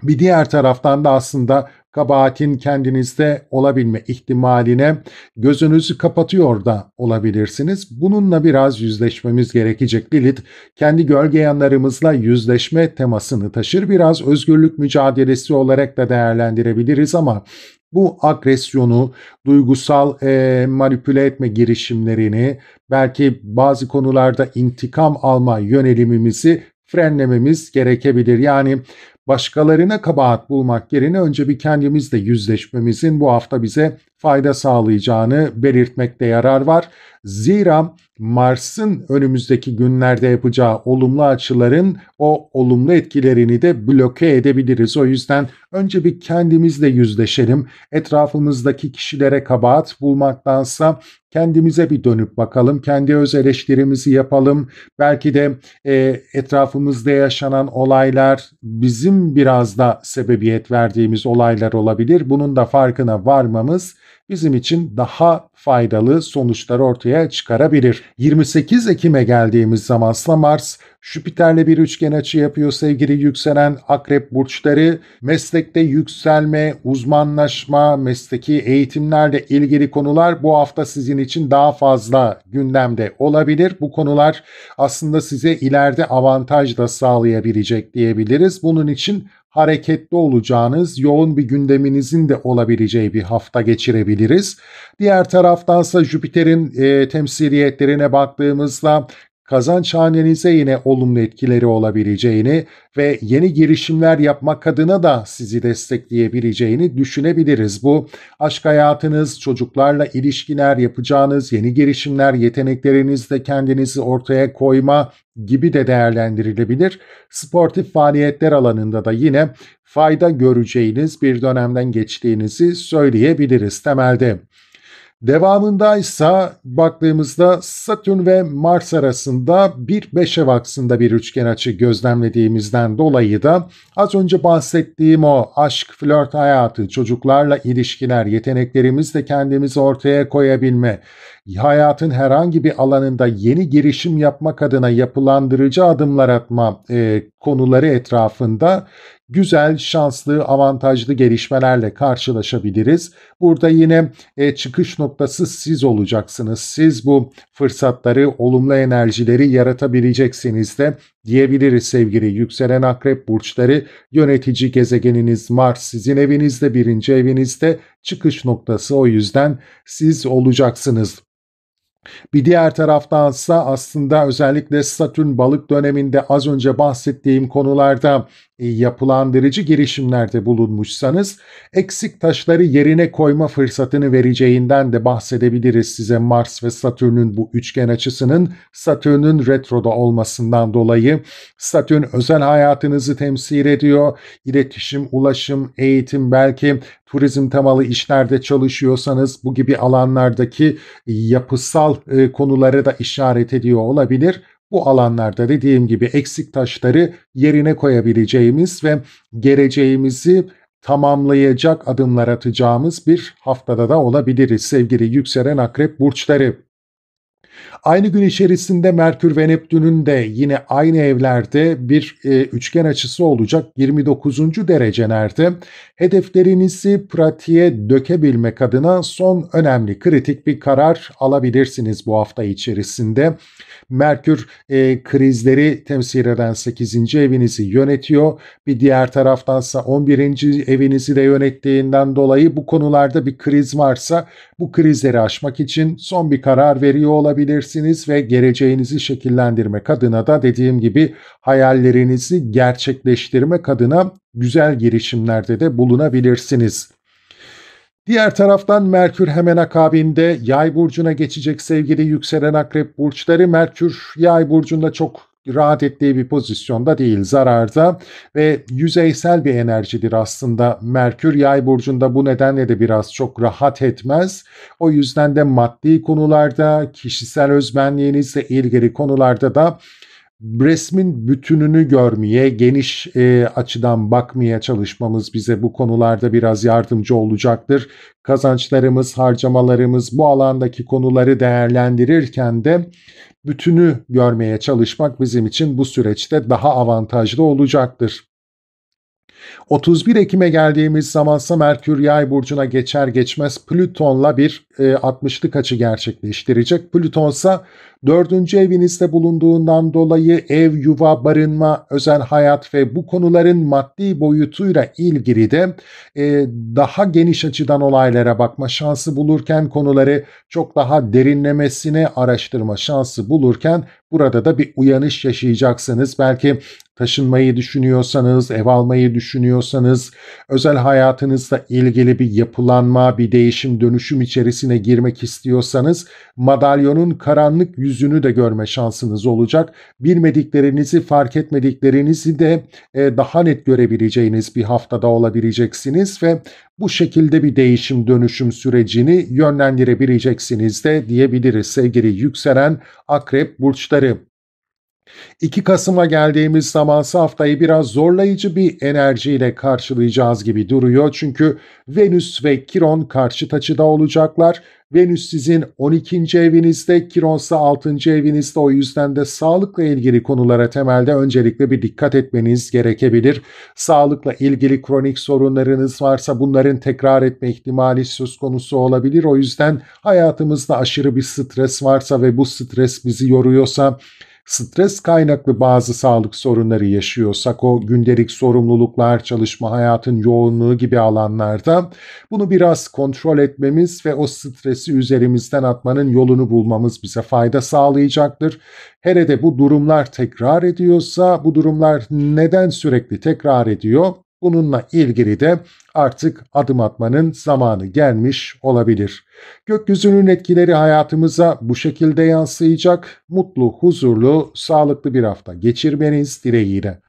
bir diğer taraftan da aslında kabahatin kendinizde olabilme ihtimaline gözünüzü kapatıyor da olabilirsiniz. Bununla biraz yüzleşmemiz gerekecek. Lilith kendi gölge yanlarımızla yüzleşme temasını taşır. Biraz özgürlük mücadelesi olarak da değerlendirebiliriz, ama bu agresyonu, duygusal manipüle etme girişimlerini, belki bazı konularda intikam alma yönelimimizi frenlememiz gerekebilir. Yani başkalarına kabahat bulmak yerine önce bir kendimizle yüzleşmemizin bu hafta bize fayda sağlayacağını belirtmekte yarar var. Zira Mars'ın önümüzdeki günlerde yapacağı olumlu açıların o olumlu etkilerini de bloke edebiliriz. O yüzden önce bir kendimizle yüzleşelim. Etrafımızdaki kişilere kabahat bulmaktansa kendimize bir dönüp bakalım. Kendi öz eleştirimizi yapalım. Belki de etrafımızda yaşanan olaylar bizim biraz da sebebiyet verdiğimiz olaylar olabilir. Bunun da farkına varmamız bizim için daha faydalı sonuçlar ortaya çıkarabilir. 28 Ekim'e geldiğimiz zaman Mars Jüpiter'le bir üçgen açı yapıyor sevgili yükselen akrep burçları. Meslekte yükselme, uzmanlaşma, mesleki eğitimlerle ilgili konular bu hafta sizin için daha fazla gündemde olabilir. Bu konular aslında size ileride avantaj da sağlayabilecek diyebiliriz. Bunun için hareketli olacağınız, yoğun bir gündeminizin de olabileceği bir hafta geçirebiliriz. Diğer taraftansa Jüpiter'in temsiliyetlerine baktığımızda kazanç hanenize yine olumlu etkileri olabileceğini ve yeni girişimler yapmak adına da sizi destekleyebileceğini düşünebiliriz. Bu aşk hayatınız, çocuklarla ilişkiler, yapacağınız yeni girişimler, yeteneklerinizle kendinizi ortaya koyma gibi de değerlendirilebilir. Sportif faaliyetler alanında da yine fayda göreceğiniz bir dönemden geçtiğinizi söyleyebiliriz temelde. Devamındaysa baktığımızda Satürn ve Mars arasında bir 5 ev aksında bir üçgen açı gözlemlediğimizden dolayı da az önce bahsettiğim o aşk, flört hayatı, çocuklarla ilişkiler, yeteneklerimizle kendimizi ortaya koyabilme, hayatın herhangi bir alanında yeni girişim yapmak adına yapılandırıcı adımlar atma konuları etrafında güzel, şanslı, avantajlı gelişmelerle karşılaşabiliriz. Burada yine çıkış noktası siz olacaksınız. Siz bu fırsatları, olumlu enerjileri yaratabileceksiniz de diyebiliriz sevgili yükselen akrep burçları. Yönetici gezegeniniz Mars sizin evinizde, birinci evinizde, çıkış noktası, o yüzden siz olacaksınız. Bir diğer taraftansa aslında özellikle Satürn balık döneminde az önce bahsettiğim konularda yapılandırıcı girişimlerde bulunmuşsanız eksik taşları yerine koyma fırsatını vereceğinden de bahsedebiliriz size. Mars ve Satürn'ün bu üçgen açısının, Satürn'ün retroda olmasından dolayı. Satürn özel hayatınızı temsil ediyor. İletişim, ulaşım, eğitim, belki turizm temalı işlerde çalışıyorsanız bu gibi alanlardaki yapısal konuları da işaret ediyor olabilir. Bu alanlarda dediğim gibi eksik taşları yerine koyabileceğimiz ve geleceğimizi tamamlayacak adımlar atacağımız bir haftada da olabiliriz sevgili yükselen akrep burçları. Aynı gün içerisinde Merkür ve Neptün'ün de yine aynı evlerde bir üçgen açısı olacak 29. derecelerde. Hedeflerinizi pratiğe dökebilmek adına son önemli kritik bir karar alabilirsiniz bu hafta içerisinde. Merkür krizleri temsil eden 8. evinizi yönetiyor. Bir diğer taraftansa 11. evinizi de yönettiğinden dolayı bu konularda bir kriz varsa bu krizleri aşmak için son bir karar veriyor olabilirsiniz ve geleceğinizi şekillendirmek adına da dediğim gibi hayallerinizi gerçekleştirmek adına güzel girişimlerde de bulunabilirsiniz. Diğer taraftan Merkür hemen akabinde Yay burcuna geçecek sevgili yükselen akrep burçları. Merkür Yay burcunda çok rahat ettiği bir pozisyonda değil, zararda ve yüzeysel bir enerjidir aslında. Merkür Yay burcunda bu nedenle de biraz çok rahat etmez. O yüzden de maddi konularda, kişisel özbenliğinizle ilgili konularda da resmin bütününü görmeye, geniş açıdan bakmaya çalışmamız bize bu konularda biraz yardımcı olacaktır. Kazançlarımız, harcamalarımız, bu alandaki konuları değerlendirirken de bütünü görmeye çalışmak bizim için bu süreçte daha avantajlı olacaktır. 31 Ekim'e geldiğimiz zamansa Merkür Yay burcuna geçer geçmez Plüton'la bir 60'lık açı gerçekleştirecek. Plütonsa 4. evinizde bulunduğundan dolayı ev, yuva, barınma, özel hayat ve bu konuların maddi boyutuyla ilgili de daha geniş açıdan olaylara bakma şansı bulurken, konuları çok daha derinlemesine araştırma şansı bulurken burada da bir uyanış yaşayacaksınız. Belki taşınmayı düşünüyorsanız, ev almayı düşünüyorsanız, özel hayatınızla ilgili bir yapılanma, bir değişim, dönüşüm içerisine girmek istiyorsanız madalyonun karanlık yüzünü de görme şansınız olacak. Bilmediklerinizi, fark etmediklerinizi de daha net görebileceğiniz bir haftada olabileceksiniz ve bu şekilde bir değişim, dönüşüm sürecini yönlendirebileceksiniz de diyebiliriz sevgili yükselen akrep burçları. 2 Kasım'a geldiğimiz zamansa haftayı biraz zorlayıcı bir enerjiyle karşılayacağız gibi duruyor. Çünkü Venüs ve Kiron karşıt açıda olacaklar. Venüs sizin 12. evinizde, Kiron ise 6. evinizde. O yüzden de sağlıkla ilgili konulara temelde öncelikle bir dikkat etmeniz gerekebilir. Sağlıkla ilgili kronik sorunlarınız varsa bunların tekrar etme ihtimali söz konusu olabilir. O yüzden hayatımızda aşırı bir stres varsa ve bu stres bizi yoruyorsa, stres kaynaklı bazı sağlık sorunları yaşıyorsak, o gündelik sorumluluklar, çalışma hayatın yoğunluğu gibi alanlarda bunu biraz kontrol etmemiz ve o stresi üzerimizden atmanın yolunu bulmamız bize fayda sağlayacaktır. Hele de bu durumlar tekrar ediyorsa, bu durumlar neden sürekli tekrar ediyor? Bununla ilgili de artık adım atmanın zamanı gelmiş olabilir. Gökyüzünün etkileri hayatımıza bu şekilde yansıyacak. Mutlu, huzurlu, sağlıklı bir hafta geçirmeniz dileğiyle.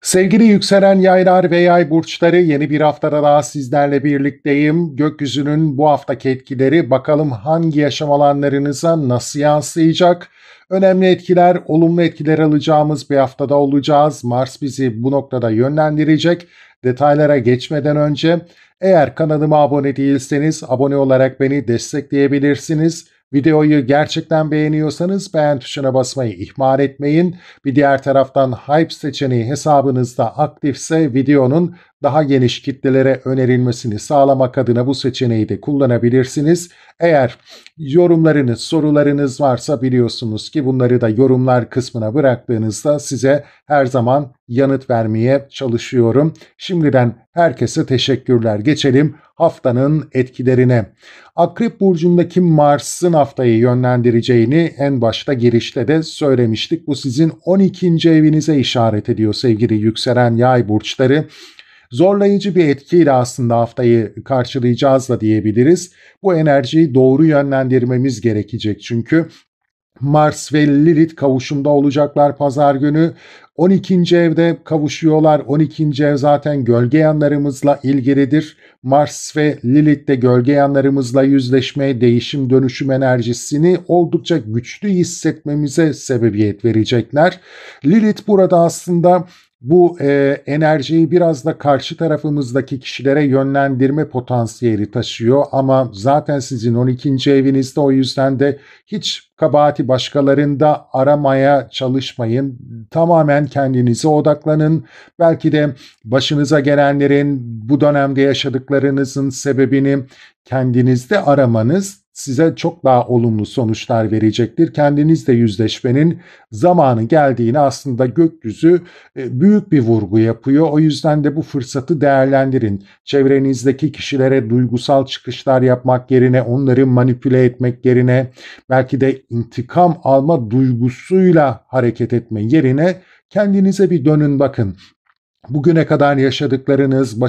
Sevgili yükselen yaylar ve yay burçları, yeni bir haftada daha sizlerle birlikteyim. Gökyüzünün bu haftaki etkileri bakalım hangi yaşam alanlarınıza nasıl yansıyacak? Önemli etkiler, olumlu etkiler alacağımız bir haftada olacağız. Mars bizi bu noktada yönlendirecek. Detaylara geçmeden önce eğer kanalıma abone değilseniz abone olarak beni destekleyebilirsiniz. Videoyu gerçekten beğeniyorsanız beğen tuşuna basmayı ihmal etmeyin. Bir diğer taraftan Hype seçeneği hesabınızda aktifse videonun daha geniş kitlelere önerilmesini sağlamak adına bu seçeneği de kullanabilirsiniz. Eğer yorumlarınız, sorularınız varsa biliyorsunuz ki bunları da yorumlar kısmına bıraktığınızda size her zaman yanıt vermeye çalışıyorum. Şimdiden herkese teşekkürler. Geçelim haftanın etkilerine. Akrep burcundaki Mars'ın haftayı yönlendireceğini en başta girişte de söylemiştik. Bu sizin 12. evinize işaret ediyor sevgili yükselen yay burçları. Zorlayıcı bir etkiyle aslında haftayı karşılayacağız da diyebiliriz. Bu enerjiyi doğru yönlendirmemiz gerekecek çünkü Mars ve Lilith kavuşumda olacaklar pazar günü. 12. evde kavuşuyorlar. 12. ev zaten gölge yanlarımızla ilgilidir. Mars ve Lilith de gölge yanlarımızla yüzleşme, değişim, dönüşüm enerjisini oldukça güçlü hissetmemize sebebiyet verecekler. Lilith burada aslında bu enerjiyi biraz da karşı tarafımızdaki kişilere yönlendirme potansiyeli taşıyor ama zaten sizin 12. evinizde, o yüzden de hiç kabahati başkalarında aramaya çalışmayın. Tamamen kendinize odaklanın. Belki de başınıza gelenlerin, bu dönemde yaşadıklarınızın sebebini kendinizde aramanız size çok daha olumlu sonuçlar verecektir. Kendinizle yüzleşmenin zamanı geldiğini aslında gökyüzü büyük bir vurgu yapıyor. O yüzden de bu fırsatı değerlendirin. Çevrenizdeki kişilere duygusal çıkışlar yapmak yerine, onları manipüle etmek yerine, belki de intikam alma duygusuyla hareket etme yerine kendinize bir dönün bakın. Bugüne kadar yaşadıklarınız,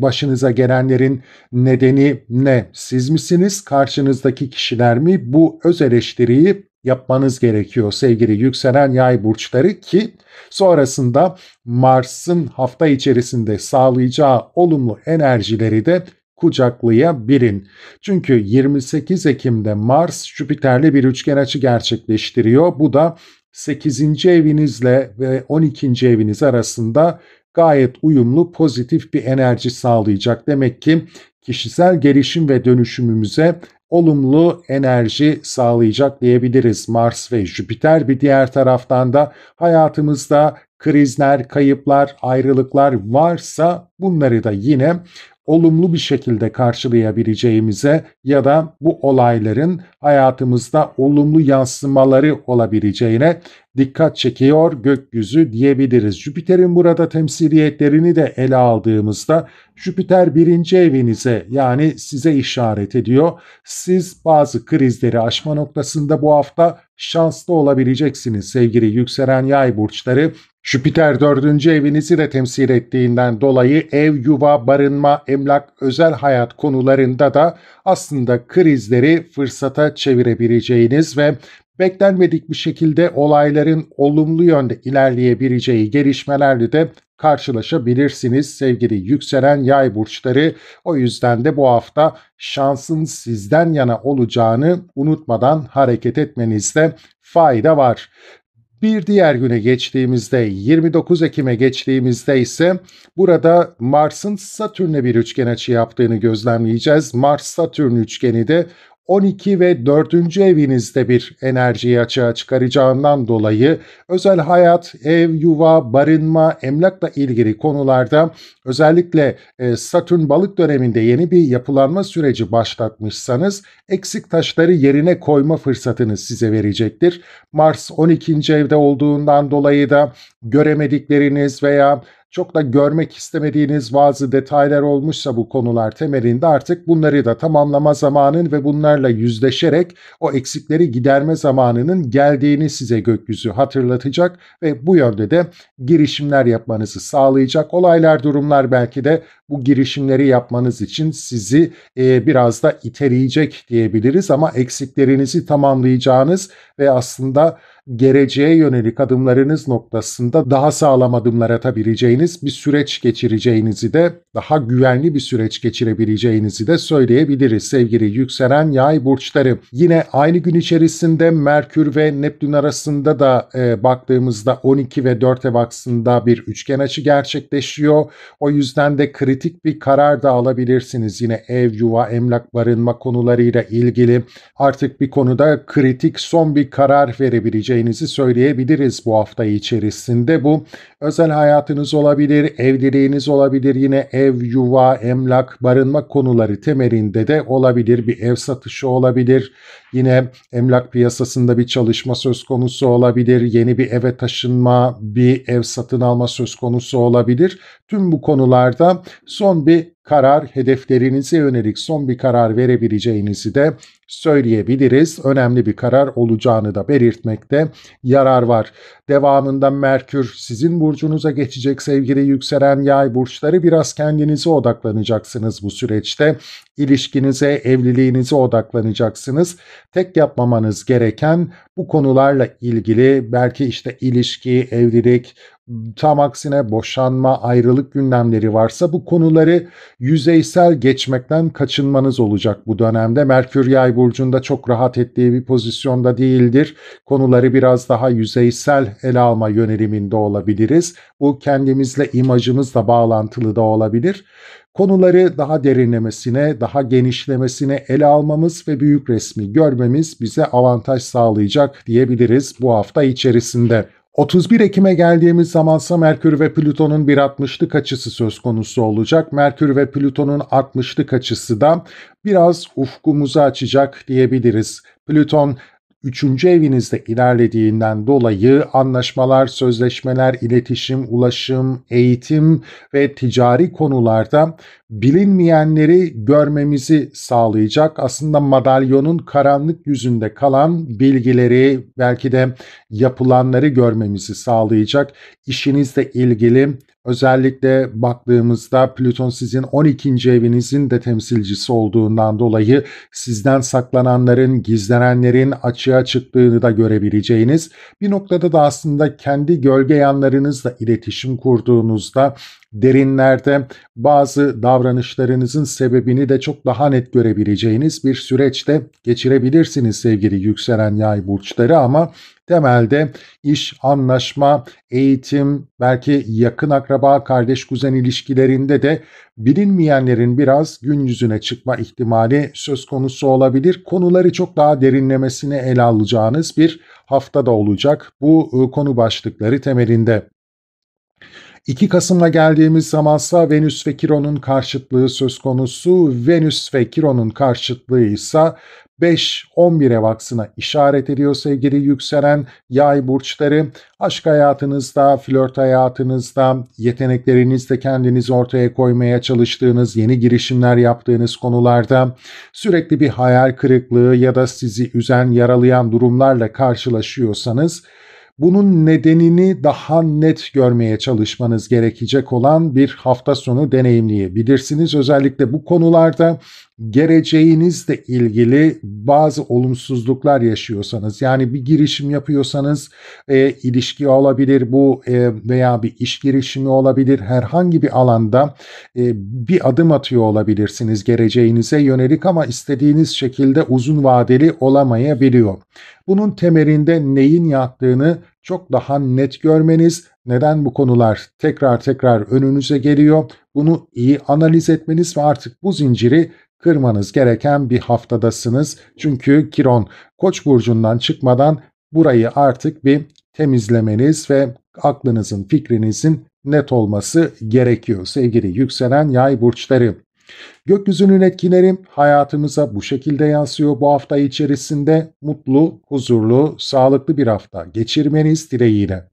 başınıza gelenlerin nedeni ne? Siz misiniz? Karşınızdaki kişiler mi? Bu öz eleştiriyi yapmanız gerekiyor sevgili yükselen yay burçları ki sonrasında Mars'ın hafta içerisinde sağlayacağı olumlu enerjileri de kucaklayabilin. Çünkü 28 Ekim'de Mars Jüpiter'le bir üçgen açı gerçekleştiriyor. Bu da 8. evinizle ve 12. eviniz arasında gayet uyumlu, pozitif bir enerji sağlayacak. Demek ki kişisel gelişim ve dönüşümümüze olumlu enerji sağlayacak diyebiliriz Mars ve Jüpiter. Bir diğer taraftan da hayatımızda krizler, kayıplar, ayrılıklar varsa bunları da yine olumlu bir şekilde karşılayabileceğimize ya da bu olayların hayatımızda olumlu yansımaları olabileceğine dikkat çekiyor gökyüzü diyebiliriz. Jüpiter'in burada temsiliyetlerini de ele aldığımızda Jüpiter 1. evinize, yani size işaret ediyor. Siz bazı krizleri aşma noktasında bu hafta şanslı olabileceksiniz sevgili yükselen yay burçları. Jüpiter 4. evinizi de temsil ettiğinden dolayı ev, yuva, barınma, emlak, özel hayat konularında da aslında krizleri fırsata çevirebileceğiniz ve beklenmedik bir şekilde olayların olumlu yönde ilerleyebileceği gelişmelerle de karşılaşabilirsiniz sevgili yükselen yay burçları. O yüzden de bu hafta şansın sizden yana olacağını unutmadan hareket etmenizde fayda var. Bir diğer güne geçtiğimizde, 29 Ekim'e geçtiğimizde ise burada Mars'ın Satürn'le bir üçgen açı yaptığını gözlemleyeceğiz. Mars-Satürn üçgeni de 12 ve 4. evinizde bir enerjiyi açığa çıkaracağından dolayı özel hayat, ev, yuva, barınma, emlakla ilgili konularda özellikle Satürn balık döneminde yeni bir yapılanma süreci başlatmışsanız eksik taşları yerine koyma fırsatını size verecektir. Mars 12. evde olduğundan dolayı da göremedikleriniz veya çok da görmek istemediğiniz bazı detaylar olmuşsa bu konular temelinde artık bunları da tamamlama zamanın ve bunlarla yüzleşerek o eksikleri giderme zamanının geldiğini size gökyüzü hatırlatacak ve bu yönde de girişimler yapmanızı sağlayacak. Olaylar, durumlar belki de bu girişimleri yapmanız için sizi biraz da iteleyecek diyebiliriz ama eksiklerinizi tamamlayacağınız ve aslında geleceğe yönelik adımlarınız noktasında daha sağlam adımlar atabileceğiniz bir süreç geçireceğinizi de, daha güvenli bir süreç geçirebileceğinizi de söyleyebiliriz sevgili yükselen yay burçları. Yine aynı gün içerisinde Merkür ve Neptün arasında da baktığımızda 12 ve 4 ev aksında bir üçgen açı gerçekleşiyor. O yüzden de kritik kritik bir karar da alabilirsiniz. Yine ev, yuva, emlak, barınma konularıyla ilgili artık bir konuda kritik son bir karar verebileceğinizi söyleyebiliriz bu hafta içerisinde. Bu özel hayatınız olabilir, evliliğiniz olabilir, yine ev, yuva, emlak, barınma konuları temelinde de olabilir. Bir ev satışı olabilir, yine emlak piyasasında bir çalışma söz konusu olabilir, yeni bir eve taşınma, bir ev satın alma söz konusu olabilir. Tüm bu konularda son bir karar, hedeflerinize yönelik son bir karar verebileceğinizi de söyleyebiliriz. Önemli bir karar olacağını da belirtmekte yarar var. Devamında Merkür sizin burcunuza geçecek sevgili yükselen yay burçları. Biraz kendinize odaklanacaksınız bu süreçte. İlişkinize, evliliğinize odaklanacaksınız. Tek yapmamanız gereken bu konularla ilgili belki işte ilişki, evlilik, tam aksine boşanma, ayrılık gündemleri varsa bu konuları yüzeysel geçmekten kaçınmanız olacak bu dönemde. Merkür Yay burcunda çok rahat ettiği bir pozisyonda değildir. Konuları biraz daha yüzeysel ele alma yöneliminde olabiliriz. Bu kendimizle, imajımızla bağlantılı da olabilir. Konuları daha derinlemesine, daha genişlemesine ele almamız ve büyük resmi görmemiz bize avantaj sağlayacak diyebiliriz bu hafta içerisinde. 31 Ekim'e geldiğimiz zamansa Merkür ve Plüton'un bir 60'lık açısı söz konusu olacak. Merkür ve Plüton'un 60'lık açısı da biraz ufkumuzu açacak diyebiliriz. Plüton 3. evinizde ilerlediğinden dolayı anlaşmalar, sözleşmeler, iletişim, ulaşım, eğitim ve ticari konularda bilinmeyenleri görmemizi sağlayacak. Aslında madalyonun karanlık yüzünde kalan bilgileri, belki de yapılanları görmemizi sağlayacak. İşinizle ilgili özellikle baktığımızda Plüton sizin 12. evinizin de temsilcisi olduğundan dolayı sizden saklananların, gizlenenlerin açığa çıktığını da görebileceğiniz, bir noktada da aslında kendi gölge yanlarınızla iletişim kurduğunuzda derinlerde bazı davranışlarınızın sebebini de çok daha net görebileceğiniz bir süreçte geçirebilirsiniz sevgili yükselen yay burçları. Ama temelde iş, anlaşma, eğitim, belki yakın akraba, kardeş, kuzen ilişkilerinde de bilinmeyenlerin biraz gün yüzüne çıkma ihtimali söz konusu olabilir. Konuları çok daha derinlemesine ele alacağınız bir haftada olacak bu konu başlıkları temelinde. 2 Kasım'a geldiğimiz zamansa Venüs ve Kiron'un karşıtlığı söz konusu. Venüs ve Kiron'un karşıtlığı ise 5-11 ev aksına işaret ediyor sevgili yükselen yay burçları. Aşk hayatınızda, flört hayatınızda, yeteneklerinizle kendinizi ortaya koymaya çalıştığınız, yeni girişimler yaptığınız konularda sürekli bir hayal kırıklığı ya da sizi üzen, yaralayan durumlarla karşılaşıyorsanız bunun nedenini daha net görmeye çalışmanız gerekecek olan bir hafta sonu deneyimleyebilirsiniz. Özellikle bu konularda geleceğinizle ilgili bazı olumsuzluklar yaşıyorsanız, yani bir girişim yapıyorsanız, ilişki olabilir bu, veya bir iş girişimi olabilir, herhangi bir alanda bir adım atıyor olabilirsiniz geleceğinize yönelik ama istediğiniz şekilde uzun vadeli olamayabiliyor. Bunun temelinde neyin yattığını çok daha net görmeniz, neden bu konular tekrar tekrar önünüze geliyor, bunu iyi analiz etmeniz ve artık bu zinciri kırmanız gereken bir haftadasınız. Çünkü Kiron Koç burcundan çıkmadan burayı artık bir temizlemeniz ve aklınızın, fikrinizin net olması gerekiyor sevgili yükselen yay burçları. Gökyüzünün etkileri hayatımıza bu şekilde yansıyor bu hafta içerisinde. Mutlu, huzurlu, sağlıklı bir hafta geçirmeniz dileğiyle.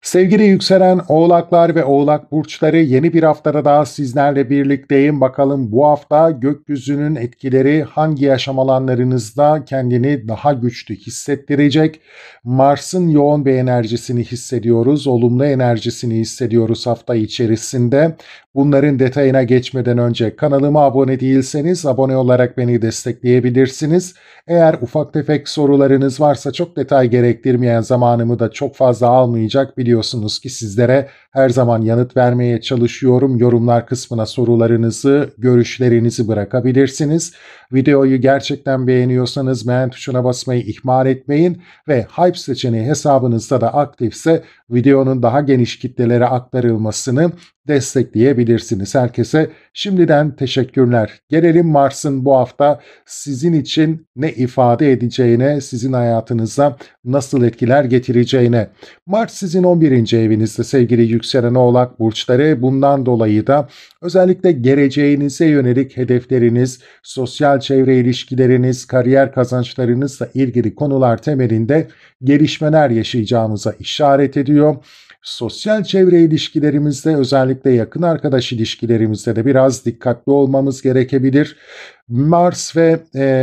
Sevgili yükselen oğlaklar ve oğlak burçları, yeni bir haftada daha sizlerle birlikteyim. Bakalım bu hafta gökyüzünün etkileri hangi yaşam alanlarınızda kendini daha güçlü hissettirecek? Mars'ın yoğun bir enerjisini hissediyoruz, olumlu enerjisini hissediyoruz hafta içerisinde. Bunların detayına geçmeden önce kanalıma abone değilseniz abone olarak beni destekleyebilirsiniz. Eğer ufak tefek sorularınız varsa, çok detay gerektirmeyen, zamanımı da çok fazla almayacak, biliyorsunuz ki sizlere Her zaman yanıt vermeye çalışıyorum. Yorumlar kısmına sorularınızı, görüşlerinizi bırakabilirsiniz. Videoyu gerçekten beğeniyorsanız beğen tuşuna basmayı ihmal etmeyin ve Hype seçeneği hesabınızda da aktifse videonun daha geniş kitlelere aktarılmasını destekleyebilirsiniz. Herkese şimdiden teşekkürler. Gelelim Mars'ın bu hafta sizin için ne ifade edeceğine, sizin hayatınıza nasıl etkiler getireceğine. Mars sizin 11. evinizde sevgili yükselen Oğlak burçları. Bundan dolayı da özellikle geleceğinize yönelik hedefleriniz, sosyal çevre ilişkileriniz, kariyer kazançlarınızla ilgili konular temelinde gelişmeler yaşayacağımıza işaret ediyor. Sosyal çevre ilişkilerimizde, özellikle yakın arkadaş ilişkilerimizde de biraz dikkatli olmamız gerekebilir. Mars ve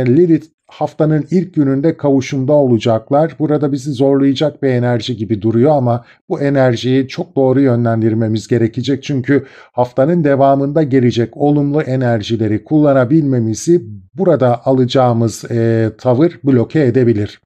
Lilith haftanın ilk gününde kavuşumda olacaklar. Burada bizi zorlayacak bir enerji gibi duruyor ama bu enerjiyi çok doğru yönlendirmemiz gerekecek. Çünkü haftanın devamında gelecek olumlu enerjileri kullanabilmemizi burada alacağımız tavır bloke edebilir.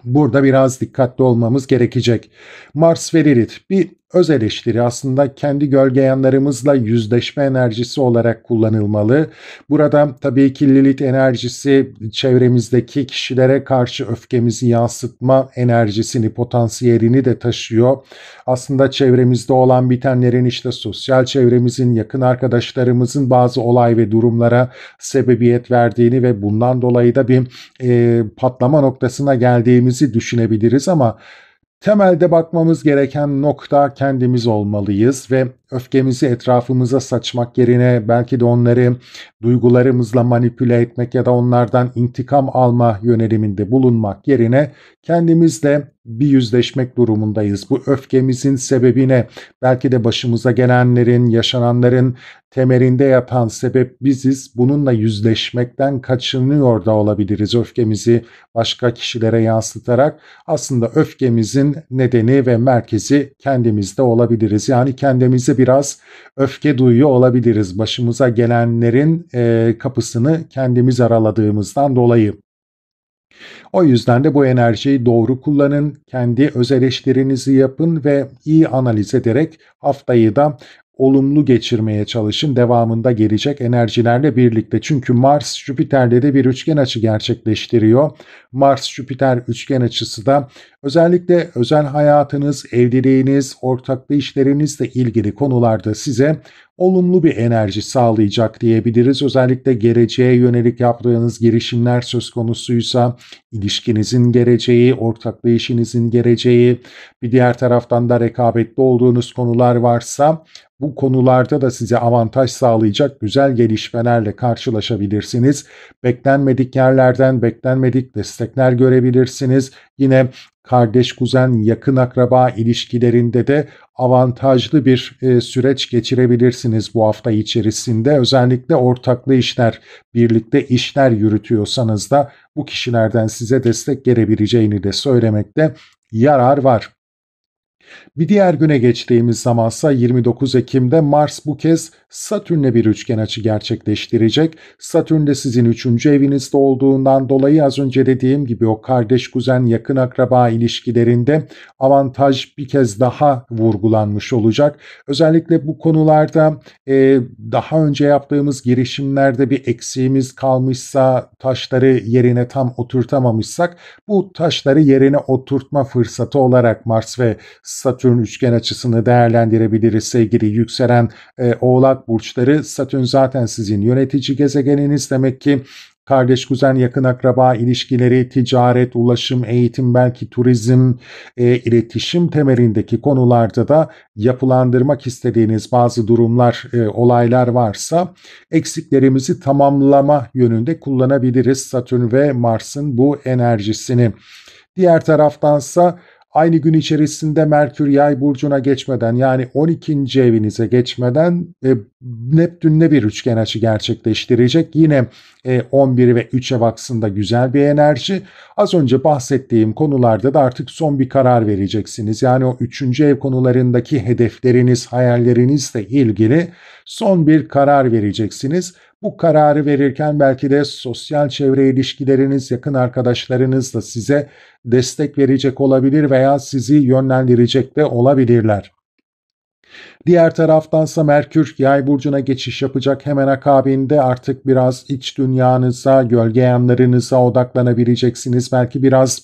Burada biraz dikkatli olmamız gerekecek. Mars ve Lilith bir öz eleştiri, aslında kendi gölge yanlarımızla yüzleşme enerjisi olarak kullanılmalı. Burada tabii ki Lilith enerjisi çevremizdeki kişilere karşı öfkemizi yansıtma enerjisini, potansiyelini de taşıyor. Aslında çevremizde olan bitenlerin, işte sosyal çevremizin, yakın arkadaşlarımızın bazı olay ve durumlara sebebiyet verdiğini ve bundan dolayı da bir patlama noktasına geldiğimizi düşünebiliriz ama temelde bakmamız gereken nokta kendimiz olmalıyız ve öfkemizi etrafımıza saçmak yerine belki de onları duygularımızla manipüle etmek ya da onlardan intikam alma yöneliminde bulunmak yerine kendimizle bir yüzleşmek durumundayız. Bu öfkemizin sebebine, belki de başımıza gelenlerin, yaşananların temelinde yatan sebep biziz. Bununla yüzleşmekten kaçınıyor da olabiliriz, öfkemizi başka kişilere yansıtarak. Aslında öfkemizin nedeni ve merkezi kendimizde olabiliriz. Yani kendimize biraz öfke duyuyor olabiliriz. Başımıza gelenlerin kapısını kendimiz araladığımızdan dolayı. O yüzden de bu enerjiyi doğru kullanın, kendi öz eleştirinizi yapın ve iyi analiz ederek haftayı da olumlu geçirmeye çalışın, devamında gelecek enerjilerle birlikte. Çünkü Mars Jüpiter'le de bir üçgen açı gerçekleştiriyor. Mars-Jüpiter üçgen açısı da özellikle özel hayatınız, evliliğiniz, ortaklı işlerinizle ilgili konularda size olumlu bir enerji sağlayacak diyebiliriz. Özellikle geleceğe yönelik yaptığınız girişimler söz konusuysa, ilişkinizin geleceği, ortaklı işinizin geleceği, bir diğer taraftan da rekabetli olduğunuz konular varsa bu konularda da size avantaj sağlayacak güzel gelişmelerle karşılaşabilirsiniz. Beklenmedik yerlerden beklenmedik destekler görebilirsiniz. Yine kardeş, kuzen, yakın akraba ilişkilerinde de avantajlı bir süreç geçirebilirsiniz bu hafta içerisinde. Özellikle ortaklı işler, birlikte işler yürütüyorsanız da bu kişilerden size destek gelebileceğini de söylemekte yarar var. Bir diğer güne geçtiğimiz zamansa 29 Ekim'de Mars bu kez Satürn'le bir üçgen açı gerçekleştirecek. Satürn de sizin 3. evinizde olduğundan dolayı az önce dediğim gibi o kardeş, kuzen, yakın akraba ilişkilerinde avantaj bir kez daha vurgulanmış olacak. Özellikle bu konularda daha önce yaptığımız girişimlerde bir eksiğimiz kalmışsa, taşları yerine tam oturtamamışsak bu taşları yerine oturtma fırsatı olarak Mars ve Satürn üçgen açısını değerlendirebiliriz sevgili yükselen Oğlak burçları. Satürn zaten sizin yönetici gezegeniniz, demek ki kardeş, kuzen, yakın akraba ilişkileri, ticaret, ulaşım, eğitim, belki turizm, iletişim temelindeki konularda da yapılandırmak istediğiniz bazı durumlar, olaylar varsa eksiklerimizi tamamlama yönünde kullanabiliriz Satürn ve Mars'ın bu enerjisini. Diğer taraftansa aynı gün içerisinde Merkür Yay burcuna geçmeden, yani 12. evinize geçmeden Neptün'le bir üçgen açı gerçekleştirecek. Yine 11 ve 3 ev aksında güzel bir enerji. Az önce bahsettiğim konularda da artık son bir karar vereceksiniz. Yani o 3. ev konularındaki hedefleriniz, hayallerinizle ilgili son bir karar vereceksiniz. Bu kararı verirken belki de sosyal çevre ilişkileriniz, yakın arkadaşlarınız da size destek verecek olabilir veya sizi yönlendirecek de olabilirler. Diğer taraftansa Merkür Yay burcuna geçiş yapacak. Hemen akabinde artık biraz iç dünyanıza, gölge yanlarınıza odaklanabileceksiniz. Belki biraz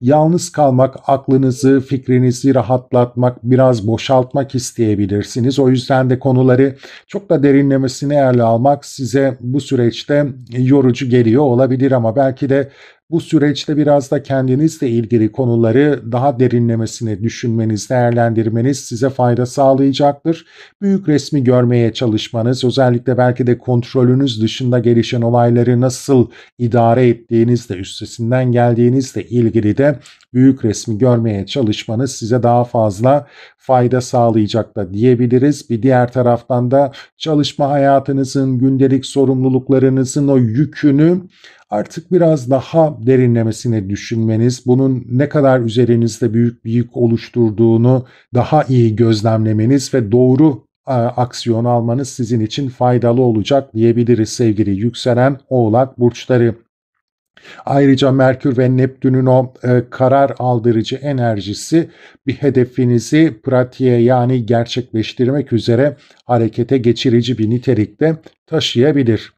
yalnız kalmak, aklınızı, fikrinizi rahatlatmak, biraz boşaltmak isteyebilirsiniz. O yüzden de konuları çok da derinlemesine ele almak size bu süreçte yorucu geliyor olabilir, ama belki de bu süreçte biraz da kendinizle ilgili konuları daha derinlemesine düşünmeniz, değerlendirmeniz size fayda sağlayacaktır. Büyük resmi görmeye çalışmanız, özellikle belki de kontrolünüz dışında gelişen olayları nasıl idare ettiğinizle, üstesinden geldiğinizle ilgili de büyük resmi görmeye çalışmanız size daha fazla fayda sağlayacak da diyebiliriz. Bir diğer taraftan da çalışma hayatınızın, gündelik sorumluluklarınızın o yükünü artık biraz daha derinlemesine düşünmeniz, bunun ne kadar üzerinizde büyük bir yük oluşturduğunu daha iyi gözlemlemeniz ve doğru aksiyon almanız sizin için faydalı olacak diyebiliriz sevgili yükselen Oğlak burçları. Ayrıca Merkür ve Neptün'ün o karar aldırıcı enerjisi bir hedefinizi pratiğe, yani gerçekleştirmek üzere harekete geçirici bir nitelikte taşıyabilir.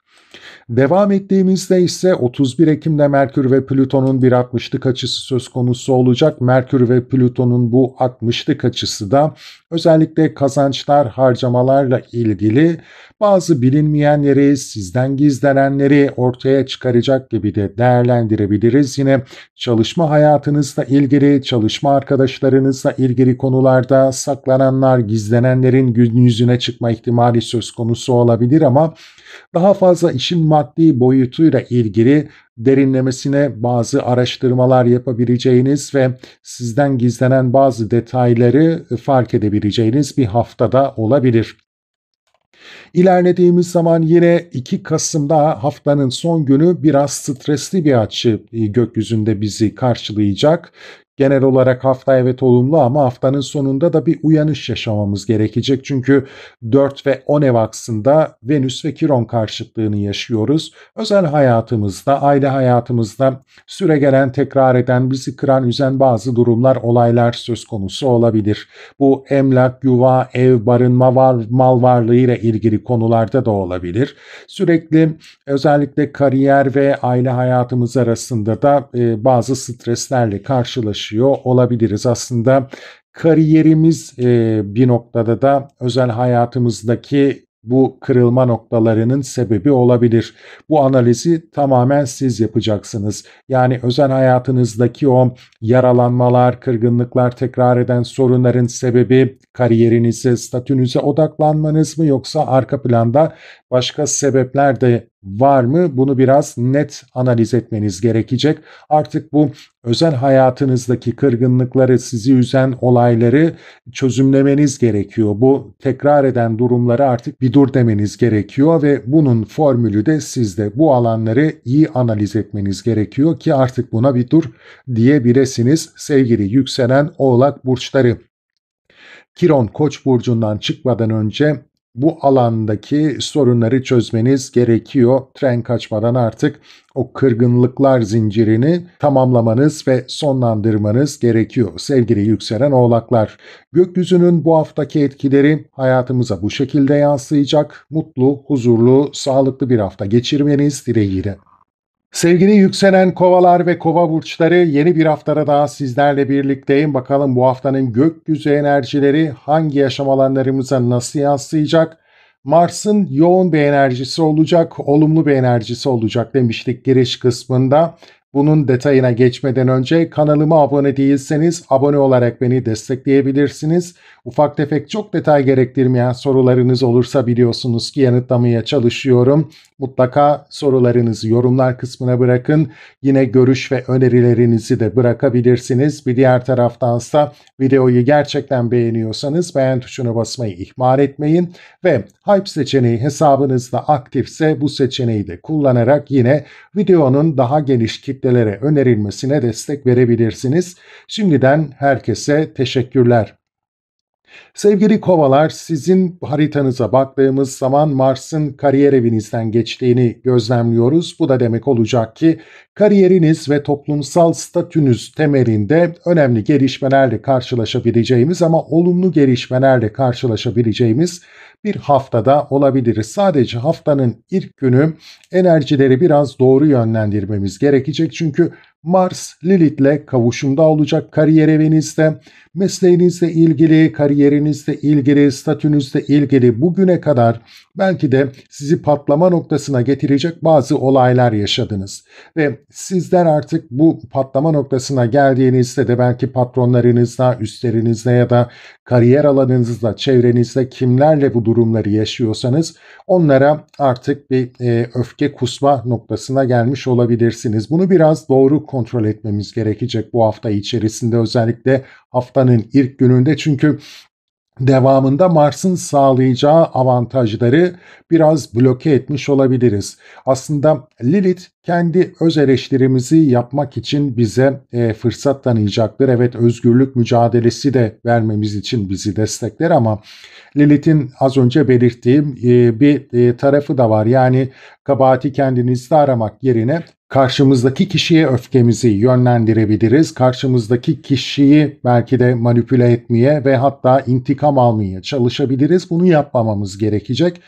Devam ettiğimizde ise 31 Ekim'de Merkür ve Plüton'un bir 60'lık açısı söz konusu olacak. Merkür ve Plüton'un bu 60'lık açısı da özellikle kazançlar, harcamalarla ilgili bazı bilinmeyenleri, sizden gizlenenleri ortaya çıkaracak gibi de değerlendirebiliriz. Yine çalışma hayatınızla ilgili, çalışma arkadaşlarınızla ilgili konularda saklananlar, gizlenenlerin gün yüzüne çıkma ihtimali söz konusu olabilir, ama daha fazla işin maddi boyutuyla ilgili derinlemesine bazı araştırmalar yapabileceğiniz ve sizden gizlenen bazı detayları fark edebileceğiniz bir haftada olabilir. İlerlediğimiz zaman yine 2 Kasım'da haftanın son günü biraz stresli bir açı gökyüzünde bizi karşılayacak. Genel olarak hafta evet olumlu, ama haftanın sonunda da bir uyanış yaşamamız gerekecek. Çünkü 4 ve 10 Ev aksında Venüs ve Kiron karşıtlığını yaşıyoruz. Özel hayatımızda, aile hayatımızda süregelen, tekrar eden, bizi kıran, üzen bazı durumlar, olaylar söz konusu olabilir. Bu emlak, yuva, ev, barınma, mal varlığı ile ilgili konularda da olabilir. Sürekli özellikle kariyer ve aile hayatımız arasında da bazı streslerle karşılaşıyor olabiliriz. Aslında kariyerimiz bir noktada da özel hayatımızdaki bu kırılma noktalarının sebebi olabilir. Bu analizi tamamen siz yapacaksınız. Yani özel hayatınızdaki o yaralanmalar, kırgınlıklar, tekrar eden sorunların sebebi kariyerinize, statünüze odaklanmanız mı, yoksa arka planda başka sebepler de var mı? Bunu biraz net analiz etmeniz gerekecek. Artık bu özel hayatınızdaki kırgınlıkları, sizi üzen olayları çözümlemeniz gerekiyor. Bu tekrar eden durumları artık bir dur demeniz gerekiyor ve bunun formülü de sizde. Bu alanları iyi analiz etmeniz gerekiyor ki artık buna bir dur diyebilirsiniz sevgili yükselen Oğlak burçları. Kiron Koç burcundan çıkmadan önce bu alandaki sorunları çözmeniz gerekiyor. Tren kaçmadan artık o kırgınlıklar zincirini tamamlamanız ve sonlandırmanız gerekiyor sevgili yükselen Oğlaklar. Gökyüzünün bu haftaki etkileri hayatımıza bu şekilde yansıyacak. Mutlu, huzurlu, sağlıklı bir hafta geçirmeniz dileğiyle. Sevgili yükselen kovalar ve kova burçları, yeni bir haftada daha sizlerle birlikteyim. Bakalım bu haftanın gökyüzü enerjileri hangi yaşam alanlarımıza nasıl yansıyacak? Mars'ın yoğun bir enerjisi olacak, olumlu bir enerjisi olacak demiştik giriş kısmında. Bunun detayına geçmeden önce kanalıma abone değilseniz abone olarak beni destekleyebilirsiniz. Ufak tefek çok detay gerektirmeyen sorularınız olursa biliyorsunuz ki yanıtlamaya çalışıyorum. Mutlaka sorularınızı yorumlar kısmına bırakın. Yine görüş ve önerilerinizi de bırakabilirsiniz. Bir diğer taraftansa videoyu gerçekten beğeniyorsanız beğen tuşuna basmayı ihmal etmeyin. Ve Hype seçeneği hesabınızda aktifse bu seçeneği de kullanarak yine videonun daha geniş kitlelere önerilmesine destek verebilirsiniz. Şimdiden herkese teşekkürler. Sevgili kovalar, sizin haritanıza baktığımız zaman Mars'ın kariyer evinizden geçtiğini gözlemliyoruz. Bu da demek olacak ki kariyeriniz ve toplumsal statünüz temelinde önemli gelişmelerle karşılaşabileceğimiz ama olumlu gelişmelerle karşılaşabileceğimiz bir haftada olabiliriz. Sadece haftanın ilk günü enerjileri biraz doğru yönlendirmemiz gerekecek. Çünkü Mars Lilith'le kavuşumda olacak kariyer evinizde. Mesleğinizle ilgili, kariyerinizle ilgili, statünüzle ilgili bugüne kadar belki de sizi patlama noktasına getirecek bazı olaylar yaşadınız. Ve sizler artık bu patlama noktasına geldiğinizde de belki patronlarınızla, üstlerinizle ya da kariyer alanınızda, çevrenizde kimlerle bu durumları yaşıyorsanız onlara artık bir öfke kusma noktasına gelmiş olabilirsiniz. Bunu biraz doğru kontrol etmemiz gerekecek bu hafta içerisinde, özellikle haftanın ilk gününde, çünkü devamında Mars'ın sağlayacağı avantajları biraz bloke etmiş olabiliriz. Aslında Lilith kendi öz eleştirimizi yapmak için bize fırsat tanıyacaktır. Evet, özgürlük mücadelesi de vermemiz için bizi destekler ama Lilith'in az önce belirttiğim bir tarafı da var. Yani kabahati kendinizde aramak yerine karşımızdaki kişiye öfkemizi yönlendirebiliriz. Karşımızdaki kişiyi belki de manipüle etmeye ve hatta intikam almaya çalışabiliriz. Bunu yapmamamız gerekecek.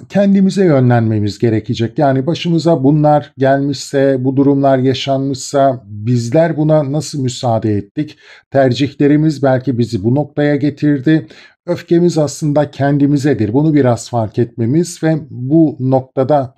Kendimize yönlenmemiz gerekecek. Yani başımıza bunlar gelmişse, bu durumlar yaşanmışsa bizler buna nasıl müsaade ettik? Tercihlerimiz belki bizi bu noktaya getirdi. Öfkemiz aslında kendimizedir. Bunu biraz fark etmemiz ve bu noktada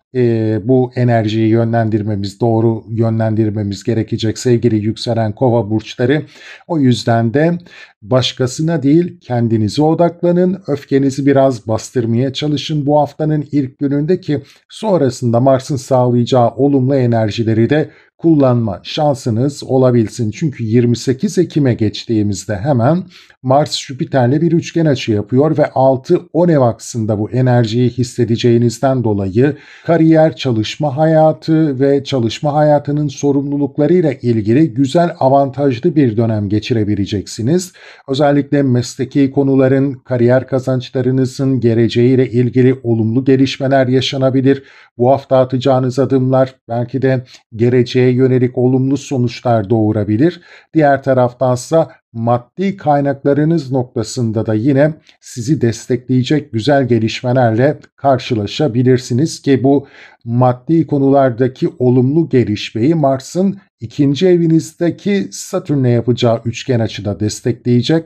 bu enerjiyi yönlendirmemiz, doğru yönlendirmemiz gerekecek sevgili yükselen kova burçları. O yüzden de başkasına değil kendinize odaklanın. Öfkenizi biraz bastırmaya çalışın bu haftanın ilk gününde ki sonrasında Mars'ın sağlayacağı olumlu enerjileri de kullanma şansınız olabilsin. Çünkü 28 Ekim'e geçtiğimizde hemen Mars Jüpiter'le bir üçgen açı yapıyor ve 6-10 ev aksında bu enerjiyi hissedeceğinizden dolayı kariyer, çalışma hayatı ve çalışma hayatının sorumluluklarıyla ilgili güzel, avantajlı bir dönem geçirebileceksiniz. Özellikle mesleki konuların, kariyer kazançlarınızın geleceğiyle ilgili olumlu gelişmeler yaşanabilir. Bu hafta atacağınız adımlar belki de geleceğe yönelik olumlu sonuçlar doğurabilir. Diğer taraftansa maddi kaynaklarınız noktasında da yine sizi destekleyecek güzel gelişmelerle karşılaşabilirsiniz ki bu maddi konulardaki olumlu gelişmeyi Mars'ın ikinci evinizdeki Satürn'le yapacağı üçgen açıda destekleyecek.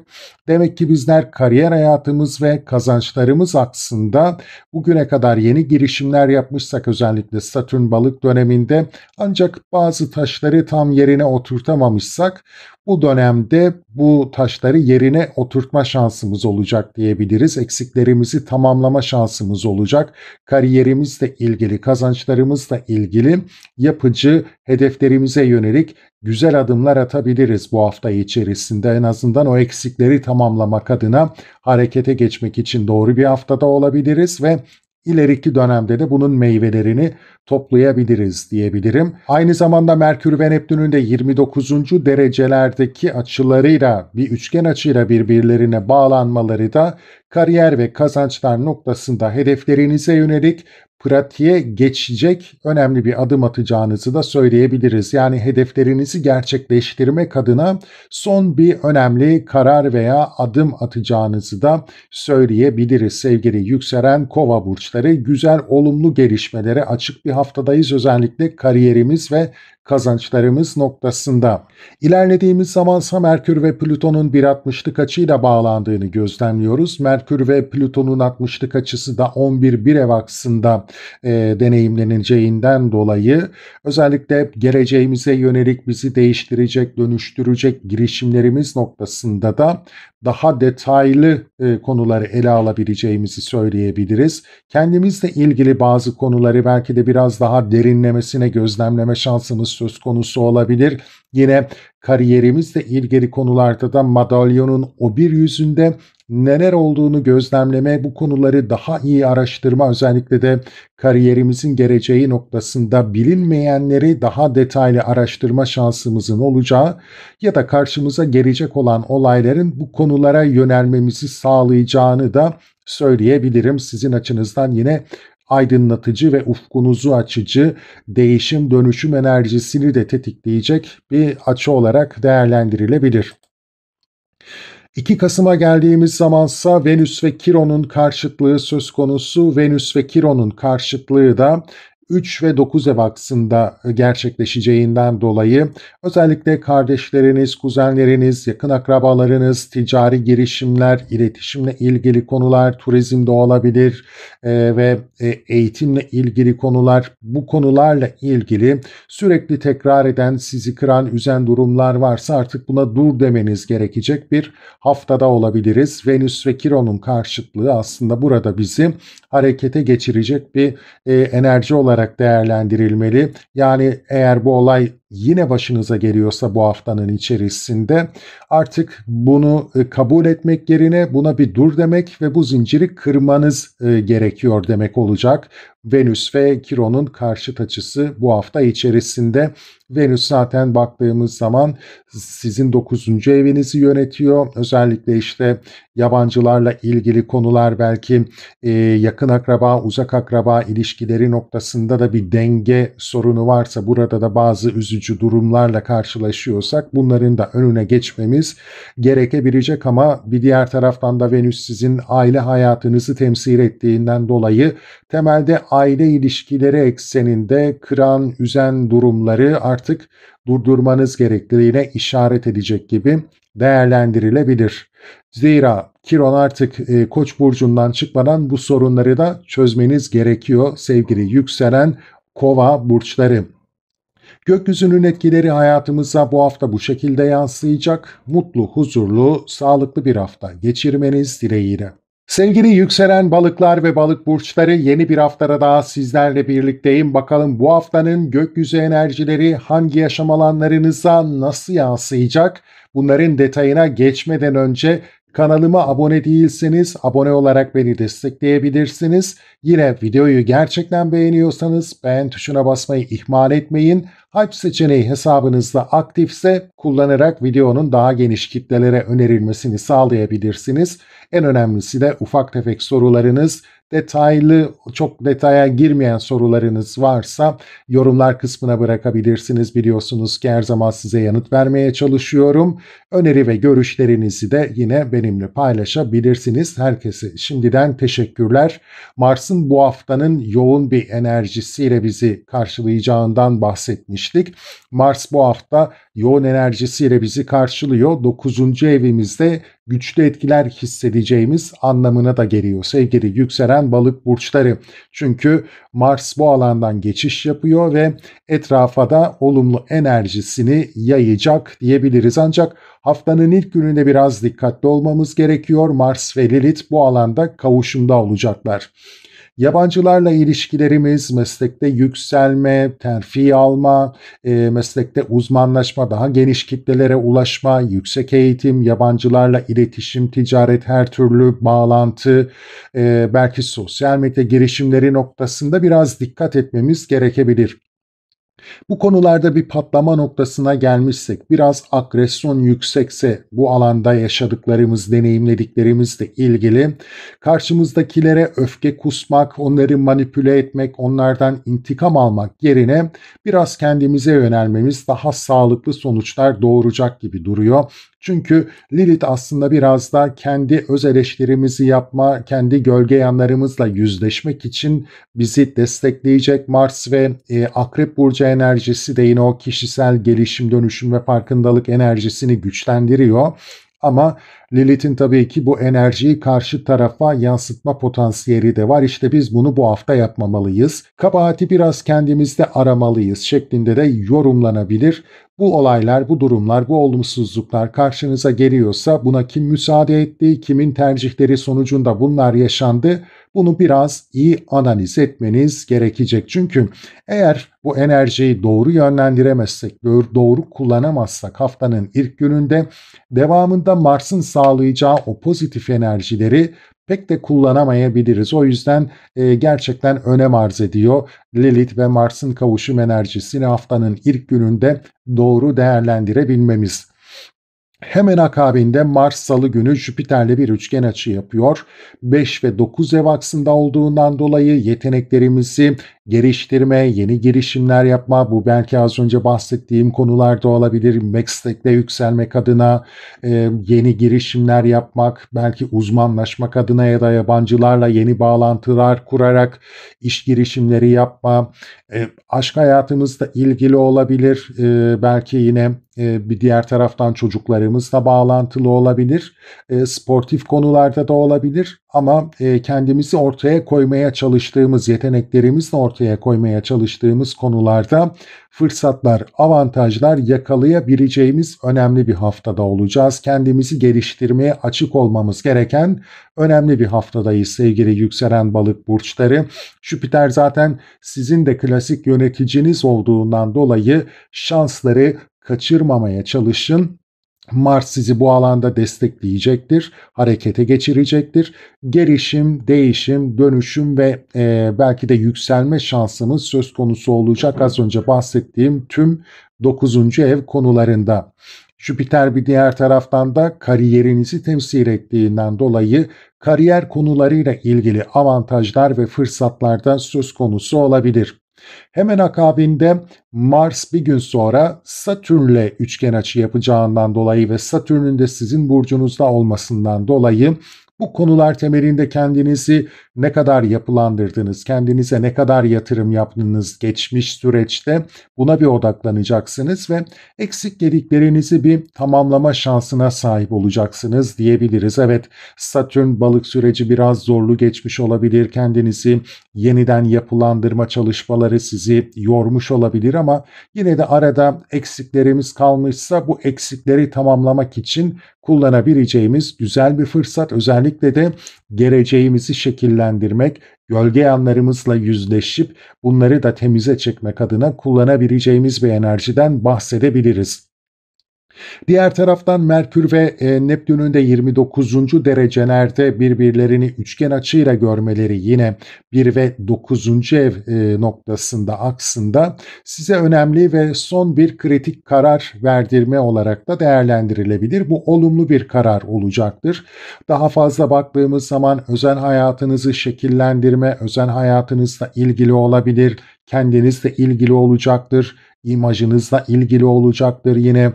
Demek ki bizler kariyer hayatımız ve kazançlarımız aksında bugüne kadar yeni girişimler yapmışsak, özellikle Satürn balık döneminde, ancak bazı taşları tam yerine oturtamamışsak bu dönemde bu taşları yerine oturtma şansımız olacak diyebiliriz. Eksiklerimizi tamamlama şansımız olacak. Kariyerimizle ilgili, kazançlarımızla ilgili yapıcı hedeflerimize yönelik güzel adımlar atabiliriz bu hafta içerisinde. En azından o eksikleri tamamlamak adına harekete geçmek için doğru bir haftada olabiliriz ve İleriki dönemde de bunun meyvelerini toplayabiliriz diyebilirim. Aynı zamanda Merkür ve Neptün'ün de 29. derecelerdeki açılarıyla, bir üçgen açıyla birbirlerine bağlanmaları da kariyer ve kazançlar noktasında hedeflerinize yönelik pratiğe geçecek önemli bir adım atacağınızı da söyleyebiliriz. Yani hedeflerinizi gerçekleştirmek adına son bir önemli karar veya adım atacağınızı da söyleyebiliriz sevgili yükselen kova burçları. Güzel, olumlu gelişmelere açık bir haftadayız, özellikle kariyerimiz ve kazançlarımız noktasında. İlerlediğimiz zamansa Merkür ve Plüton'un bir 60'lık açıyla bağlandığını gözlemliyoruz. Merkür ve Plüton'un 60'lık açısı da 11 ev aksında deneyimleneceğinden dolayı özellikle geleceğimize yönelik bizi değiştirecek, dönüştürecek girişimlerimiz noktasında da daha detaylı konuları ele alabileceğimizi söyleyebiliriz. Kendimizle ilgili bazı konuları belki de biraz daha derinlemesine gözlemleme şansımız söz konusu olabilir. Yine kariyerimizle ilgili konularda da madalyonun o bir yüzünde neler olduğunu gözlemleme, bu konuları daha iyi araştırma, özellikle de kariyerimizin geleceği noktasında bilinmeyenleri daha detaylı araştırma şansımızın olacağı ya da karşımıza gelecek olan olayların bu konulara yönelmemizi sağlayacağını da söyleyebilirim. Sizin açınızdan yine aydınlatıcı ve ufkunuzu açıcı, değişim dönüşüm enerjisini de tetikleyecek bir açı olarak değerlendirilebilir. 2 Kasım'a geldiğimiz zamansa Venüs ve Kiron'un karşıtlığı söz konusu. Venüs ve Kiron'un karşıtlığı da 3 ve 9 ev aksında gerçekleşeceğinden dolayı özellikle kardeşleriniz, kuzenleriniz, yakın akrabalarınız, ticari girişimler, iletişimle ilgili konular, turizm de olabilir ve eğitimle ilgili konular, bu konularla ilgili sürekli tekrar eden, sizi kıran, üzen durumlar varsa artık buna dur demeniz gerekecek bir haftada olabiliriz. Venüs ve Kiron'un karşıtlığı aslında burada bizi harekete geçirecek bir enerji olarak değerlendirilmeli. Yani eğer bu olay yine başınıza geliyorsa bu haftanın içerisinde artık bunu kabul etmek yerine buna bir dur demek ve bu zinciri kırmanız gerekiyor demek olacak. Venüs ve Kiron'un karşıt açısı bu hafta içerisinde. Venüs zaten baktığımız zaman sizin 9. evinizi yönetiyor. Özellikle işte yabancılarla ilgili konular, belki yakın akraba, uzak akraba ilişkileri noktasında da bir denge sorunu varsa, burada da bazı üzücü durumlarla karşılaşıyorsak bunların da önüne geçmemiz gerekebilecek. Ama bir diğer taraftan da Venüs sizin aile hayatınızı temsil ettiğinden dolayı temelde aile ilişkileri ekseninde kıran, üzen durumları artık durdurmanız gerektiğine işaret edecek gibi değerlendirilebilir. Zira Kiron artık Koç burcundan çıkmadan bu sorunları da çözmeniz gerekiyor sevgili yükselen Kova burçları. Gökyüzünün etkileri hayatımıza bu hafta bu şekilde yansıyacak. Mutlu, huzurlu, sağlıklı bir hafta geçirmeniz dileğiyle. Sevgili yükselen balıklar ve balık burçları, yeni bir haftada daha sizlerle birlikteyim. Bakalım bu haftanın gökyüzü enerjileri hangi yaşam alanlarınıza nasıl yansıyacak? Bunların detayına geçmeden önce kanalıma abone değilseniz abone olarak beni destekleyebilirsiniz. Yine videoyu gerçekten beğeniyorsanız beğen tuşuna basmayı ihmal etmeyin. Hype seçeneği hesabınızda aktifse kullanarak videonun daha geniş kitlelere önerilmesini sağlayabilirsiniz. En önemlisi de ufak tefek sorularınız, detaylı, çok detaya girmeyen sorularınız varsa yorumlar kısmına bırakabilirsiniz. Biliyorsunuz ki her zaman size yanıt vermeye çalışıyorum. Öneri ve görüşlerinizi de yine benimle paylaşabilirsiniz. Herkese şimdiden teşekkürler. Mars'ın bu haftanın yoğun bir enerjisiyle bizi karşılayacağından bahsetmiştik. Mars bu hafta yoğun enerjisiyle bizi karşılıyor. 9. evimizde güçlü etkiler hissedeceğimiz anlamına da geliyor sevgili yükselen balık burçları. Çünkü Mars bu alandan geçiş yapıyor ve etrafa da olumlu enerjisini yayacak diyebiliriz. Ancak haftanın ilk gününde biraz dikkatli olmamız gerekiyor. Mars ve Lilith bu alanda kavuşumda olacaklar. Yabancılarla ilişkilerimiz, meslekte yükselme, terfi alma, meslekte uzmanlaşma, daha geniş kitlelere ulaşma, yüksek eğitim, yabancılarla iletişim, ticaret, her türlü bağlantı, belki sosyal medya girişimleri noktasında biraz dikkat etmemiz gerekebilir. Bu konularda bir patlama noktasına gelmişsek, biraz agresyon yüksekse bu alanda yaşadıklarımız, deneyimlediklerimizle ilgili karşımızdakilere öfke kusmak, onları manipüle etmek, onlardan intikam almak yerine biraz kendimize yönelmemiz daha sağlıklı sonuçlar doğuracak gibi duruyor. Çünkü Lilith aslında biraz da kendi öz eleştirimizi yapma, kendi gölge yanlarımızla yüzleşmek için bizi destekleyecek. Mars ve Akrep Burcu enerjisi de yine o kişisel gelişim, dönüşüm ve farkındalık enerjisini güçlendiriyor. Ama Lilith'in tabii ki bu enerjiyi karşı tarafa yansıtma potansiyeli de var. İşte biz bunu bu hafta yapmamalıyız. Kabahati biraz kendimizde aramalıyız şeklinde de yorumlanabilir. Bu olaylar, bu durumlar, bu olumsuzluklar karşınıza geliyorsa buna kim müsaade etti, kimin tercihleri sonucunda bunlar yaşandı? Bunu biraz iyi analiz etmeniz gerekecek. Çünkü eğer bu enerjiyi doğru yönlendiremezsek, doğru kullanamazsak haftanın ilk gününde devamında Mars'ın sağlayacağı o pozitif enerjileri pek de kullanamayabiliriz. O yüzden gerçekten önem arz ediyor. Lilith ve Mars'ın kavuşum enerjisini haftanın ilk gününde doğru değerlendirebilmemiz. Hemen akabinde Mars Salı günü Jüpiter'le bir üçgen açı yapıyor. 5 ve 9 ev aksında olduğundan dolayı yeteneklerimizi geliştirme, yeni girişimler yapma, bu belki az önce bahsettiğim konularda olabilir. Meslekte yükselmek adına yeni girişimler yapmak, belki uzmanlaşmak adına ya da yabancılarla yeni bağlantılar kurarak iş girişimleri yapma, aşk hayatımızla ilgili olabilir. Belki yine bir diğer taraftan çocuklarımızla bağlantılı olabilir. Sportif konularda da olabilir. Ama kendimizi ortaya koymaya çalıştığımız, yeteneklerimizle ortaya koymaya çalıştığımız konularda fırsatlar, avantajlar yakalayabileceğimiz önemli bir haftada olacağız. Kendimizi geliştirmeye açık olmamız gereken önemli bir haftadayız sevgili yükselen balık burçları. Jüpiter zaten sizin de klasik yöneticiniz olduğundan dolayı şansları kaçırmamaya çalışın. Mars sizi bu alanda destekleyecektir, harekete geçirecektir. Gelişim, değişim, dönüşüm ve belki de yükselme şansımız söz konusu olacak az önce bahsettiğim tüm 9. ev konularında. Jüpiter bir diğer taraftan da kariyerinizi temsil ettiğinden dolayı kariyer konularıyla ilgili avantajlar ve fırsatlar da söz konusu olabilir. Hemen akabinde Mars bir gün sonra Satürn'le üçgen açı yapacağından dolayı ve Satürn'ün de sizin burcunuzda olmasından dolayı bu konular temelinde kendinizi ne kadar yapılandırdınız, kendinize ne kadar yatırım yaptınız geçmiş süreçte buna bir odaklanacaksınız ve eksik gediklerinizi bir tamamlama şansına sahip olacaksınız diyebiliriz. Evet, Satürn balık süreci biraz zorlu geçmiş olabilir, kendinizi yeniden yapılandırma çalışmaları sizi yormuş olabilir ama yine de arada eksiklerimiz kalmışsa bu eksikleri tamamlamak için kullanabileceğimiz güzel bir fırsat. Özellikle de geleceğimizi şekillendirmek, gölge yanlarımızla yüzleşip bunları da temize çekmek adına kullanabileceğimiz bir enerjiden bahsedebiliriz. Diğer taraftan Merkür ve Neptün'ün de 29. derecelerde birbirlerini üçgen açıyla görmeleri yine 1 ve 9. ev noktasında aksında size önemli ve son bir kritik karar verdirme olarak da değerlendirilebilir. Bu olumlu bir karar olacaktır. Daha fazla baktığımız zaman özel hayatınızı şekillendirme, özel hayatınızla ilgili olabilir, kendinizle ilgili olacaktır, imajınızla ilgili olacaktır. Yine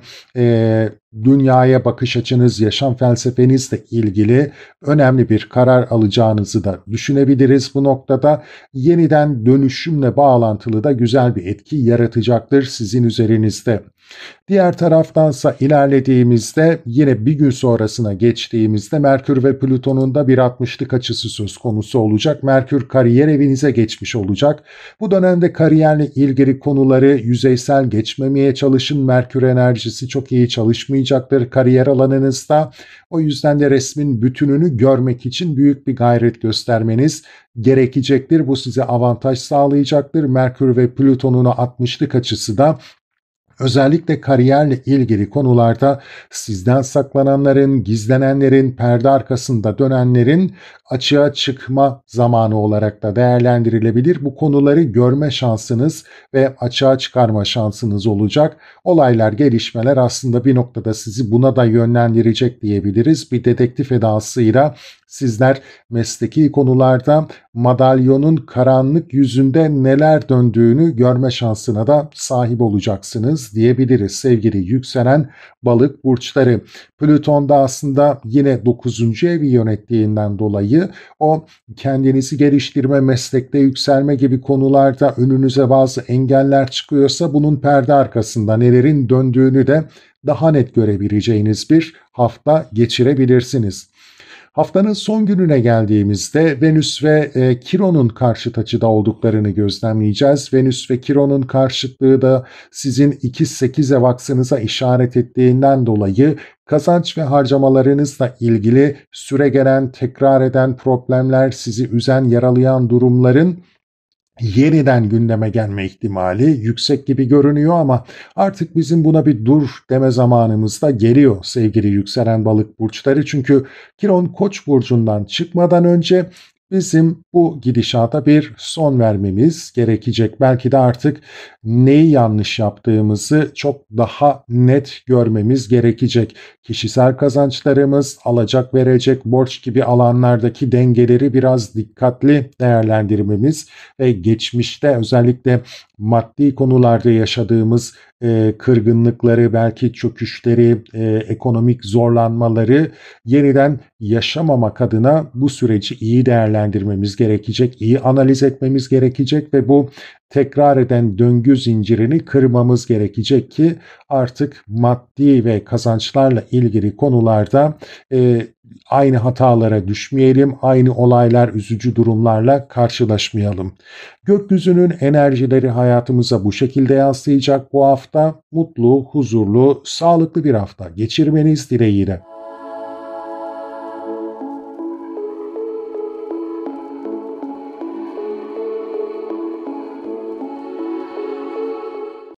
dünyaya bakış açınız, yaşam felsefenizle ilgili önemli bir karar alacağınızı da düşünebiliriz. Bu noktada yeniden dönüşümle bağlantılı da güzel bir etki yaratacaktır sizin üzerinizde. Diğer taraftansa ilerlediğimizde yine bir gün sonrasına geçtiğimizde Merkür ve Plüton'un da bir 60'lık açısı söz konusu olacak. Merkür kariyer evinize geçmiş olacak. Bu dönemde kariyerle ilgili konuları yüzeysel geçmemeye çalışın. Merkür enerjisi çok iyi çalışmayacaktır kariyer alanınızda. O yüzden de resmin bütününü görmek için büyük bir gayret göstermeniz gerekecektir. Bu size avantaj sağlayacaktır. Merkür ve Plüton'un 60'lık açısı da özellikle kariyerle ilgili konularda sizden saklananların, gizlenenlerin, perde arkasında dönenlerin açığa çıkma zamanı olarak da değerlendirilebilir. Bu konuları görme şansınız ve açığa çıkarma şansınız olacak. Olaylar, gelişmeler aslında bir noktada sizi buna da yönlendirecek diyebiliriz. Bir dedektif edasıyla sizler mesleki konularda madalyonun karanlık yüzünde neler döndüğünü görme şansına da sahip olacaksınız diyebiliriz sevgili yükselen balık burçları. Plüton da aslında yine 9. evi yönettiğinden dolayı o kendinizi geliştirme, meslekte yükselme gibi konularda önünüze bazı engeller çıkıyorsa bunun perde arkasında nelerin döndüğünü de daha net görebileceğiniz bir hafta geçirebilirsiniz. Haftanın son gününe geldiğimizde Venüs ve Kiron'un karşıt açıda olduklarını gözlemleyeceğiz. Venüs ve Kiron'un karşıtlığı da sizin 2-8 ev aksınıza işaret ettiğinden dolayı Kazanç ve harcamalarınızla ilgili süregelen, tekrar eden problemler, sizi üzen, yaralayan durumların yeniden gündeme gelme ihtimali yüksek gibi görünüyor ama artık bizim buna bir dur deme zamanımız da geliyor sevgili yükselen balık burçları. Çünkü Kiron Koç burcundan çıkmadan önce bizim bu gidişata bir son vermemiz gerekecek. Belki de artık neyi yanlış yaptığımızı çok daha net görmemiz gerekecek. Kişisel kazançlarımız, alacak verecek, borç gibi alanlardaki dengeleri biraz dikkatli değerlendirmemiz ve geçmişte özellikle maddi konularda yaşadığımız kırgınlıkları, belki çöküşleri, ekonomik zorlanmaları yeniden yaşamamak adına bu süreci iyi değerlendirmemiz gerekecek, iyi analiz etmemiz gerekecek ve bu tekrar eden döngü zincirini kırmamız gerekecek ki artık maddi ve kazançlarla ilgili konularda aynı hatalara düşmeyelim, aynı olaylar, üzücü durumlarla karşılaşmayalım. Gökyüzünün enerjileri hayatımıza bu şekilde yansıyacak bu hafta. Mutlu, huzurlu, sağlıklı bir hafta geçirmeniz dileğiyle.